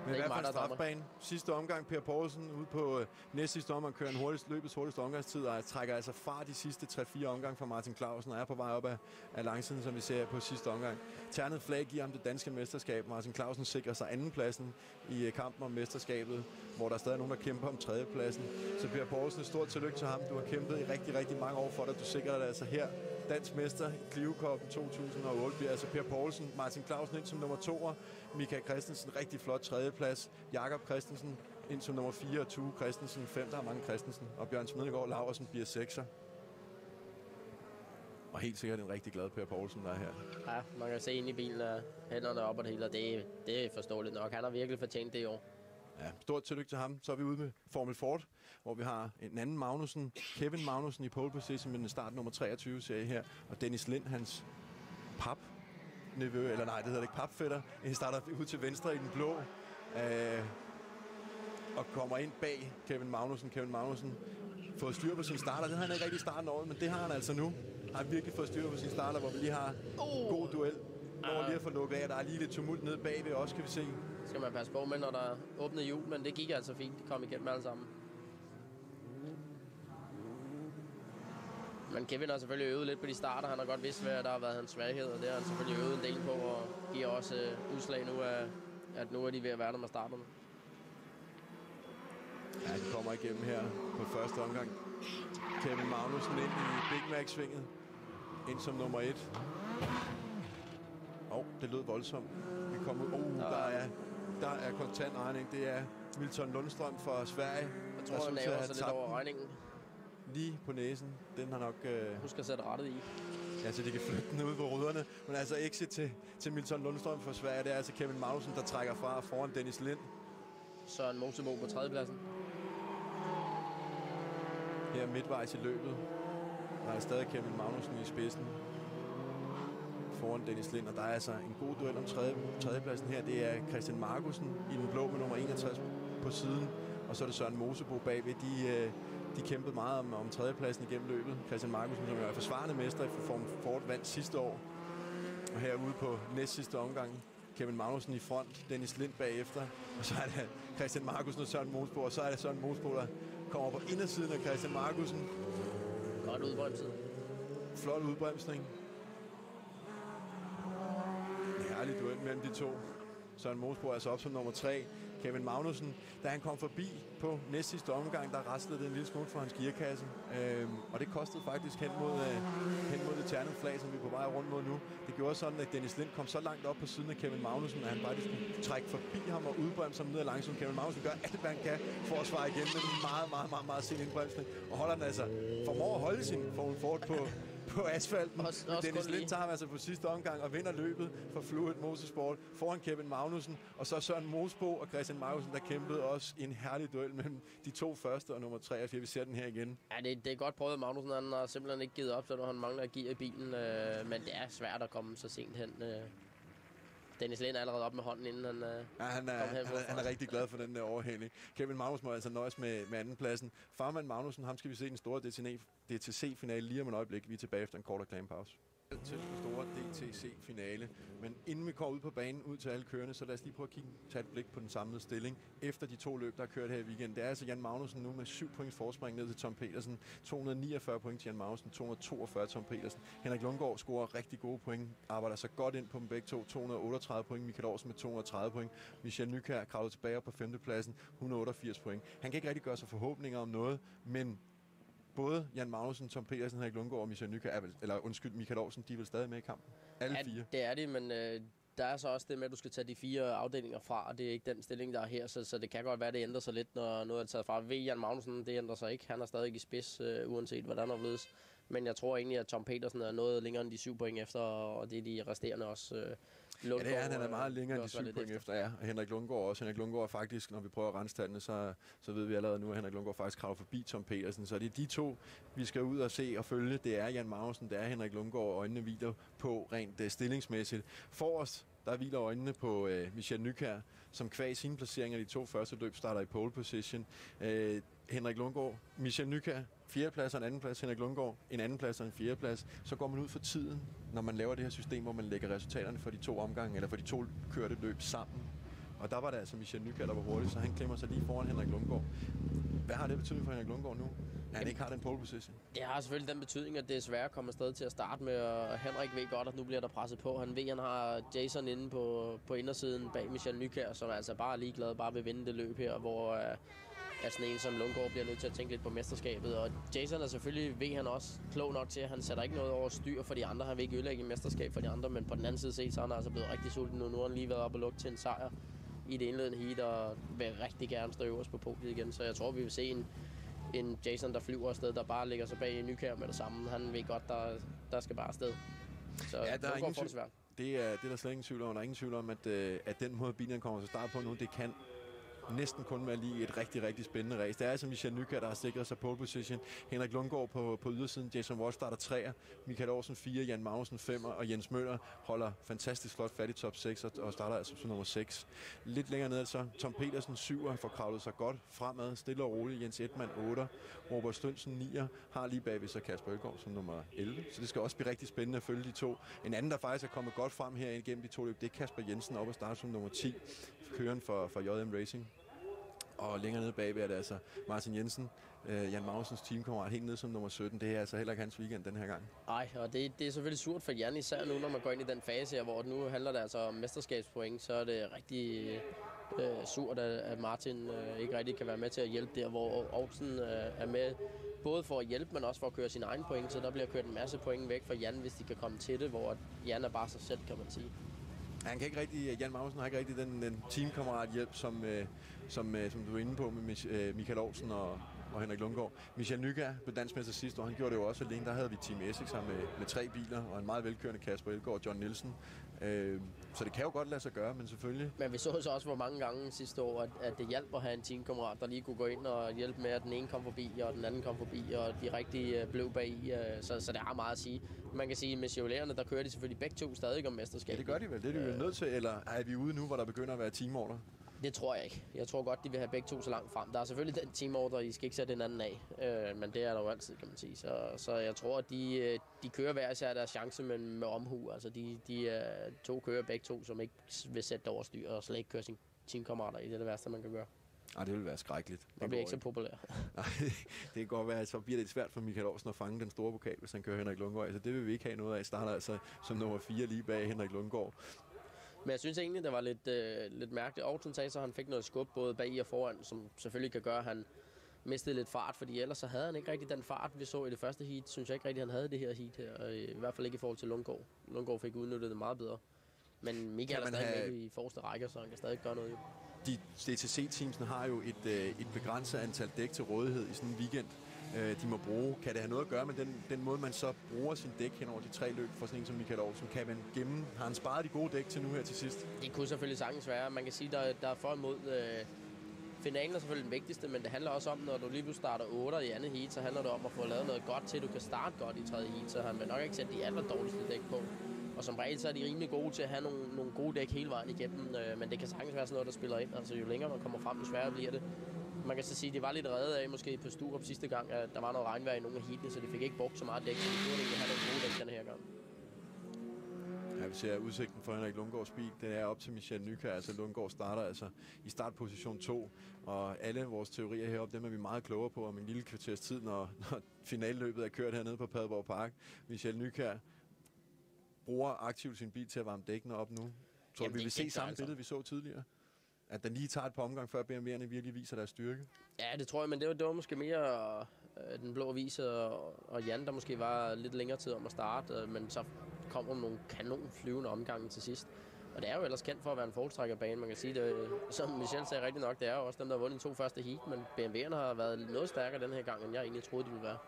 Men i ikke hvert fald mig, der dommer. strafbane. Sidste omgang, Per Poulsen ude på næst sidste omgang kører en løbets hurtigste omgangstid, og trækker altså fart de sidste 3-4 omgang fra Martin Clausen, og er på vej op af langsiden, som vi ser på sidste omgang. Ternet flag giver ham det danske mesterskab. Martin Clausen sikrer sig andenpladsen i kampen om mesterskabet, hvor der er stadig nogen, der kæmper om tredjepladsen. Så Per Poulsen, et stort tillykke til ham. Du har kæmpet i rigtig, rigtig mange år for dig. Du sikrer dig altså her. Dansk mester i Clio Cupen 2008 bliver altså Per Poulsen. Martin Clausen ind som nummer 2'er. Michael Christensen, rigtig flot tredjeplads. Jakob Christensen ind som nummer 4, og Tue Christensen 5, der har mange Christensen. Og Bjørn Smedegaard Laursen bliver 6'er. Og helt sikkert en rigtig glad Per Poulsen, der er her. Ja, man kan se ind i bilen, at hænderne op og det hele, og det er forståeligt nok. Han har virkelig fortjent det i år. Ja, stort tillykke til ham. Så er vi ude med Formel Ford, hvor vi har en anden Magnussen, Kevin Magnussen i pole position med den start nummer 23 serie her. Og Dennis Lind, hans papnevø, eller nej, det hedder det ikke, papfætter. Han starter ud til venstre i den blå. Og kommer ind bag Kevin Magnussen. Kevin Magnussen fået styr på sin starter. Det har han ikke rigtig i starten af året, men det har han altså nu. Han har virkelig fået styr på sin starter, hvor vi lige har god duel. Når lige at få lukket af, der er lige lidt tumult nede bagved også, kan vi se. Skal man passe på med, når der er åbnet hjul, men det gik altså fint. De kom igennem alle sammen. Men Kevin har selvfølgelig øvet lidt på de starter. Han har godt vidst, hvad der har været hans svaghed, og det har han selvfølgelig øvet en del på, og giver også udslag nu, at nu er de ved at være der med starterne. Ja, de kommer igennem her på første omgang. Kevin Magnussen ind i Big Mac-svinget. Ind som nummer 1. Det lød voldsomt. Vi kommer ud. Der er kontant regning. Det er Milton Lundstrøm fra Sverige. Jeg tror, han laver sig lidt over regningen. Lige på næsen. Den har nok... Husk at sætte rettet i. Ja, så de kan flytte den ud på ruderne. Men altså exit til Milton Lundstrøm fra Sverige. Det er altså Kevin Magnussen, der trækker fra foran Dennis Lind. Søren Mosebo på tredjepladsen. Her midtvejs i løbet. Der er stadig Kevin Magnussen i spidsen foran Dennis Lind, og der er altså en god duel om tredjepladsen her. Det er Christian Markussen i den blå med nummer 61 på siden, og så er det Søren Mosebo bagved. De kæmpede meget om tredjepladsen igennem løbet. Christian Markussen, som er forsvarende mester i Formel Ford, vandt sidste år. Og herude på næst sidste omgang, Kevin Magnussen i front, Dennis Lind bagefter, og så er det Christian Markussen og Søren Mosebo, og så er det Søren Mosebo, der kommer på indersiden af Christian Markussen. Godt udbremset. Flot udbremsning. En herlig duel mellem de to. Søren Mosebo er altså op som nummer 3. Kevin Magnussen, da han kom forbi på næst sidste omgang, der raslede det en lille smule fra hans gearkasse. Og det kostede faktisk hen mod det ternede flag, som vi er på vej rundt mod nu. Det gjorde sådan, at Dennis Lind kom så langt op på siden af Kevin Magnussen, at han faktisk kunne trække forbi ham og udbremse ham ned ad langsomt. Kevin Magnussen gør alt, hvad han kan for at svare igen med en meget sen indbremsning. Og holder den altså, formår at holde sin Formel Ford på asfalten. Dennis Lind tager ham altså på sidste omgang og vinder løbet for Fluid Motorsport foran Kevin Magnussen. Og så Søren Mosebo og Christian Magnussen, der kæmpede også en herlig duel mellem de to første og nummer 3 og 4. Vi ser den her igen. Ja, det er godt prøvet. Magnussen han har simpelthen ikke givet op, så nu han mangler at give i bilen. Men det er svært at komme så sent hen. Dennis Lind er allerede op med hånden, inden han han er rigtig glad for den der overhældning. Kevin Magnussen må altså nøjes med andenpladsen. Farmand Magnussen, ham skal vi se den store DTC-finale lige om et øjeblik. Vi er tilbage efter en kort reklamepause. Til den store DTC-finale. Men inden vi kommer ud på banen, ud til alle kørende, så lad os lige prøve at tage et blik på den samlede stilling efter de to løb, der har kørt her i weekenden. Det er altså Jan Magnussen nu med 7 points forspring ned til Tom Petersen. 249 point til Jan Magnussen, 242 Tom Petersen. Henrik Lundgaard scorer rigtig gode point, arbejder sig godt ind på dem begge to. 238 point, Michael Olsen med 230 point. Michel Nykjær kravler tilbage på 5. pladsen, 188 point. Han kan ikke rigtig gøre sig forhåbninger om noget, men både Jan Magnussen, Tom Petersen, Henrik Lundgaard og Michael Nykjær Michael Olsen, de er vel stadig med i kampen. Alle 4. Det er det, men der er så også det med, at du skal tage de 4 afdelinger fra, og det er ikke den stilling, der er her, så det kan godt være, at det ændrer sig lidt, når noget er taget fra. Ved Jan Magnussen, det ændrer sig ikke. Han er stadig i spids, uanset hvordan der blevet. Men jeg tror egentlig, at Tom Petersen er noget længere end de 7 point efter, og det er de resterende også. Lundgaard, ja, det er han er meget længere end de 7 point efter, ja. Og Henrik Lundgaard også. Henrik Lundgaard er faktisk, når vi prøver at rense tallene, så ved vi allerede nu, at Henrik Lundgaard faktisk kravler forbi Tom Petersen. Så det er de to, vi skal ud og se og følge. Det er Jan Magnussen, det er Henrik Lundgaard, og øjnene hviler på rent stillingsmæssigt. Forrest, der hviler øjnene på Michel Nykjær, som kvæg sine placeringer i de 2 første løb starter i pole position. Henrik Lundgaard, Michel Nykjær, 4. plads og en anden plads, Henrik Lundgaard, en anden plads og en 4. plads. Så går man ud for tiden, når man laver det her system, hvor man lægger resultaterne for de 2 omgange, eller for de 2 kørte løb sammen. Og der var det altså Michel Nykjær, der var hurtig, så han klemmer sig lige foran Henrik Lundgaard. Hvad har det betydning for Henrik Lundgaard nu? At han ikke har den pole position? Det har selvfølgelig den betydning, at det er svært at komme afsted til at starte med, og Henrik ved godt, at nu bliver der presset på. Han ved, at han har Jason inde på indersiden bag Michel Nykjær, som er altså bare ligeglad, bare vil vinde det løb her, hvor at sådan en som Lundgaard bliver nødt til at tænke lidt på mesterskabet. Og Jason er selvfølgelig, ved han også, klog nok til, at han sætter ikke noget over styr for de andre. Han vil ikke ødelægge mesterskab for de andre, men på den anden side set, så er han altså blevet rigtig sulten nu. Nu har han lige været op og lukket til en sejr i det indledende heat, og vil rigtig gerne stå øverst på podiet igen. Så jeg tror, vi vil se en Jason, der flyver afsted, der bare ligger sig bag Nykjær med det samme. Han ved godt, der skal bare afsted. Så ja, der er ingen det svært. Det er der slet ingen tvivl om. Der er ingen tvivl om, at den måde, bilen kommer til start på nu, det kan næsten kun være lige et rigtig, rigtig spændende race. Det er altså Michel Nykjær, der har sikret sig pole position. Henrik Lundgaard på ydersiden. Jason Watt starter 3'er. Michael Aarhusen 4, Jan Magnussen 5'er. Og Jens Møller holder fantastisk flot fat i top 6 og starter altså som nummer 6. Lidt længere ned så Tom Petersen 7'er, får kravlet sig godt fremad. Stille og roligt. Jens Edman 8'er. Robert Stønsen 9'er. Har lige bagved så Kasper Elgaard som nummer 11. Så det skal også blive rigtig spændende at følge de to. En anden, der faktisk er kommet godt frem her igennem de to løb, det er Kasper Jensen op og starte som nummer 10. Køren for JM Racing. Og længere nede bagved er det altså Martin Jensen, Jan Magnusens teamkammerat, helt nede som nummer 17. Det er altså heller ikke hans weekend den her gang. Nej, og det er selvfølgelig surt for Jan, især nu, når man går ind i den fase her, hvor nu handler det altså om mesterskabspoint, så er det rigtig surt, at Martin ikke rigtig kan være med til at hjælpe der, hvor Aarhusen er med både for at hjælpe, men også for at køre sine egne point, så der bliver kørt en masse point væk fra Jan, hvis de kan komme til det, hvor Jan er bare sig selv, kan man sige. Han kan ikke rigtig, Jan Magnussen har ikke rigtig den teamkammerat hjælp, som du er inde på med Michael Aarhusen og Henrik Lundgaard. Michel Nykjær blev dansmester sidste år, han gjorde det jo også alene. Der havde vi Team Essex sammen med 3 biler og en meget velkørende Kasper Elgaard og John Nielsen. Så det kan jo godt lade sig gøre, men selvfølgelig. Men vi så også hvor mange gange sidste år, at det hjalp at have en teamkammerat, der lige kunne gå ind og hjælpe med, at den ene kom forbi, og den anden kom forbi, og de rigtig blev bag. Så det har meget at sige. Man kan sige, at med Chevroleterne, der kører de selvfølgelig begge to stadig om mesterskab. Ja, det gør de vel. Det er de vel nødt til, eller er vi ude nu, hvor der begynder at være teamorder? Det tror jeg ikke. Jeg tror godt, de vil have begge to så langt frem. Der er selvfølgelig den teamorder, I skal ikke sætte den anden af, men det er der jo altid, kan man sige. Så jeg tror, at de kører hver især deres chance med omhu. Altså de to kører begge to, som ikke vil sætte over styr og slet ikke køre sine teamkammerater i. Det er det værste, man kan gøre. Nej, det vil være skrækkeligt. Det bliver ikke så populært. Nej, det kan godt være, at så bliver det svært for Michael Aarhusen at fange den store pokal, hvis han kører Henrik Lundgaard. Altså, det vil vi ikke have noget af. Starter altså som nummer 4 lige bag Henrik Lundgaard. Men jeg synes egentlig, det var lidt mærkeligt. Aarhusen sagde så, at han fik noget skub både bag og foran, som selvfølgelig kan gøre, at han mistede lidt fart, fordi ellers så havde han ikke rigtig den fart, vi så i det første heat. Synes jeg ikke rigtig, han havde det her heat her, i hvert fald ikke i forhold til Lundgaard. Lundgaard fik udnyttet det meget bedre. Men Michael er stadig med i forreste række, så han kan stadig gøre noget. Jo. De DTC-teamsene har jo et begrænset antal dæk til rådighed i sådan en weekend. De må bruge. Kan det have noget at gøre med den måde, man så bruger sin dæk hen over de 3 løb for sådan en som Michael Aarhusen? Kan man gemme? Har han sparet de gode dæk til nu her til sidst? Det kunne selvfølgelig sagtens være. Man kan sige, der er for og imod. Finalen er selvfølgelig den vigtigste, men det handler også om, når du lige pludselig starter 8 i andet heat, så handler det om at få lavet noget godt til, du kan starte godt i tredje heat, så han vil nok ikke sætte de aller dårligste dæk på. Og som regel så er de rimelig gode til at have nogle gode dæk hele vejen igennem, men det kan sagtens være sådan noget, der spiller ind. Altså jo længere man kommer frem, jo sværere bliver det. Man kan så sige, at de var lidt reddet af måske på Sturup sidste gang, at der var noget regnvejr i nogle af heatene, så de fik ikke brugt så meget dæk, så de burde ikke have nogle gode dæk den her gang. Ja, vi ser udsigten for Henrik Lundgaards bil. Den er op til Michel Nykjær. Altså Lundgaard starter altså i startposition 2. Og alle vores teorier heroppe, dem er vi meget klogere på om en lille kvarters tid, når finalløbet er kørt hernede på Padborg Park. Michel Nykjær bruger aktivt sin bil til at varme dækkene op nu. Så vi vil se samme billede, vi så tidligere. At den lige tager et par omgang, før BMW'erne virkelig viser deres styrke. Ja, det tror jeg, men det var måske mere den blå avis og Jan, der måske var lidt længere tid om at starte, men så kom der nogle kanonflyvende omgange til sidst. Og det er jo ellers kendt for at være en forholdsstrækkerbane. Man kan sige det, som Michel sagde rigtig nok, det er jo også dem, der har vundet de 2 første heat, men BMW'erne har været noget stærkere den her gang, end jeg egentlig troede, de ville være.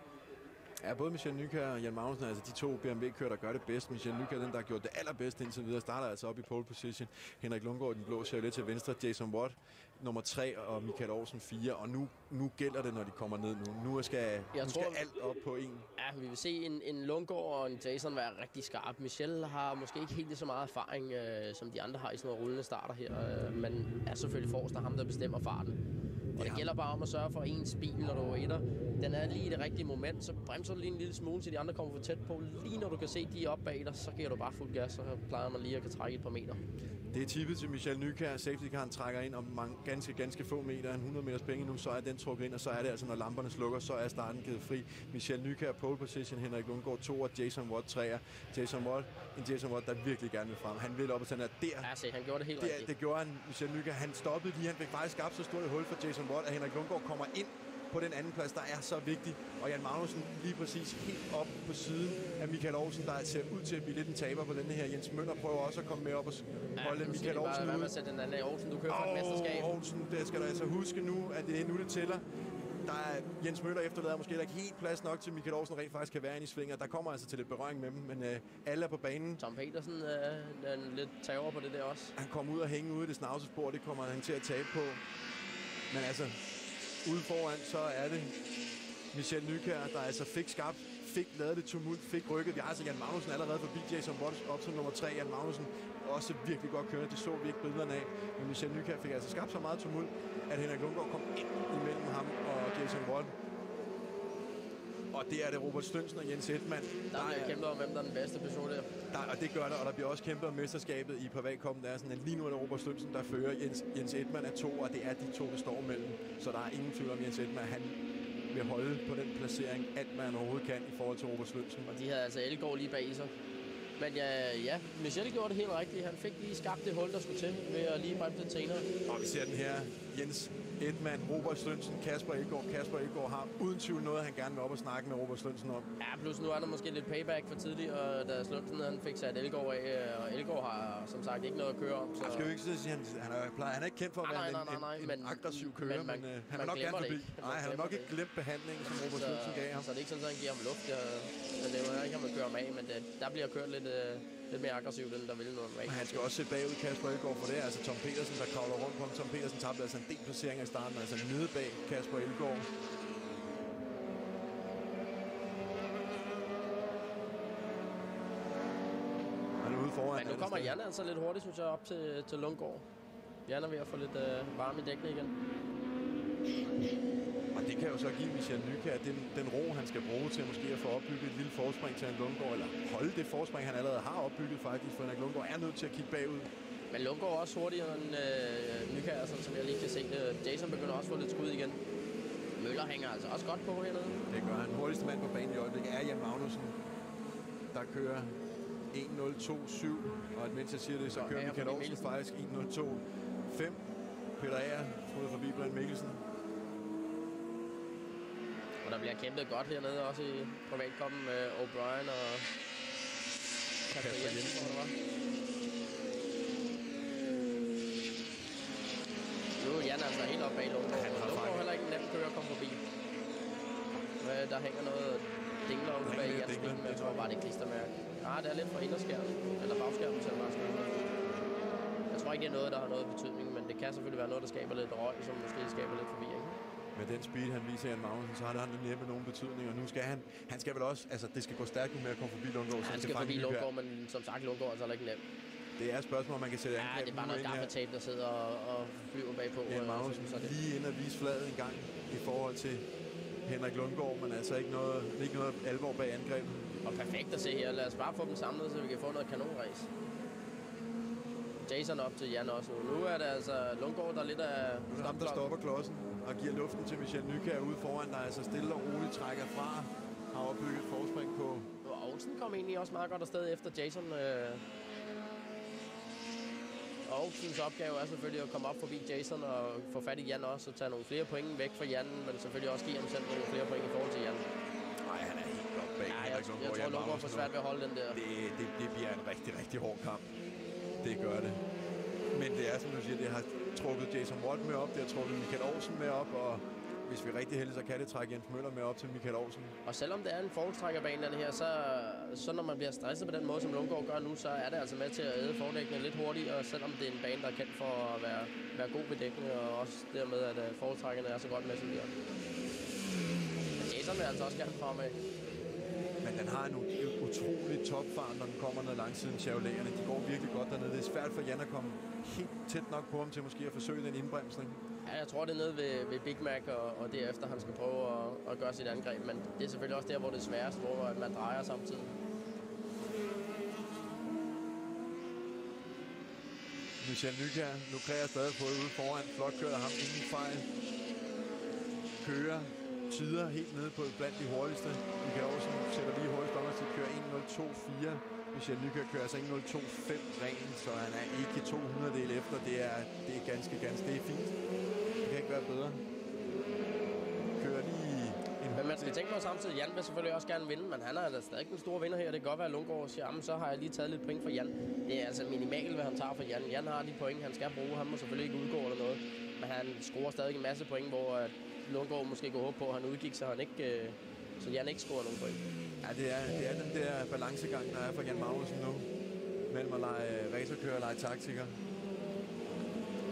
Ja, både Michel Nykjær og Jan Magnussen, altså de 2 BMW-kører, der gør det bedst. Michel Nykjær, den der har gjort det allerbedste indtil videre, starter altså op i pole position. Henrik Lundgaard, den blå Chevrolet til venstre. Jason Watt, nummer 3, og Michael Aarhusen 4. Og nu gælder det, når de kommer ned nu. Nu skal alt op på en. Ja, vi vil se en Lundgaard og en Jason være rigtig skarp. Michel har måske ikke helt så meget erfaring, som de andre har i sådan nogle rullende starter her, men er selvfølgelig forrest af ham, der bestemmer farten. Og det gælder bare om at sørge for ens bil, når du er etter. Den er lige i det rigtige moment, så bremser du lige en lille smule, så de andre kommer for tæt på. Lige når du kan se, de er oppe bag dig, så giver du bare fuld gas, så plejer man lige at kan trække et par meter. Det er tippet til Michael Nykjær. Safety car trækker ind om ganske få meter. 100 meters penge nu, så er den trukket ind, og så er det altså, når lamperne slukker, så er starten givet fri. Michael Nykjær pole position, Henrik Lundgaard 2 og Jason Watt 3'er. Jason Watt, der virkelig gerne vil frem. Han vil op og sådan der. Ja, se, han gjorde det helt rigtigt. Det gjorde han, Michael Nykjær. Han stoppede lige, han fik faktisk skabt så stort et hul for Jason Watt, at Henrik Lundgaard kommer ind på den anden plads, der er så vigtig. Og Jan Magnussen lige præcis helt op på siden af Michael Olsen, der ser ud til at blive lidt en taber på denne her. Jens Møller prøver også at komme med op og holde Michael Olsen ud. Ja, sætte den anden Olsen, du kører for et mesterskab. Olsen, det skal du altså huske nu, at det er nu, det tæller. Der er Jens Møller efterlader måske ikke helt plads nok til Michael Olsen rent faktisk kan være inde i svinger. Der kommer altså til lidt berøring med dem, men alle er på banen. Tom Petersen er lidt tager på det der også. Han kommer ud og hænge ude i det snavsespor, det kommer han til at tabe på. Men altså, ude foran, så er det Michael Nykjær, der altså fik lavet det tumult, fik rykket. Vi har altså Jan Magnussen allerede forbi Jason Watt op som nummer 3. Jan Magnussen også virkelig godt kørende. Det så vi ikke billederne af. Men Michael Nykjær fik altså skabt så meget tumult, at Henrik Lundgaard kom ind imellem ham og Jason Watt. Og det er det Robert Stønsen og Jens Edman. Der bliver kæmpet om, hvem der er den bedste person der. Og det gør der, og der bliver også kæmpet om mesterskabet i privatkoppen. Der er sådan, at lige nu er det Robert Stønsen, der fører. Jens Edman er 2, og det er de to, der står mellem. Så der er ingen tvivl om Jens Edman. Han vil holde på den placering, alt man overhovedet kan i forhold til Robert Stønsen. Og de havde altså Elgård lige bag sig. Men ja, Michel gjorde det helt rigtigt. Han fik lige skabt det hul, der skulle til ved at lige bremse lidt senere. Og vi ser den her Jens Edman, Robert Stønsen, Kasper Elgård. Kasper Elgård har uden tvivl noget, han gerne vil op og snakke med Robert Stønsen om. Ja, plus nu er der måske lidt payback for tidligt, og da Stønsen han fik sat Elgård af, og Elgård har som sagt ikke noget at køre om. Så... Jeg skal jo ikke sige, han er ikke kendt for at være en aggressiv kører, men han er nok gerne forbi. Nej, han har nok ikke glemt behandlingen, som Robert Stønsen gav ham. Så det er ikke sådan, at han giver ham luft. Det er jo ikke, at man kører ham af, men der bliver kørt lidt mere aggressivt, end der vil noget. Men han skal også se bagud Kasper Elgård, for det er altså Tom Petersen, der kravler rundt på ham. Tom Petersen tabte altså en del placeringer i starten, altså nede bag Kasper Elgård. Han er ude foran. Men nu kommer Jan altså lidt hurtigt, synes jeg, op til Lundgaard. Jan er ved at få lidt varme i dækkene igen. Og det kan jo så give Michael Nykjær den ro, han skal bruge til måske at få opbygget et lille forspring til en Lundgaard, eller holde det forspring, han allerede har opbygget faktisk, for en Lundgaard er nødt til at kigge bagud. Men Lundgaard er også hurtigere end Nykjær, som jeg lige kan se. Jason begynder også at få lidt skud igen. Møller hænger altså også godt på hernede. Det gør han. Hurtigste mand på banen i øjeblikket er Jan Magnussen, der kører 1.02.7, og mens jeg siger det, så kører Michael Olsen faktisk 1.02.5. Peter Ager fået forbi Brian Mikkelsen. Og der bliver kæmpet godt hernede, også i privatkoppen med O'Brien og Kasper Jensen. Nu er Jan altså helt oppe bag Lundgaard. Lundgaard heller ikke en nem kører at komme forbi. Der hænger noget dingler ude bag Jans bil, men jeg tror bare, det er klistermærke. Ja, det er lidt fra inderskærmen, eller bagskærmen til bare skærmen. Jeg tror ikke, det er noget, der har noget betydning, men det kan selvfølgelig være noget, der skaber lidt røg, som måske skaber lidt forvirring. Med den speed, han viser Jan Magnussen, så har det næppe nogen betydning, og nu skal han skal vel også, altså det skal gå stærkt med at komme forbi Lundgaard. Han skal forbi Lundgaard, men som sagt, Lundgaard er altså ikke nemt. Det er et spørgsmål, man kan sætte angreb. Ja, det er bare noget gaffatape, der sidder og flyver bagpå. Jan Magnussen lige ind og vise fladet en gang i forhold til Henrik Lundgaard, men altså ikke noget alvor bag angrebet. Og perfekt at se her. Lad os bare få dem samlet, så vi kan få noget kanonræs. Jason op til Jan også nu. Nu er det altså Lundgaard, der lidt af... Nu er ham, der stopper klodsen og giver luften til Michael Nykjær ude foran, der altså stille og roligt trækker fra. Har opbygget et forspring på. Og Olsen kom egentlig også meget godt afsted efter Jason. Og Olsens opgave er selvfølgelig at komme op forbi Jason og få fat i Jan også, og tage nogle flere point væk fra Jan, men selvfølgelig også give ham selv nogle flere point i forhold til Jan. Nej, han er helt oppe bag. Ja, jeg tror, Lundgaard får svært ved at holde den der. Det bliver en rigtig, rigtig hård kamp. Det gør det. Men det er, som du siger, det har trukket Jason Watt med op, det har trukket Michael Olsen med op, og hvis vi er rigtig heldige, så kan det trække Jens Møller med op til Michael Olsen. Og selvom det er en forholdstrækkerbane, den her, så når man bliver stresset på den måde, som Lundgaard gør nu, så er det altså med til at æde fordækkene lidt hurtigt, og selvom det er en bane, der er kendt for at være god ved dækkene, og også dermed, at forholdstrækkerne er så godt med, som de er. Jason vil altså også gerne fremad. Men den har en utrolig topfart, når den kommer ned langs siden Chevroleterne. De går virkelig godt dernede. Det er svært for Jan at komme helt tæt nok på ham til måske at forsøge den indbremsning. Ja, jeg tror, det er nede ved Big Mac, og derefter han skal prøve at gøre sit angreb. Men det er selvfølgelig også der, hvor det er sværest, hvor man drejer samtidig. Michel Nykjær nu kræver stadig på ude foran. Flot kører ham ingen fejl. Kører tider helt nede på blandt de hurtigste. Michael Olsen sætter lige hurtigst omgangstid, kører 1.02.4. Michel Nykjær kører altså 1.02.5 ren, så han er ikke 200 del efter. Det er ganske, det er fint. Det kan ikke være bedre. Kører lige en... Men man skal tænke på samtidig, Jan vil selvfølgelig også gerne vinde, men han er stadig den store vinder her. Det kan godt være, at Lundgaard siger, jamen, så har jeg lige taget lidt point for Jan. Det er altså minimalt, hvad han tager for Jan. Jan har de point, han skal bruge. Han må selvfølgelig ikke udgå eller noget. Men han scorer stadig en masse point, hvor Lundgaard måske går håb på, at han udgik, så Jan ikke scorer nogen point. Ja, det er den der balancegang, der er for Jan Magnussen nu. Mellem at lege racerkører og lege taktiker.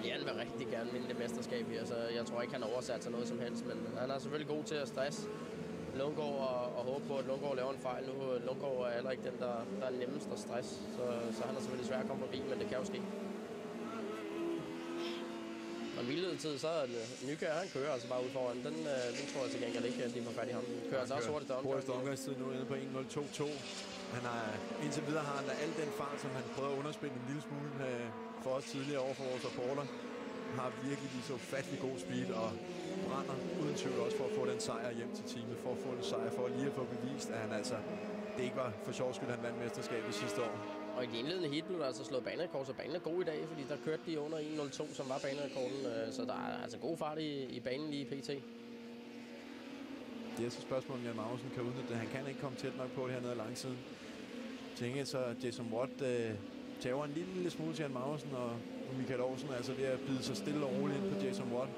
Jan vil rigtig gerne vinde det mesterskab her, så jeg tror ikke, han har oversat sig noget som helst. Men han er selvfølgelig god til at stresse Lundgaard og håbe på, at Lundgaard laver en fejl nu. Lundgaard er heller ikke den, der er nemmest at stresse, så han er selvfølgelig svær at komme forbi, men det kan jo ske. Og vildledetid, så er Nykjær, han kører altså bare ud foran. Den tror jeg til gengæld ikke, at de får fat i ham. Den kører altså også hurtigt omgang. Hurtigst omgangstid nu inde på 1.02.2. Han har indtil videre har han da al den fart, som han prøver at underspille en lille smule for os tidligere over for vores rapporter. Har virkelig lige så ufattelig god speed og brænder uden tvivl også for at få den sejr hjem til teamet. For at få den sejr, for lige at få bevist, at han altså det ikke var for sjov skyld, han vandt mesterskabet sidste år. Og i de indledende heat blev der altså slået banerekord, så banen er god i dag, fordi der kørte de under 1.02, som var banerekorden. Så der er altså god fart i banen lige pt. Det er så spørgsmål, om Jan Magnussen kan udnytte det. Han kan ikke komme tæt nok på det her nede af langsiden. Tænker så Jason Watt tager en lille smule til Jan Magnussen, og Michael Olsen er altså ved at bide sig stille og roligt ind på Jason Watt.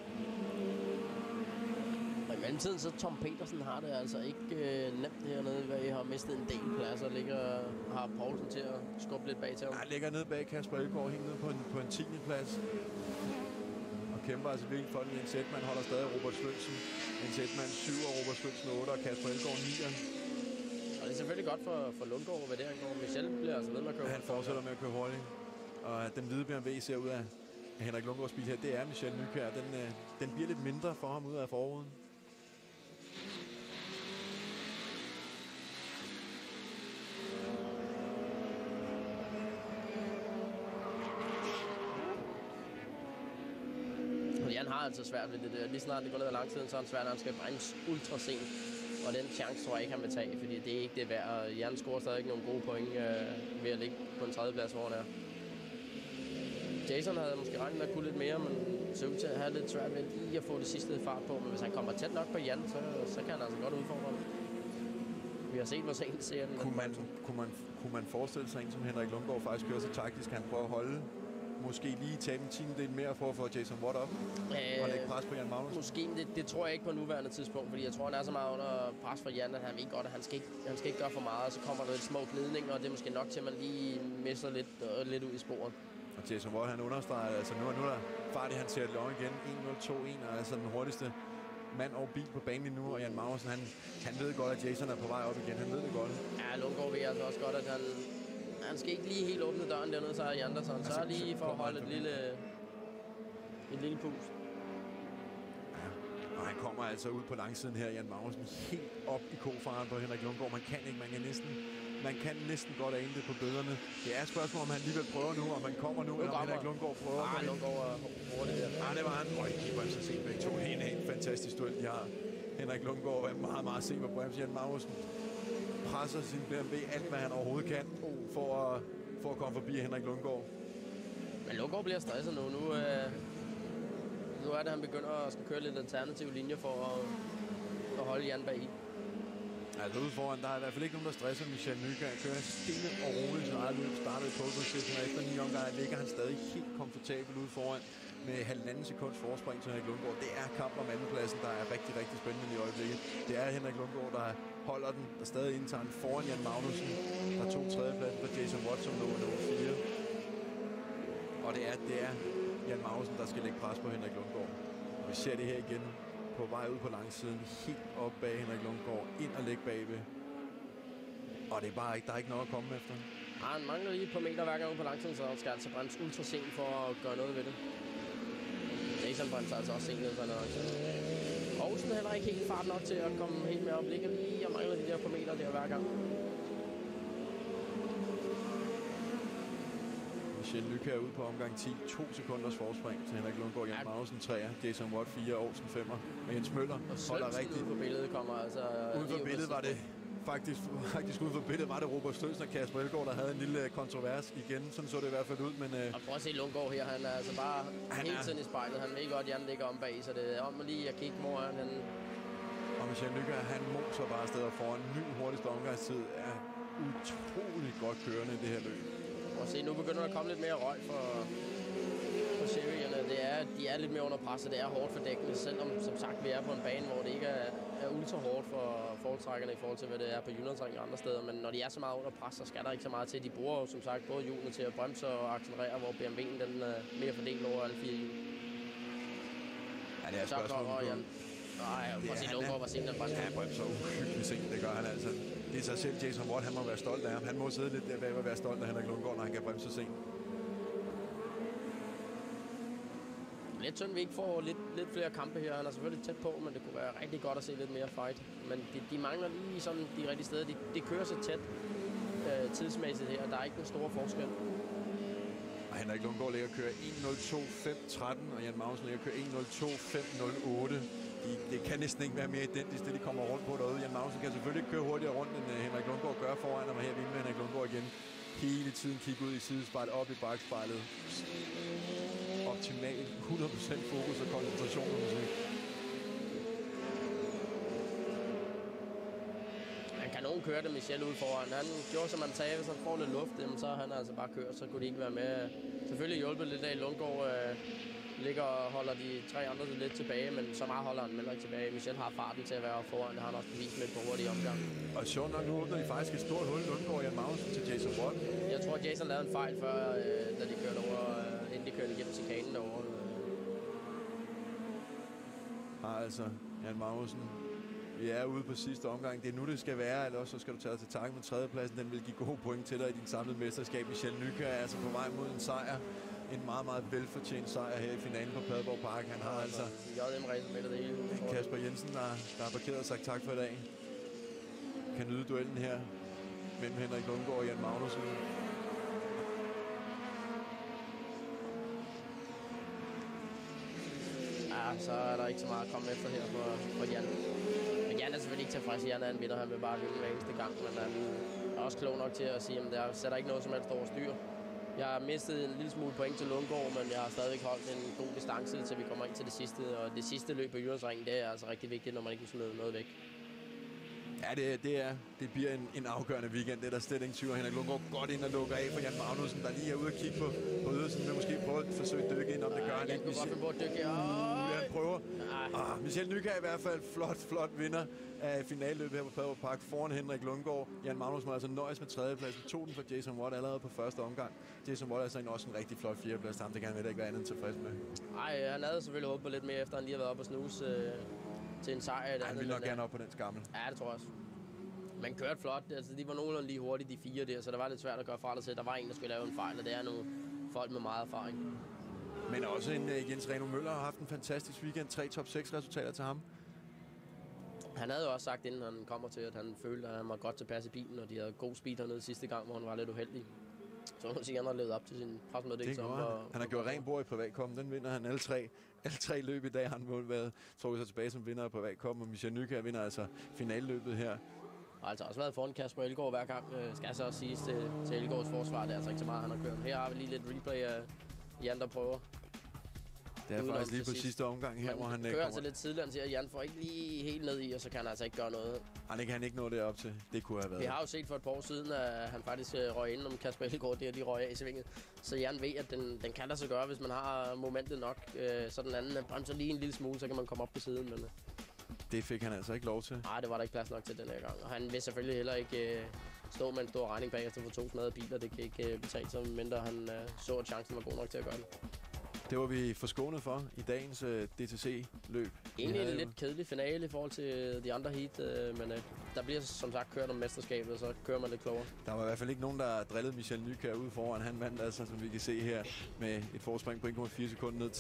Og i mellemtiden så Tom Petersen har det altså ikke nemt hernede, hvad I har mistet en del pladser. Har Poulsen til at skubbe lidt bag til ham. Han ligger nede bag Kasper Elgaard, helt nede på en 10. plads. Og kæmper altså virkelig for den. Jens Edman holder stadig Robert Svendsen. Jens Edman 7 og Robert Svendsen 8 og Kasper Elgaard 9. Og det er selvfølgelig godt for Lundgaard, hvad det angår. Michel bliver altså ved med at køre. Han fortsætter med at køre hurtigt. Og den hvide BMW ser ud af Henrik Lundgaards bil her, det er Michel Nykjær. Den bliver lidt mindre for ham ud af forruden. Jan har altså svært ved det der. Lige snart det går ned ad langsiden, så er han svært, at han skal bremse ultra sent. Og den chance tror jeg ikke, han vil tage, fordi det er ikke det værd. Og Jan scorer stadig ikke nogle gode point ved at ligge på en 3. plads, hvor han er. Jason havde måske regnet med at kunne lidt mere, men ser ud til at have lidt svært ved lige at få det sidste fart på. Men hvis han kommer tæt nok på Jan, så kan han altså godt udfordre ham. Vi har set, hvor sent ser den. Kunne man forestille sig en, som Henrik Lundgaard faktisk kører så taktisk, han prøver at holde måske lige tage en 10. mere for at få Jason Watt op og lægge pres på Jan Magnussen? Måske, det tror jeg ikke på nuværende tidspunkt, fordi jeg tror, han er så meget under pres for Jan, at han ved godt, at han skal ikke gøre for meget, og så kommer der lidt små glidninger, og det er måske nok til, at man lige mister lidt ud i sporet. Og Jason Watt, han understreger, altså nu er der fart i, han ser det igen, 1.02.1, og altså den hurtigste mand og bil på banen lige nu, og Jan Magnussen, han ved godt, at Jason er på vej op igen, han ved det godt. Ja, Lundgaard ved altså også godt, at han skal ikke lige helt åbne døren dernede, så er Jan der, så han sørger lige for at holde et lille pus. Ja, og han kommer altså ud på langsiden her, Jan Magnussen, helt op i kofaren på Henrik Lundgaard. Man kan næsten godt ane det på bøderne. Det er et spørgsmål, om han alligevel prøver nu, om han kommer nu, eller om Henrik Lundgaard prøver. Lundgaard er hurtigt der. Det var han. Og I var så set begge to. Helt fantastisk duel, de har. Henrik Lundgaard er meget, meget set på bremse. Jan Magnussen presser sin BMW alt, hvad han overhovedet kan, for at komme forbi Henrik Lundgaard. Men Lundgaard bliver stresset nu. Nu er det, han begynder at skal køre lidt alternative linjer for at holde Jan bag i. Altså ude foran, der er i hvert fald ikke nogen, der stresser Michel Nykjær. Han kører stille og roligt sin eget løb. Startede i pole position, og efter 9 omgange ligger han stadig helt komfortabel ude foran med 1,5 sekunds forspring til Henrik Lundgaard. Det er kamp om andenpladsen, der er rigtig, rigtig spændende i øjeblikket. Det er Henrik Lundgaard, der holder den, der stadig indtager den foran Jan Magnussen, der tog 3. pladsen for Jason Watt, som lå nummer 4. Og det er Jan Magnussen, der skal lægge pres på Henrik Lundgaard. Og vi ser det her igen på vej ud på langsiden, helt op bag Henrik Lundgaard, ind og lægge bagved. Og det er bare ikke, der er ikke noget at komme efter. Nej, han mangler lige et par meter hver gang på langsiden, så han skal altså bremse ultra sent for at gøre noget ved det. Jason bremser altså også sent ned for en avance. Aarhusen er heller ikke helt fart nok til at komme helt med op. Ligger lige og mangler de der par meter der hver gang. Michel Lykke ud på omgang 10. 2 sekunders forspring til Henrik Lundgaard. Jan Magnussen 3'er. Jason Watt 4. Aarhusen 5'er. Og Jens Møller holder rigtigt. Ude på billedet kommer altså... Ude på billedet var det... Faktisk ude for billedet var det Robert Stølsen og Kasper Elgaard, der havde en lille kontrovers igen. Sådan så det i hvert fald ud, men... Og prøv at se Lundgaard her. Han er altså bare hele tiden i spejlet. Han ved godt, at Jan ligger om bag, så det er om lige at kigge moren. Og Michel Lykke, han moser bare afsted foran. Ny hurtigste omgangstid er utrolig godt kørende i det her løb. Og se, nu begynder der at komme lidt mere røg for serierne. De er lidt mere under pres, og det er hårdt for dækkene, selvom som sagt vi er på en bane, hvor det ikke er ultra hårdt for fortrækkerne i forhold til, hvad det er på Jyllandsringen og andre steder. Men når de er så meget under pres, så skal der ikke så meget til. De bruger jo som sagt både hjulene til at bremse og accelerere, hvor BMW'en den er mere fordelt over alle 4 hjul. Ja, det er spørgsmålet på. Nej, prøv at se Lundgaard, hvor sent den bremser. Han bremser uhyggeligt sent, det gør han altså. Det er sig selv, Jason Watt, han må være stolt af ham. Han må sidde lidt der bag og være stolt af Henrik Lundgaard, når han kan bremse sent. Lidt synd, vi ikke får lidt flere kampe her. Han er selvfølgelig tæt på, men det kunne være rigtig godt at se lidt mere fight. Men de mangler lige sådan de rigtige steder. De kører så tæt tidsmæssigt her, der er ikke den store forskel. Og Henrik Lundgaard ligger og kører 1.02.5.13, og Jan Magnussen ligger og kører 1.02.5.08. Det kan næsten ikke være mere identisk, det de kommer rundt på derude. Jan Magnussen kan selvfølgelig ikke køre hurtigere rundt, end Henrik Lundgaard gør foran, og her vil med Henrik Lundgaard igen. Hele tiden kigge ud i sidespejlet, op i bagspejlet. Optimalt 100% fokus og koncentration på musik. Han kan nogen køre det Michel ud foran. Han gjorde, som man sagde, hvis han får lidt luft, så han altså bare kørt, så kunne de ikke være med. Selvfølgelig hjulpet lidt af Lundgaard. Ligger og holder de 3 andre lidt tilbage, men så meget holder han heller ikke tilbage. Michel har farten til at være foran, det har han også bevist med på hurtig omgang. Og sjovt nok, nu åbner de faktisk et stort hul i Lundgaard og Jan Magnussen til Jason Watt. Jeg tror, at Jason lavede en fejl før, da de kørte over, inden de kørte igennem chikanen derovre. Altså, Jan Magnussen, vi er ude på sidste omgang. Det er nu, det skal være, eller også så skal du tage til takke med 3. pladsen. Den vil give gode point til dig i din samlede mesterskab. Michel Lykke er altså på vej mod en sejr. En meget, meget velfortjent sejr her i finalen på Padborg Park. Han har altså JM-racen med det hele. Kasper Jensen, der har parkeret og sagt tak for i dag. Kan nyde duellen her mellem Henrik Lundgaard og Jan Magnussen. Ja, så er der ikke så meget at komme efter her for Jan. Men Jan er selvfølgelig ikke tilfreds. Jan er en vinder, han vil bare vinde hver eneste gang. Men han er også klog nok til at sige, at der sætter ikke noget som helst over styr. Jeg har mistet en lille smule point til Lundgaard, men jeg har stadigvæk holdt en god distance, til vi kommer ind til det sidste. Og det sidste løb på Jyllandsringen, det er altså rigtig vigtigt, når man ikke smider noget væk. Ja, det bliver en afgørende weekend. Det er der slet ingen tvivl. Henrik Lundgaard godt ind og lukker af for Jan Magnussen, der lige er ude og kigge på ydersen. Vil måske prøve at forsøge at dykke ind, om det gør han ikke. Jeg kunne godt finde på at dykke. Han prøver. Michel Lykke er i hvert fald flot vinder af finalløbet her på Padborg Park foran Henrik Lundgaard. Jan Magnussen var altså nøjes med 3. pladsen. Tog den for Jason Watt allerede på første omgang. Jason Watt er altså også en rigtig flot 4. plads. Det kan han ikke være andet tilfreds med. Nej, han havde selvfølgelig håbet på lidt mere, efter han lige har været oppe og snuse til en sejr. Han ville nok gerne op på den skammel. Ja, det tror jeg også. Man kørte flot. Altså, de var nogenlunde lige hurtigt, de 4 der, så det var lidt svært at gøre fra det til. Der var en, der skulle lave en fejl, og det er nogle folk med meget erfaring. Men også en Jens Reno Møller har haft en fantastisk weekend. 3 top 6 resultater til ham. Han havde jo også sagt, inden han kommer til, at han følte, at han var godt tilpas i bilen, og de havde god speed hernede sidste gang, hvor han var lidt uheldig. Så må man sige, at han har levet op til sin presmeddelelse. Han har gjort rent bord i privatkommen. Den vinder han alle tre løb i dag. Han været trukket sig tilbage som vinder af privatkommen, og Michel Lykke vinder altså finalløbet her. Og altså også været foran Kasper Elgaard hver gang, skal jeg så også sige til Elgaards forsvar. Det er altså ikke så meget, han har kørt. Her har vi lige lidt replay af Jan, der prøver. Det er faktisk lige på sidste omgang her, hvor han kører altså lidt tidligere, siger, at Jan får ikke lige helt ned i, og så kan han altså ikke gøre noget. Han kan ikke nå det op til. Det kunne have været. Vi har jo set for et par år siden, at han faktisk røg ind om Kasper Elgaard, der de røg af i svinget. Så Jan ved, at den kan der så gøre, hvis man har momentet nok. Så den anden bremser lige en lille smule, så kan man komme op på siden. Men det fik han altså ikke lov til. Nej, det var der ikke plads nok til den her gang. Og han vil selvfølgelig heller ikke stå med en stor regning bagefter for 2 smadrede biler. Det kan ikke betale sig, mindre han så, at chancen var god nok til at gøre det. Det var vi forskånet for i dagens DTC-løb. Egentlig er det lidt kedelig finale i forhold til de andre heat, men der bliver som sagt kørt om mesterskabet, og så kører man lidt klogere. Der var i hvert fald ikke nogen, der drillede Michel Nykjær ud foran. Han vandt altså, som vi kan se her, med et forspring på 1,4 sekunder ned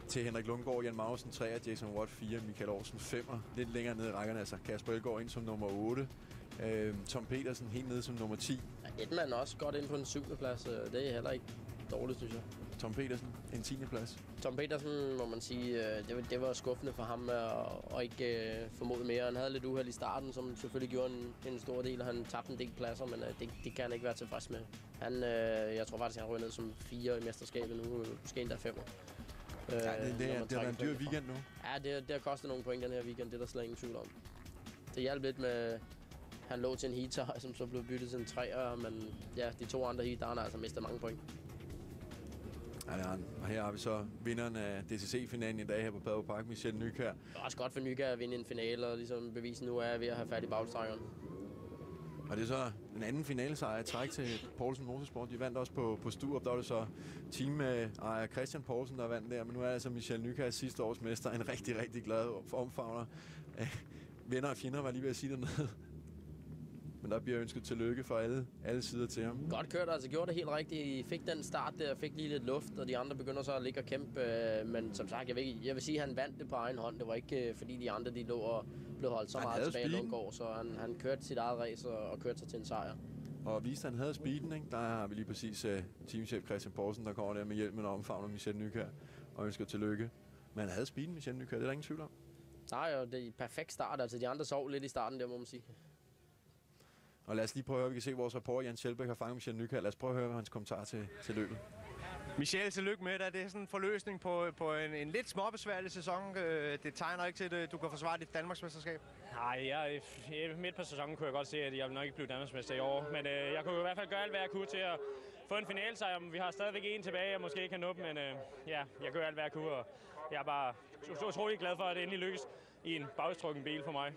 til Henrik Lundgaard, Jan Magnussen 3, Jason Watt 4, Michael Olsen 5. Lidt længere ned i rækkerne, altså Kasper Elgaard ind som nummer 8. Tom Petersen helt nede som nummer 10. Ja, Edman også godt ind på den 7. plads. Det er heller ikke dårligt, synes jeg. Tom Petersen, en 10. plads. Tom Petersen, må man sige, det var skuffende for ham at ikke formode mere. Han havde lidt uheld i starten, som selvfølgelig gjorde en stor del, og han tabte en del pladser, men det kan han ikke være tilfreds med. Jeg tror faktisk, han røg ned som 4 i mesterskabet nu, måske endda 5. Ja, det har været en dyr weekend nu. Ja, det har kostet nogle point den her weekend, det er der slet ingen tvivl om. Det hjalp lidt med, han lå til en heater, som så blev byttet til en 3'er, men ja, de 2 andre heat, der har han altså mistet mange point. Ja, det har han. Og her har vi så vinderen af DCC-finalen i dag her på Padborg Park, Michel Nykjær. Det er også godt for Nykjær at vinde en finale, og ligesom bevise nu er ved at have fat i bagstrækkeren. Og det er så en anden finalesejr i træk til Poulsen Motorsport. De vandt også på Sturup. Der var det så teamejer Christian Poulsen, der vandt der. Men nu er altså Michel Nykjær sidste års mester. En rigtig, rigtig glad omfavner. Venner og fjender var lige ved at sige dernede. Men der bliver ønsket tillykke for alle sider til ham. Godt kørt, altså gjorde det helt rigtigt. I fik den start der, fik lige lidt luft, og de andre begynder så at ligge og kæmpe. Men som sagt, jeg vil sige, at han vandt det på egen hånd. Det var ikke fordi de andre de lå og blev holdt så meget tilbage i Lundgaard. Så han kørte sit eget race og kørte sig til en sejr. Og viste, at han havde speeden, ikke? Der har vi lige præcis teamchef Christian Poulsen, der kommer der med hjælp med omfavner Michel Nykjær og ønsker tillykke. Men han havde speeden, Michel Nykjær, det er der ingen tvivl om. Nej, og det er en perfekt start. Altså de andre sov lidt i starten, der må man sige. Og lad os lige prøve at høre, vi kan se vores reporter Jan Sjælbæk har fanget Michel Nykjær. Lad os prøve at høre hans kommentar til løbet. Michel, tillykke med dig. Det er sådan en forløsning på en lidt småbesværlig sæson. Det tegner ikke til, at du kan forsvare dit Danmarksmesterskab. Nej, midt på sæsonen kunne jeg godt se, at jeg nok ikke blev Danmarksmester i år. Men jeg kunne i hvert fald gøre alt, hvad jeg kunne til at få en finalesejr. Vi har stadigvæk en tilbage, og måske ikke kan nå dem, men jeg gør alt, hvad jeg kunne. Og jeg er bare utrolig glad for, at det endelig lykkes i en bagstrukken bil for mig.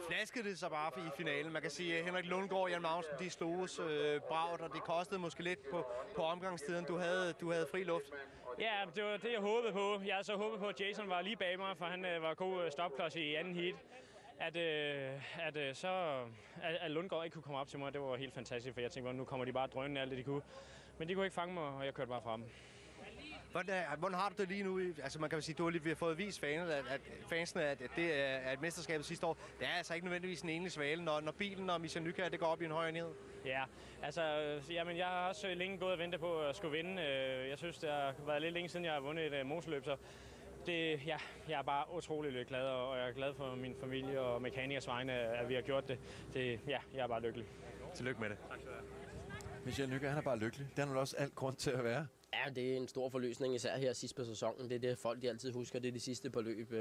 Flaskede det så bare i finalen. Man kan sige, at Henrik Lundgaard og Jan Magnussen, de sloges bragt, og det kostede måske lidt på omgangstiden. Du havde fri luft. Ja, det var det, jeg håbede på. Jeg havde så håbet på, at Jason var lige bag mig, for han var god stopklods i anden heat. At Lundgaard ikke kunne komme op til mig, det var helt fantastisk, for jeg tænkte, nu kommer de bare drønende alt det, de kunne. Men de kunne ikke fange mig, og jeg kørte bare frem. Hvordan har du det lige nu? Altså man kan sige, du har lige fået vist fansene, at det er et mesterskab sidste år. Det er altså ikke nødvendigvis en enlig svale, når bilen og Michel Nykjær, det går op i en højere enhed. Ja, altså, jamen, jeg har også længe gået og ventet på at skulle vinde. Jeg synes, det har været lidt længe siden, jeg har vundet et motorløb, så jeg er bare utrolig glad, og jeg er glad for min familie og mekanikers vegne, at vi har gjort det. Jeg er bare lykkelig. Tillykke med det. Tak skal du have. Michel Nykjær, han er bare lykkelig. Det er nu også alt grund til at være. Ja, det er en stor forløsning, især her sidst på sæsonen. Det er det, folk de altid husker. Det er de sidste på løb.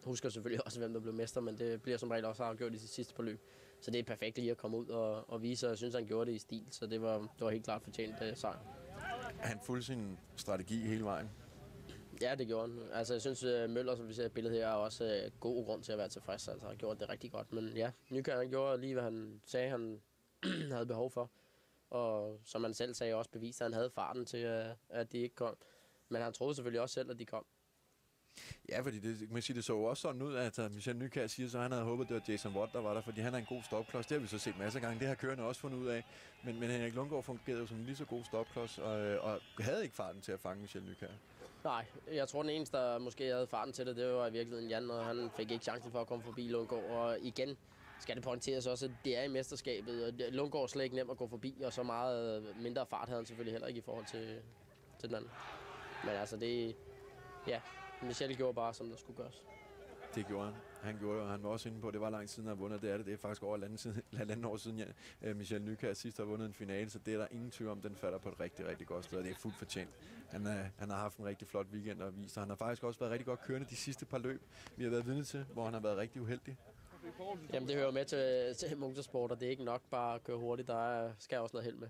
Husker selvfølgelig også, hvem der blev mester, men det bliver som regel også afgjort i de sidste på løb. Så det er perfekt lige at komme ud og vise, og jeg synes, han gjorde det i stil. Så det var helt klart fortjent sejr. Han fulgte sin strategi hele vejen. Ja, det gjorde han. Altså, jeg synes, Møller, som vi ser i billedet her, er også god grund til at være tilfreds. Altså, han gjorde det rigtig godt. Men ja, Nykjær, han gjorde lige, hvad han sagde, han havde behov for. Og som han selv sagde, også beviste, at han havde farten til, at de ikke kom. Men han troede selvfølgelig også selv, at de kom. Ja, fordi det så jo også sådan ud, at Michel Nykjær siger, så han havde håbet, det var Jason Watt, der var der, fordi han er en god stopklods. Det har vi så set masser af gange. Det har kørende også fundet ud af. Men Henrik Lundgaard fungerede jo som en lige så god stopklods, og havde ikke farten til at fange Michel Nykjær. Nej, jeg tror, den eneste, der måske havde farten til det var i virkeligheden Jan, og han fik ikke chancen for at komme forbi Lundgaard. Og igen skal det pointeres også, at det er i mesterskabet, og Lundgaard er slet ikke nemt at gå forbi, og så meget mindre fart havde han selvfølgelig heller ikke i forhold til den anden. Men altså det, ja, Michel gjorde bare, som der skulle gøres. Det gjorde han. Han gjorde det, og han var også inde på, at det var lang siden, han har vundet. Det er faktisk over halvanden år siden, Michel Nykjær sidst har vundet en finale, så det er der ingen tvivl om, den falder på et rigtig, rigtig godt sted, og det er fuldt fortjent. Han har haft en rigtig flot weekend og vist, og han har faktisk også været rigtig godt kørende de sidste par løb, vi har været vidne til, hvor han har været rigtig uheldig. Jamen det hører med til motorsport, og det er ikke nok bare at køre hurtigt, der skal også noget held med.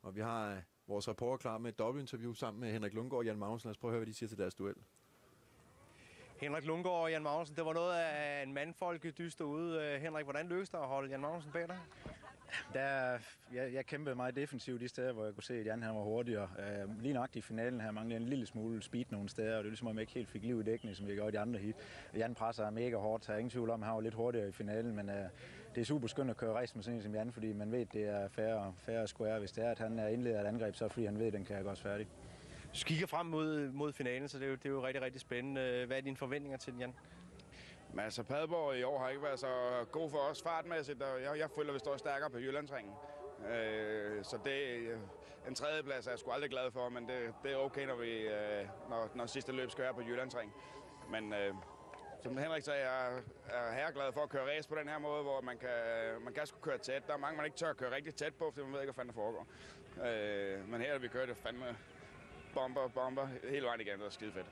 Og vi har vores reporter klar med et dobbeltinterview sammen med Henrik Lundgaard og Jan Magnussen. Lad os prøve at høre, hvad de siger til deres duel. Henrik Lundgaard og Jan Magnussen, det var noget af en mandfolkedyst derude. Henrik, hvordan lykkedes det at holde Jan Magnussen bag dig? Jeg kæmpede meget defensivt de steder, hvor jeg kunne se, at Jan han var hurtigere. Lige nok i finalen her manglede en lille smule speed nogle steder, og det er ligesom, at jeg ikke helt fik liv i dækning, som vi gjorde i de andre heat. Jan presser mega hårdt, så jeg er ingen tvivl om, at han var lidt hurtigere i finalen, men det er super skønt at køre race med sådan en som Jan, fordi man ved, at det er fair og square. Hvis det er, at han indleder et angreb, så fordi han ved, at den kan jeg godt færdig. Du kigger frem mod finalen, så det er jo rigtig, rigtig spændende. Hvad er dine forventninger til den, Jan? Men altså, Padborg i år har ikke været så god for os fartmæssigt, og jeg føler, at vi står stærkere på Jyllandsringen. Så en tredjeplads er jeg sgu aldrig glad for, men det er okay, når sidste løb skal være på Jyllandsringen. Men som Henrik sagde, jeg er herreglad for at køre race på den her måde, hvor man kan sgu køre tæt. Der er mange, man ikke tør at køre rigtig tæt på, fordi man ved ikke, hvad fanden der foregår. Men her vi kører det fandme bomber hele vejen igennem, det er skide fedt.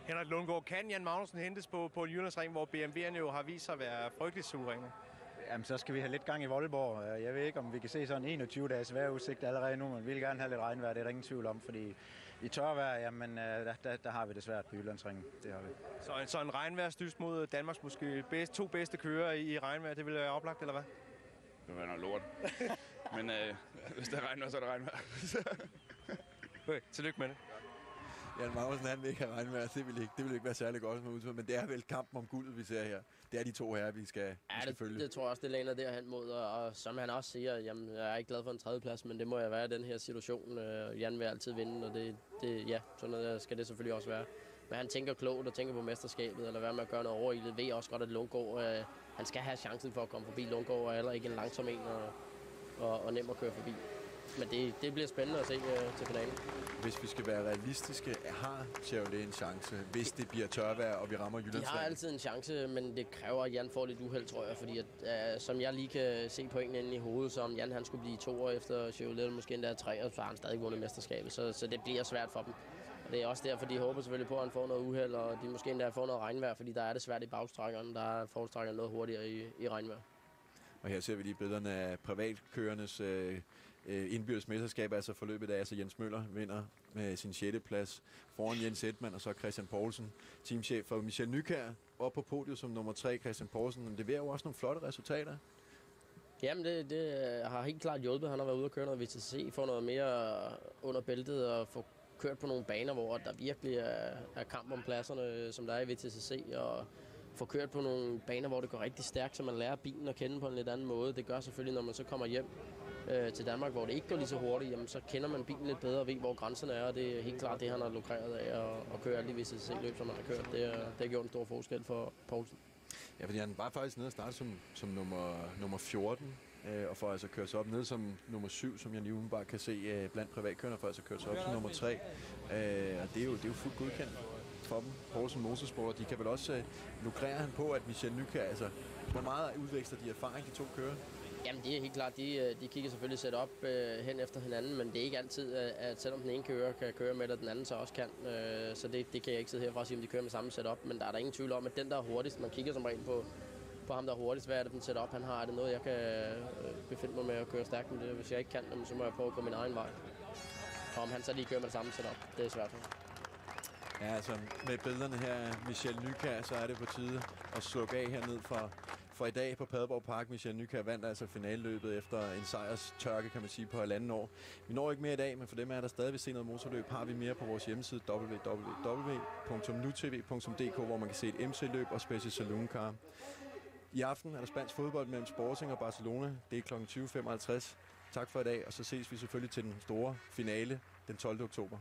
Henrik Lundgaard, kan Jan Magnussen hentes på en Jyllandsring, hvor BMW'erne jo har vist sig at være frygteligt suveræne? Jamen, så skal vi have lidt gang i Voldborg. Jeg ved ikke, om vi kan se sådan 21 dages vejrudsigt allerede nu, men vi vil gerne have lidt regnvejr, det er der ingen tvivl om, fordi i tørvejr, jamen, der har vi det svært på Jyllandsringen. Det har vi. Så en regnvejrsdyst mod Danmarks måske to bedste kører i regnvejr, det vil være oplagt, eller hvad? Det vil være noget lort. Men hvis det er regnvejr, så er det regnvejr. Okay, tillykke med det. Jan Magnussen, han vil ikke have regnvejr, det vil ikke være særlig godt med udtryk, men det er vel kampen om guldet, vi ser her. Det er de to herrer, vi skal følge. Det tror jeg også, det læner derhen mod, og som han også siger, jamen, jeg er ikke glad for en tredjeplads, men det må jeg være i den her situation. Jan vil altid vinde, og sådan skal det selvfølgelig også være. Men han tænker klogt og tænker på mesterskabet, eller hvad med at gøre noget overilet. Ved også godt, at Lundgaard, han skal have chancen for at komme forbi. Lundgaard er heller ikke en langsom en og nem at køre forbi. Men det bliver spændende at se til finalen. Hvis vi skal være realistiske, har Chevrolet en chance, hvis det bliver tørvejr, og vi rammer Jyllandsringen? De har altid en chance, men det kræver, at Jan får lidt uheld, tror jeg. Fordi som jeg lige kan se pointen inde i hovedet, så om Jan han skulle blive 2 år efter Chevrolet, måske endda 3, så har han stadig vundet mesterskabet. Så det bliver svært for dem. Og det er også derfor, de håber selvfølgelig på, at han får noget uheld, og de måske endda får noget regnvejr, fordi der er det svært i bagstrækkerne. Der er forstrækkerne noget hurtigere i regnvejr. Og her ser vi lige billederne af privatkørernes indbyrdes mesterskab, altså forløbet af, altså Jens Møller vinder med sin 6. plads foran Jens Edman og så Christian Poulsen, teamchef for Michel Nykjær, op på podiet som nummer 3, Christian Poulsen. Det leverer jo også nogle flotte resultater. Jamen, det har helt klart hjulpet. Han har været ude og køre noget VTCC, få noget mere under bæltet og få kørt på nogle baner, hvor der virkelig er kamp om pladserne, som der er i VTCC, og få kørt på nogle baner, hvor det går rigtig stærkt, så man lærer bilen at kende på en lidt anden måde. Det gør selvfølgelig, når man så kommer hjem til Danmark, hvor det ikke går lige så hurtigt, jamen, så kender man bilen lidt bedre og ved, hvor grænserne er, og det er helt klart det, han har lukreret af at køre alle de VTCC-løb, som han har kørt. Det har gjort en stor forskel for Poulsen. Ja, fordi han var faktisk nede og starte som nummer 14, og får altså kørt sig op ned som nummer 7, som jeg lige umiddelbart kan se blandt privatkørende, for altså kørt sig op som nummer 3. Og det er jo fuldt godkendt for dem. Poulsen Motorsport, de kan vel også lukrere han på, at Michel Nykjær, altså hvor meget udveksler de erfaring, de to kører? Jamen, det er helt klart. De kigger selvfølgelig sætte op hen efter hinanden, men det er ikke altid, at selvom den ene kører kan køre med, at den anden så også kan. Så det kan jeg ikke sidde herfra og sige, om de kører med samme setup, men der er der ingen tvivl om, at den, der er hurtigst, man kigger som regel på ham, der er hurtigst. Hvad er det, den setup, han har? Er det noget, jeg kan befinde mig med at køre stærkt med det? Hvis jeg ikke kan, så må jeg prøve at gå min egen vej. Og om han så lige kører med det samme setup, det er svært for ham. Ja, altså med billederne her, Michel Nykjær, så er det på tide at slukke af herned for i dag på Padborg Park. Michel Nykjær vandt altså finaleløbet efter en sejrstørke, kan man sige, på 1,5 år. Vi når ikke mere i dag, men for dem er der stadig vil se noget motorløb, har vi mere på vores hjemmeside www.nutv.dk, hvor man kan se et MC-løb og Special Saloon Car. I aften er der spansk fodbold mellem Sporting og Barcelona. Det er kl. 20.55. Tak for i dag, og så ses vi selvfølgelig til den store finale den 12. oktober.